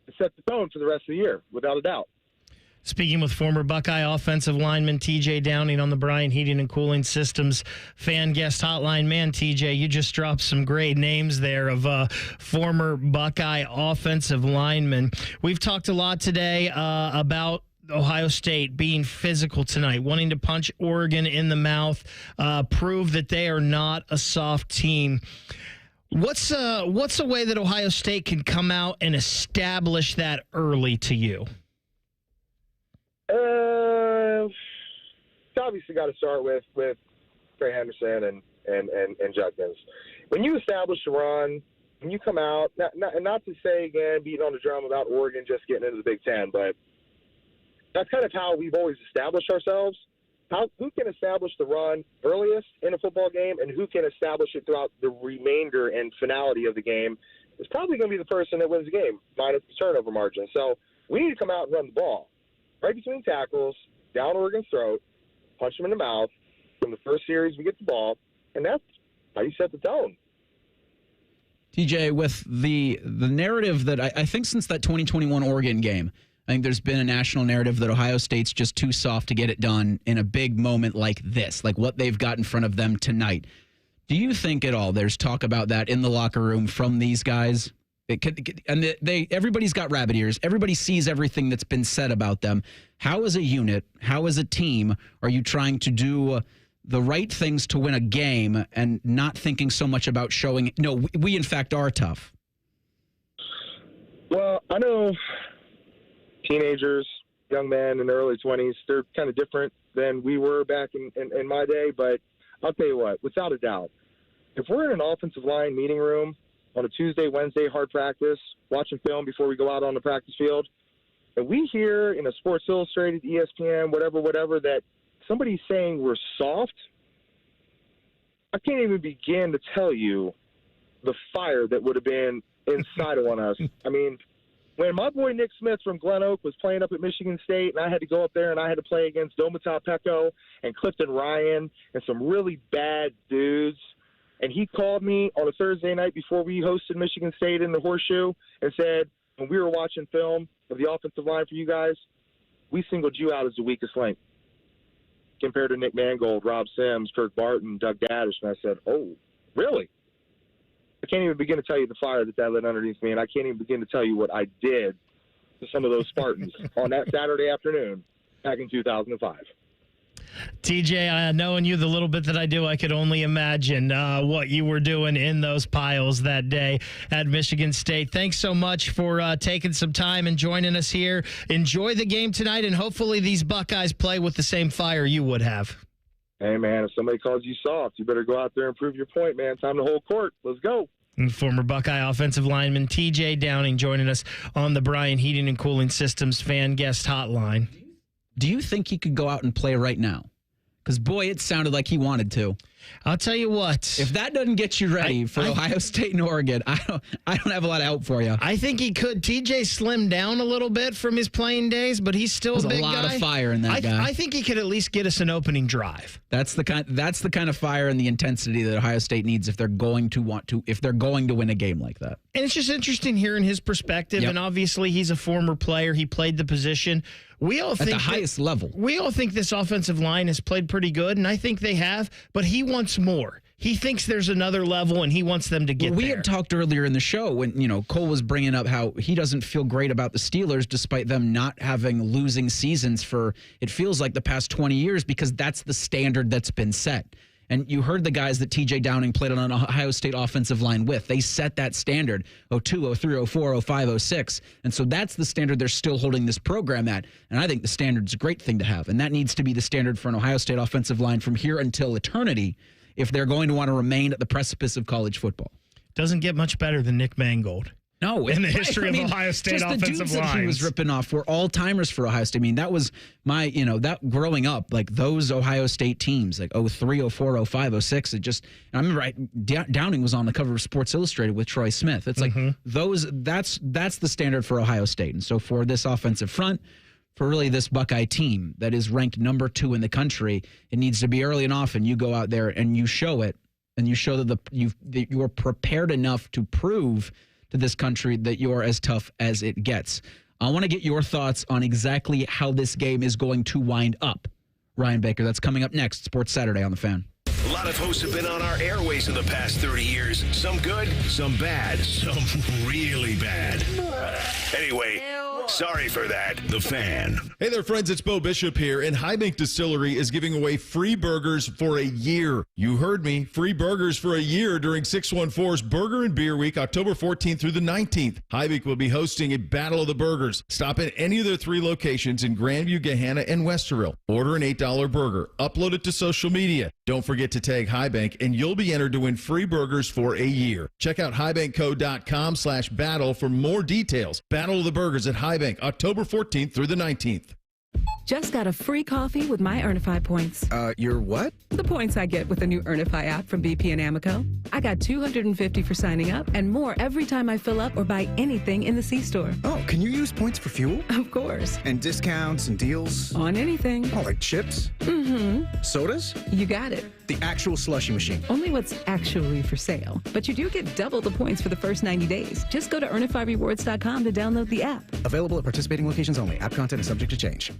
it set the tone for the rest of the year, without a doubt. Speaking with former Buckeye offensive lineman TJ Downing on the Bryant Heating and Cooling Systems fan guest hotline. Man, TJ, you just dropped some great names there of former Buckeye offensive linemen. We've talked a lot today about Ohio State being physical tonight, wanting to punch Oregon in the mouth, prove that they are not a soft team. What's a way that Ohio State can come out and establish that early to you? It's obviously got to start with Trey Henderson and Judkins. When you establish a run, when you come out, not to say again, beating on the drum about Oregon just getting into the Big Ten, but that's kind of how we've always established ourselves. Who can establish the run earliest in a football game and who can establish it throughout the remainder and finality of the game is probably going to be the person that wins the game, minus the turnover margin. So we need to come out and run the ball right between tackles, down Oregon's throat, punch them in the mouth. From the first series, we get the ball, and that's how you set the tone. TJ, with the narrative that I think since that 2021 Oregon game, I think there's been a national narrative that Ohio State's just too soft to get it done in a big moment like this, like what they've got in front of them tonight. Do you think at all there's talk about that in the locker room from these guys? Everybody's got rabbit ears. Everybody sees everything that's been said about them. How as a unit, how as a team are you trying to do the right things to win a game and not thinking so much about showing, no, we in fact are tough? Well, I know teenagers, young men in their early 20s, they're kind of different than we were back in my day. But I'll tell you what, without a doubt, if we're in an offensive line meeting room on a Tuesday, Wednesday, hard practice, watching film before we go out on the practice field, and we hear in a Sports Illustrated, ESPN, whatever, that somebody's saying we're soft, I can't even begin to tell you the fire that would have been inside on us. I mean, when my boy Nick Smith from Glen Oak was playing up at Michigan State, and I had to go up there and I had to play against Domata Pecco and Clifton Ryan and some really bad dudes, and he called me on a Thursday night before we hosted Michigan State in the Horseshoe and said, when we were watching film of the offensive line for you guys, we singled you out as the weakest link compared to Nick Mangold, Rob Sims, Kirk Barton, Doug Daddish. And I said, oh, really? I can't even begin to tell you the fire that lit underneath me, and I can't even begin to tell you what I did to some of those Spartans on that Saturday afternoon back in 2005. TJ, knowing you the little bit that I do, I could only imagine what you were doing in those piles that day at Michigan State. Thanks so much for taking some time and joining us here. Enjoy the game tonight, and hopefully these Buckeyes play with the same fire you would have. Hey, man, if somebody calls you soft, you better go out there and prove your point, man. Time to hold court. Let's go. And former Buckeye offensive lineman TJ Downing joining us on the Bryan Heating and Cooling Systems fan guest hotline. Do you think he could go out and play right now? Because, boy, it sounded like he wanted to. I'll tell you what. If that doesn't get you ready for Ohio State and Oregon, I don't have a lot of help for you. I think he could. TJ slimmed down a little bit from his playing days, but he's still a big guy. There's a lot of fire in that guy. I think he could at least get us an opening drive. That's the kind of fire and the intensity that Ohio State needs if they're going to win a game like that. And it's just interesting hearing his perspective. Yep. And obviously, he's a former player. He played the position. We all think at the highest level. We all think this offensive line has played pretty good, and I think they have, but he wants more. He thinks there's another level, and he wants them to get there. We had talked earlier in the show when, Cole was bringing up how he doesn't feel great about the Steelers despite them not having losing seasons for, it feels like, the past 20 years because that's the standard that's been set. And you heard the guys that TJ Downing played on an Ohio State offensive line with. They set that standard, 02, 03, 04, 05, 06. And so that's the standard they're still holding this program at. And I think the standard's a great thing to have. And that needs to be the standard for an Ohio State offensive line from here until eternity if they're going to want to remain at the precipice of college football. Doesn't get much better than Nick Mangold. No, in the history of Ohio State just offensive the dudes lines. That he was ripping off were all timers for Ohio State. I mean, that was my, that growing up, like those Ohio State teams, like 03, 04, 05, 06. I remember Downing was on the cover of Sports Illustrated with Troy Smith. It's like that's the standard for Ohio State. And so for this offensive front, for really this Buckeye team that is ranked number 2 in the country, it needs to be early and often. You go out there and you show it, and you show that you are prepared enough to prove to this country that you're as tough as it gets. I want to get your thoughts on exactly how this game is going to wind up. Ryan Baker, that's coming up next. Sports Saturday on The Fan. A lot of hosts have been on our airways in the past 30 years. Some good, some bad, some really bad. Anyway, sorry for that. The Fan. Hey there, friends. It's Bo Bishop here, and High Bank Distillery is giving away free burgers for a year. You heard me. Free burgers for a year during 614's Burger and Beer Week, October 14th through the 19th. High Bank will be hosting a Battle of the Burgers. Stop at any of their 3 locations in Grandview, Gahanna, and Westerville. Order an $8 burger. Upload it to social media. Don't forget to tag High Bank, and you'll be entered to win free burgers for a year. Check out highbankco.com/battle for more details. Battle of the Burgers at High Bank, October 14th through the 19th. Just got a free coffee with my Earnify points. Your what? The points I get with the new Earnify app from BP and Amoco. I got $250 for signing up and more every time I fill up or buy anything in the C-store. Oh, can you use points for fuel? Of course. And discounts and deals? On anything. Oh, like chips? Mm-hmm. Sodas? You got it. The actual slushy machine. Only what's actually for sale. But you do get double the points for the first 90 days. Just go to EarnifyRewards.com to download the app. Available at participating locations only. App content is subject to change.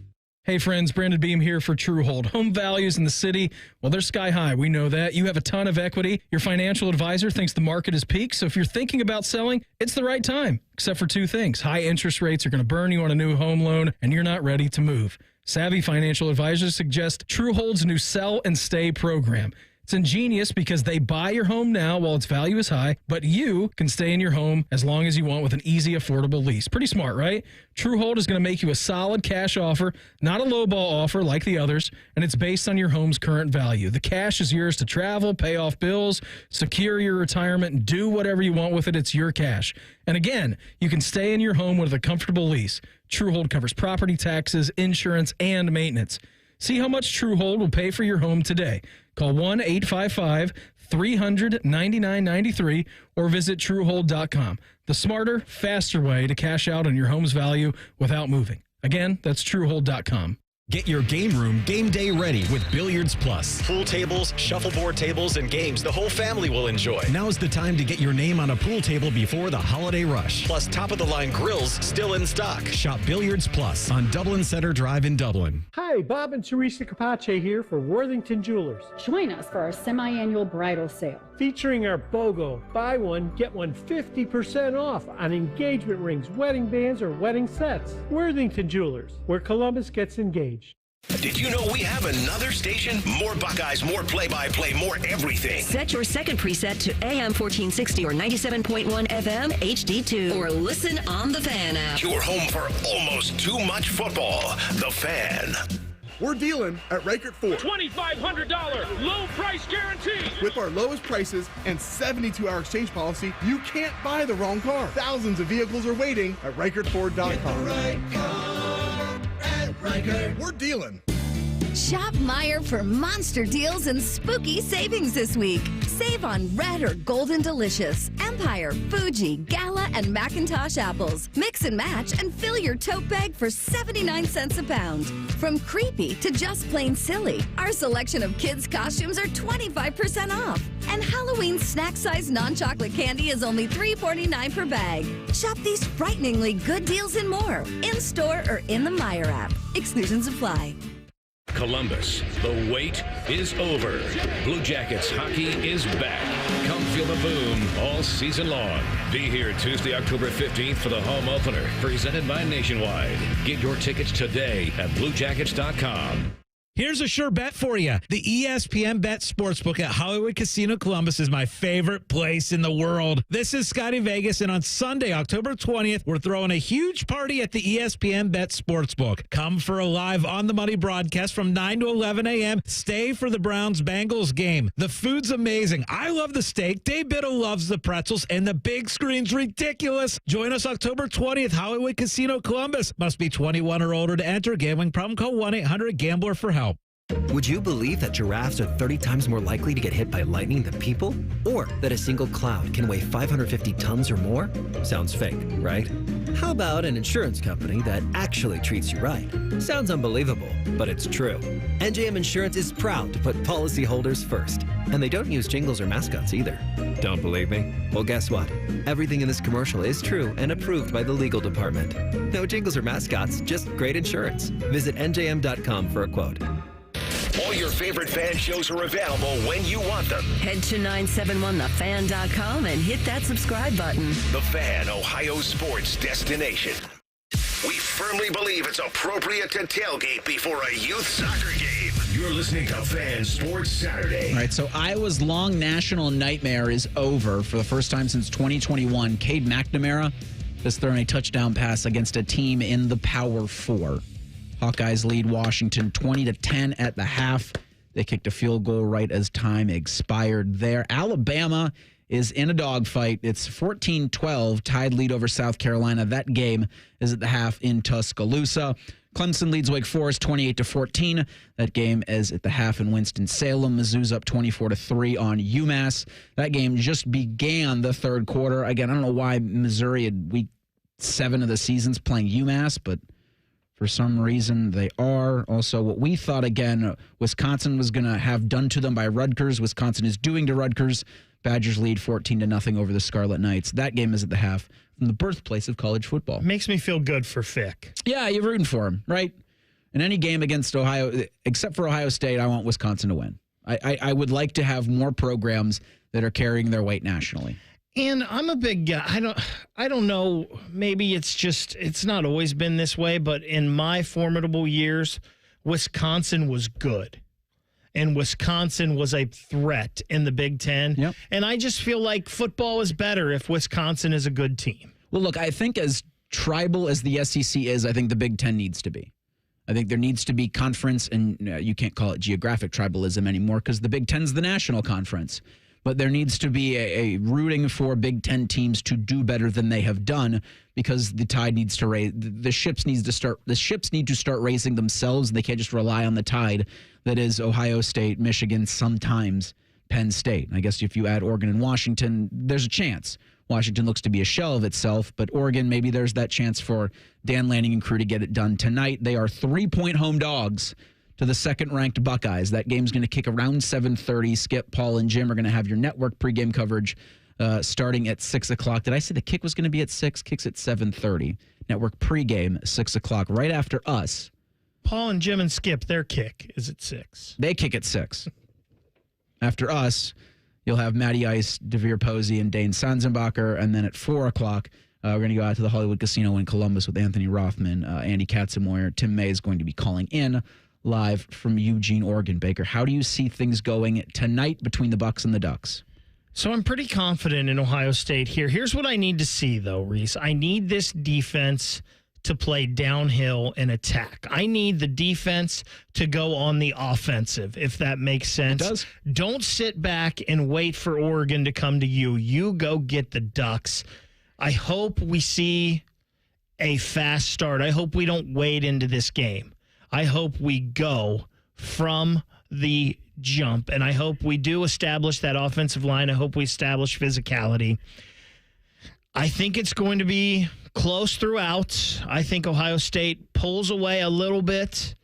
Hey friends, Brandon Beam here for Truehold. Home values in the city, well, they're sky high. We know that. You have a ton of equity. Your financial advisor thinks the market is peaked. So if you're thinking about selling, it's the right time. Except for two things. High interest rates are going to burn you on a new home loan, and you're not ready to move. Savvy financial advisors suggest Truehold's new Sell and Stay program. It's ingenious because they buy your home now while its value is high, but you can stay in your home as long as you want with an easy, affordable lease. Pretty smart, right? Truehold is going to make you a solid cash offer, not a lowball offer like the others, and it's based on your home's current value. The cash is yours to travel, pay off bills, secure your retirement, and do whatever you want with it. It's your cash. And again, you can stay in your home with a comfortable lease. Truehold covers property taxes, insurance, and maintenance. See how much Truehold will pay for your home today. Call 1-855-300-9993 or visit Truehold.com. The smarter, faster way to cash out on your home's value without moving. Again, that's Truehold.com. Get your game room game day ready with Billiards Plus. Pool tables, shuffleboard tables, and games the whole family will enjoy. Now's the time to get your name on a pool table before the holiday rush. Plus, top-of-the-line grills still in stock. Shop Billiards Plus on Dublin Center Drive in Dublin. Hi, Bob and Teresa Capace here for Worthington Jewelers. Join us for our semi-annual bridal sale. Featuring our BOGO, buy one, get one 50% off on engagement rings, wedding bands, or wedding sets. Worthington Jewelers, where Columbus gets engaged. Did you know we have another station? More Buckeyes, more play-by-play, more everything. Set your second preset to AM 1460 or 97.1 FM HD2 or listen on the Fan app. Your home for almost too much football. The Fan. We're dealing at Rikert Ford. $2,500 low price guarantee. With our lowest prices and 72-hour exchange policy, you can't buy the wrong car. Thousands of vehicles are waiting at RikertFord.com. Get the right car at Rikert. We're dealing. Shop Meijer for monster deals and spooky savings this week. Save on red or golden delicious, Empire, Fuji, Gala, and Macintosh apples. Mix and match and fill your tote bag for 79 cents a pound. From creepy to just plain silly, our selection of kids' costumes are 25% off. And Halloween snack-size non-chocolate candy is only $3.49 per bag. Shop these frighteningly good deals and more in-store or in the Meijer app. Exclusions apply. Columbus, the wait is over. Blue Jackets hockey is back. Come feel the boom all season long. Be here Tuesday, October 15th for the home opener, presented by Nationwide. Get your tickets today at BlueJackets.com. Here's a sure bet for you. The ESPN Bet Sportsbook at Hollywood Casino Columbus is my favorite place in the world. This is Scotty Vegas, and on Sunday, October 20th, we're throwing a huge party at the ESPN Bet Sportsbook. Come for a live on-the-money broadcast from 9 to 11 a.m. Stay for the Browns-Bengals game. The food's amazing. I love the steak. Dave Biddle loves the pretzels, and the big screen's ridiculous. Join us October 20th, Hollywood Casino Columbus. Must be 21 or older to enter. Gambling problem code 1-800-GAMBLER for help. Would you believe that giraffes are 30 times more likely to get hit by lightning than people? Or that a single cloud can weigh 550 tons or more? Sounds fake, right? How about an insurance company that actually treats you right? Sounds unbelievable, but it's true. NJM Insurance is proud to put policyholders first. And they don't use jingles or mascots either. Don't believe me? Well, guess what? Everything in this commercial is true and approved by the legal department. No jingles or mascots, just great insurance. Visit NJM.com for a quote. All your favorite fan shows are available when you want them. Head to 971thefan.com and hit that subscribe button. The Fan, Ohio sports destination. We firmly believe it's appropriate to tailgate before a youth soccer game. You're listening to Fan Sports Saturday. All right, so Iowa's long national nightmare is over. For the first time since 2021, Cade McNamara has thrown a touchdown pass against a team in the Power Four. Hawkeyes lead Washington 20-10 at the half. They kicked a field goal right as time expired there. Alabama is in a dogfight. It's 14-12, tied lead over South Carolina. That game is at the half in Tuscaloosa. Clemson leads Wake Forest 28-14. That game is at the half in Winston-Salem. Mizzou's up 24-3 on UMass. That game just began the third quarter. Again, I don't know why Missouri had week 7 of the season's playing UMass, but for some reason they are. Also, what we thought, again, Wisconsin was going to have done to them by Rutgers. Wisconsin is doing to Rutgers. Badgers lead 14-0 over the Scarlet Knights. That game is at the half from the birthplace of college football. Makes me feel good for Fick. Yeah, you're rooting for him, right? In any game against Ohio, except for Ohio State, I want Wisconsin to win. I would like to have more programs that are carrying their weight nationally. And I'm a big guy. I don't know. Maybe it's not always been this way, but in my formidable years, Wisconsin was good. And Wisconsin was a threat in the Big Ten. Yep. And I just feel like football is better if Wisconsin is a good team. Well, look, I think as tribal as the SEC is, I think the Big Ten needs to be. I think there needs to be conference, and you can't call it geographic tribalism anymore because the Big Ten's the national conference. But there needs to be a rooting for Big Ten teams to do better than they have done because the tide needs to raise. The ships need to start raising themselves. They can't just rely on the tide that is Ohio State, Michigan, sometimes Penn State. I guess if you add Oregon and Washington, there's a chance. Washington looks to be a shell of itself, but Oregon, maybe there's that chance for Dan Lanning and crew to get it done tonight. They are 3-point home dogs to the second-ranked Buckeyes. That game's going to kick around 7:30. Skip, Paul, and Jim are going to have your network pregame coverage starting at 6 o'clock. Did I say the kick was going to be at 6? Kick's at 7:30. Network pregame, 6 o'clock, right after us. Paul and Jim and Skip, their kick is at 6. They kick at 6. After us, you'll have Matty Ice, DeVere Posey, and Dane Sanzenbacher. And then at 4 o'clock, we're going to go out to the Hollywood Casino in Columbus with Anthony Rothman, Andy Katzenmoyer. Tim May is going to be calling in live from Eugene, Oregon. Baker, how do you see things going tonight between the Bucks and the Ducks? So I'm pretty confident in Ohio State here. Here's what I need to see, though, Reese. I need this defense to play downhill and attack. I need the defense to go on the offensive, if that makes sense. It does. Don't sit back and wait for Oregon to come to you. You go get the Ducks. I hope we see a fast start. I hope we don't wade into this game. I hope we go from the jump, and I hope we do establish that offensive line. I hope we establish physicality. I think it's going to be close throughout. I think Ohio State pulls away a little bit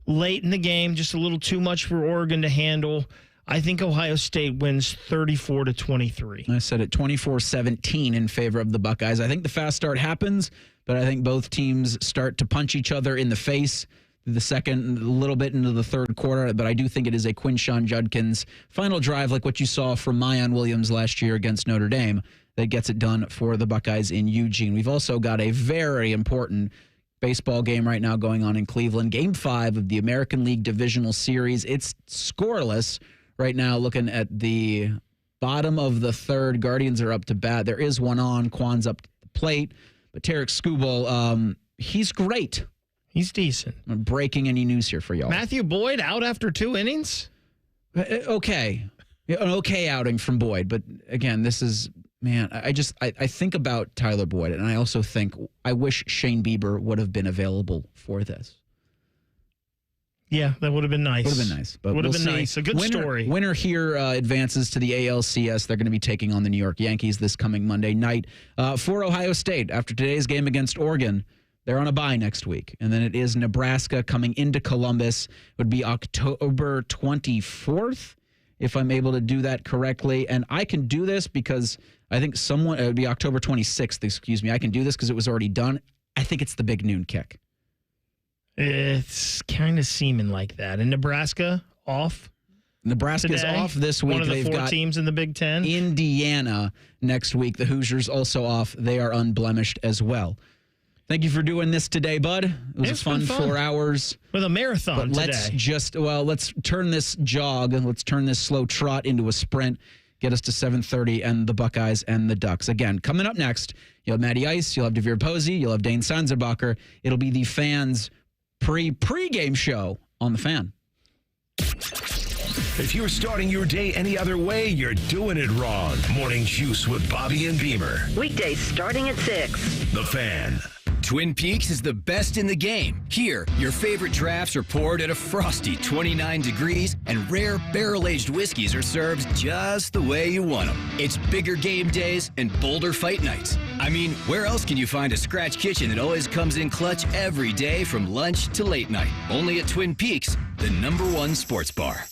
late in the game, just a little too much for Oregon to handle. I think Ohio State wins 34-23. I said it 24-17 in favor of the Buckeyes. I think the fast start happens, but I think both teams start to punch each other in the face the second, a little bit into the third quarter, but I do think it is a Quinshon Judkins final drive like what you saw from Mayan Williams last year against Notre Dame that gets it done for the Buckeyes in Eugene. We've also got a very important baseball game right now going on in Cleveland. Game 5 of the American League Divisional Series. It's scoreless right now, looking at the bottom of the third. Guardians are up to bat. There is one on. Kwan's up to the plate. But Tarek Skubal, he's great. He's decent. I'm breaking any news here for y'all. Matthew Boyd out after 2 innings? Okay. An okay outing from Boyd. But again, this is, man, I think about Tyler Boyd, and I also think I wish Shane Bieber would have been available for this. Yeah, that would have been nice. Would have been nice. But would have we'll been see. nice. A good story. Winner here advances to the ALCS. They're going to be taking on the New York Yankees this coming Monday night. For Ohio State, after today's game against Oregon, they're on a bye next week. And then it is Nebraska coming into Columbus. It would be October 24th, if I'm able to do that correctly. And I can do this because I think it would be October 26th, excuse me. I can do this because it was already done. I think it's the big noon kick. It's kind of seeming like that. And Nebraska off? Nebraska's today, off this week. One of the They've 4 got teams in the Big Ten. Indiana next week. The Hoosiers also off. They are unblemished as well. Thank you for doing this today, bud. It was a fun 4 hours. With a marathon but today. Let's turn this jog and let's turn this slow trot into a sprint. Get us to 7:30 and the Buckeyes and the Ducks. Again, coming up next, you'll have Matty Ice, you'll have DeVere Posey, you'll have Dane Sanzenbacher. It'll be the Fans pre-game show on the Fan. If you're starting your day any other way, you're doing it wrong. Morning Juice with Bobby and Beamer. Weekdays starting at 6. The Fan. Twin Peaks is the best in the game. Here, your favorite drafts are poured at a frosty 29 degrees, and rare barrel-aged whiskeys are served just the way you want them. It's bigger game days and bolder fight nights. I mean, where else can you find a scratch kitchen that always comes in clutch every day from lunch to late night? Only at Twin Peaks, the #1 sports bar.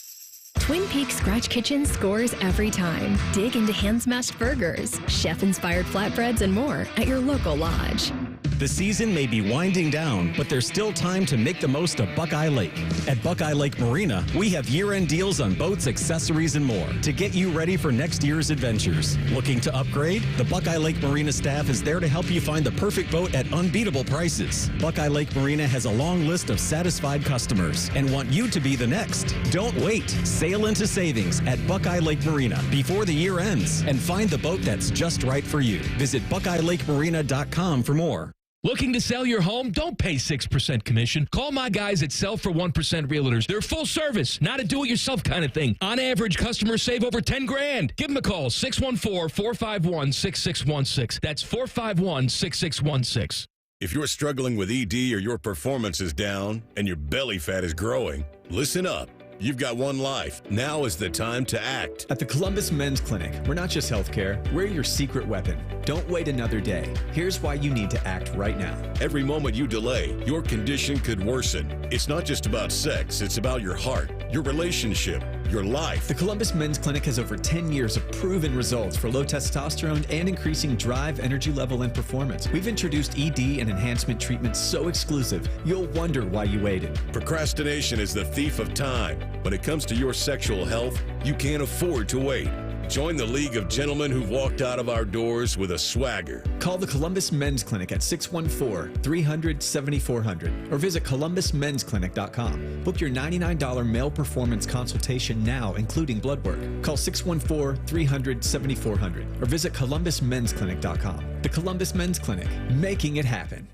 Twin Peaks Scratch Kitchen scores every time. Dig into hand-smashed burgers, chef-inspired flatbreads, and more at your local lodge. The season may be winding down, but there's still time to make the most of Buckeye Lake. At Buckeye Lake Marina, we have year-end deals on boats, accessories, and more to get you ready for next year's adventures. Looking to upgrade? The Buckeye Lake Marina staff is there to help you find the perfect boat at unbeatable prices. Buckeye Lake Marina has a long list of satisfied customers and want you to be the next. Don't wait. Sail into savings at Buckeye Lake Marina before the year ends and find the boat that's just right for you. Visit BuckeyeLakeMarina.com for more. Looking to sell your home? Don't pay 6% commission. Call my guys at Sell for 1% Realtors. They're full service, not a do-it-yourself kind of thing. On average, customers save over $10,000. Give them a call, 614-451-6616. That's 451-6616. If you're struggling with ED or your performance is down and your belly fat is growing, listen up. You've got one life. Now is the time to act. At the Columbus Men's Clinic, we're not just healthcare, we're your secret weapon. Don't wait another day. Here's why you need to act right now. Every moment you delay, your condition could worsen. It's not just about sex, it's about your heart, your relationship, your life. The Columbus Men's Clinic has over 10 years of proven results for low testosterone and increasing drive, energy level, and performance. We've introduced ED and enhancement treatments so exclusive, you'll wonder why you waited. Procrastination is the thief of time. When it comes to your sexual health, you can't afford to wait. Join the League of Gentlemen who've walked out of our doors with a swagger. Call the Columbus Men's Clinic at 614-300-7400 or visit columbusmensclinic.com. Book your $99 male performance consultation now, including blood work. Call 614-300-7400 or visit columbusmensclinic.com. The Columbus Men's Clinic, making it happen.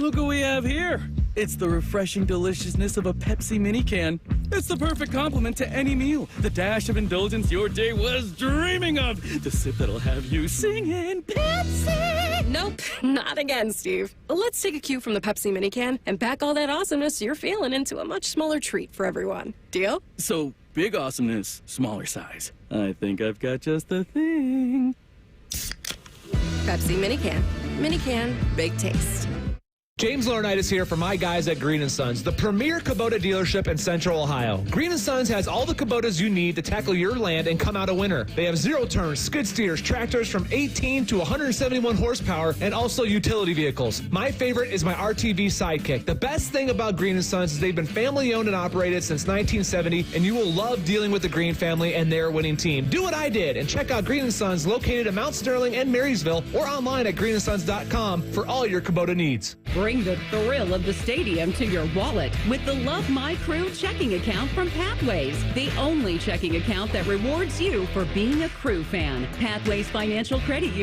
Look what we have here. It's the refreshing deliciousness of a Pepsi mini can. It's the perfect complement to any meal. The dash of indulgence your day was dreaming of. The sip that'll have you singing Pepsi. Nope, not again, Steve. Let's take a cue from the Pepsi mini can and pack all that awesomeness you're feeling into a much smaller treat for everyone. Deal? So, big awesomeness, smaller size. I think I've got just the thing. Pepsi mini can. Mini can, big taste. James Laurinaitis here for my guys at Green & Sons, the premier Kubota dealership in Central Ohio. Green & Sons has all the Kubotas you need to tackle your land and come out a winner. They have zero-turn skid steers, tractors from 18 to 171 horsepower, and also utility vehicles. My favorite is my RTV Sidekick. The best thing about Green & Sons is they've been family-owned and operated since 1970, and you will love dealing with the Green family and their winning team. Do what I did and check out Green & Sons located in Mount Sterling and Marysville or online at greenandsons.com for all your Kubota needs. Bring the thrill of the stadium to your wallet with the Love My Crew checking account from Pathways, the only checking account that rewards you for being a Crew fan. Pathways Financial Credit Union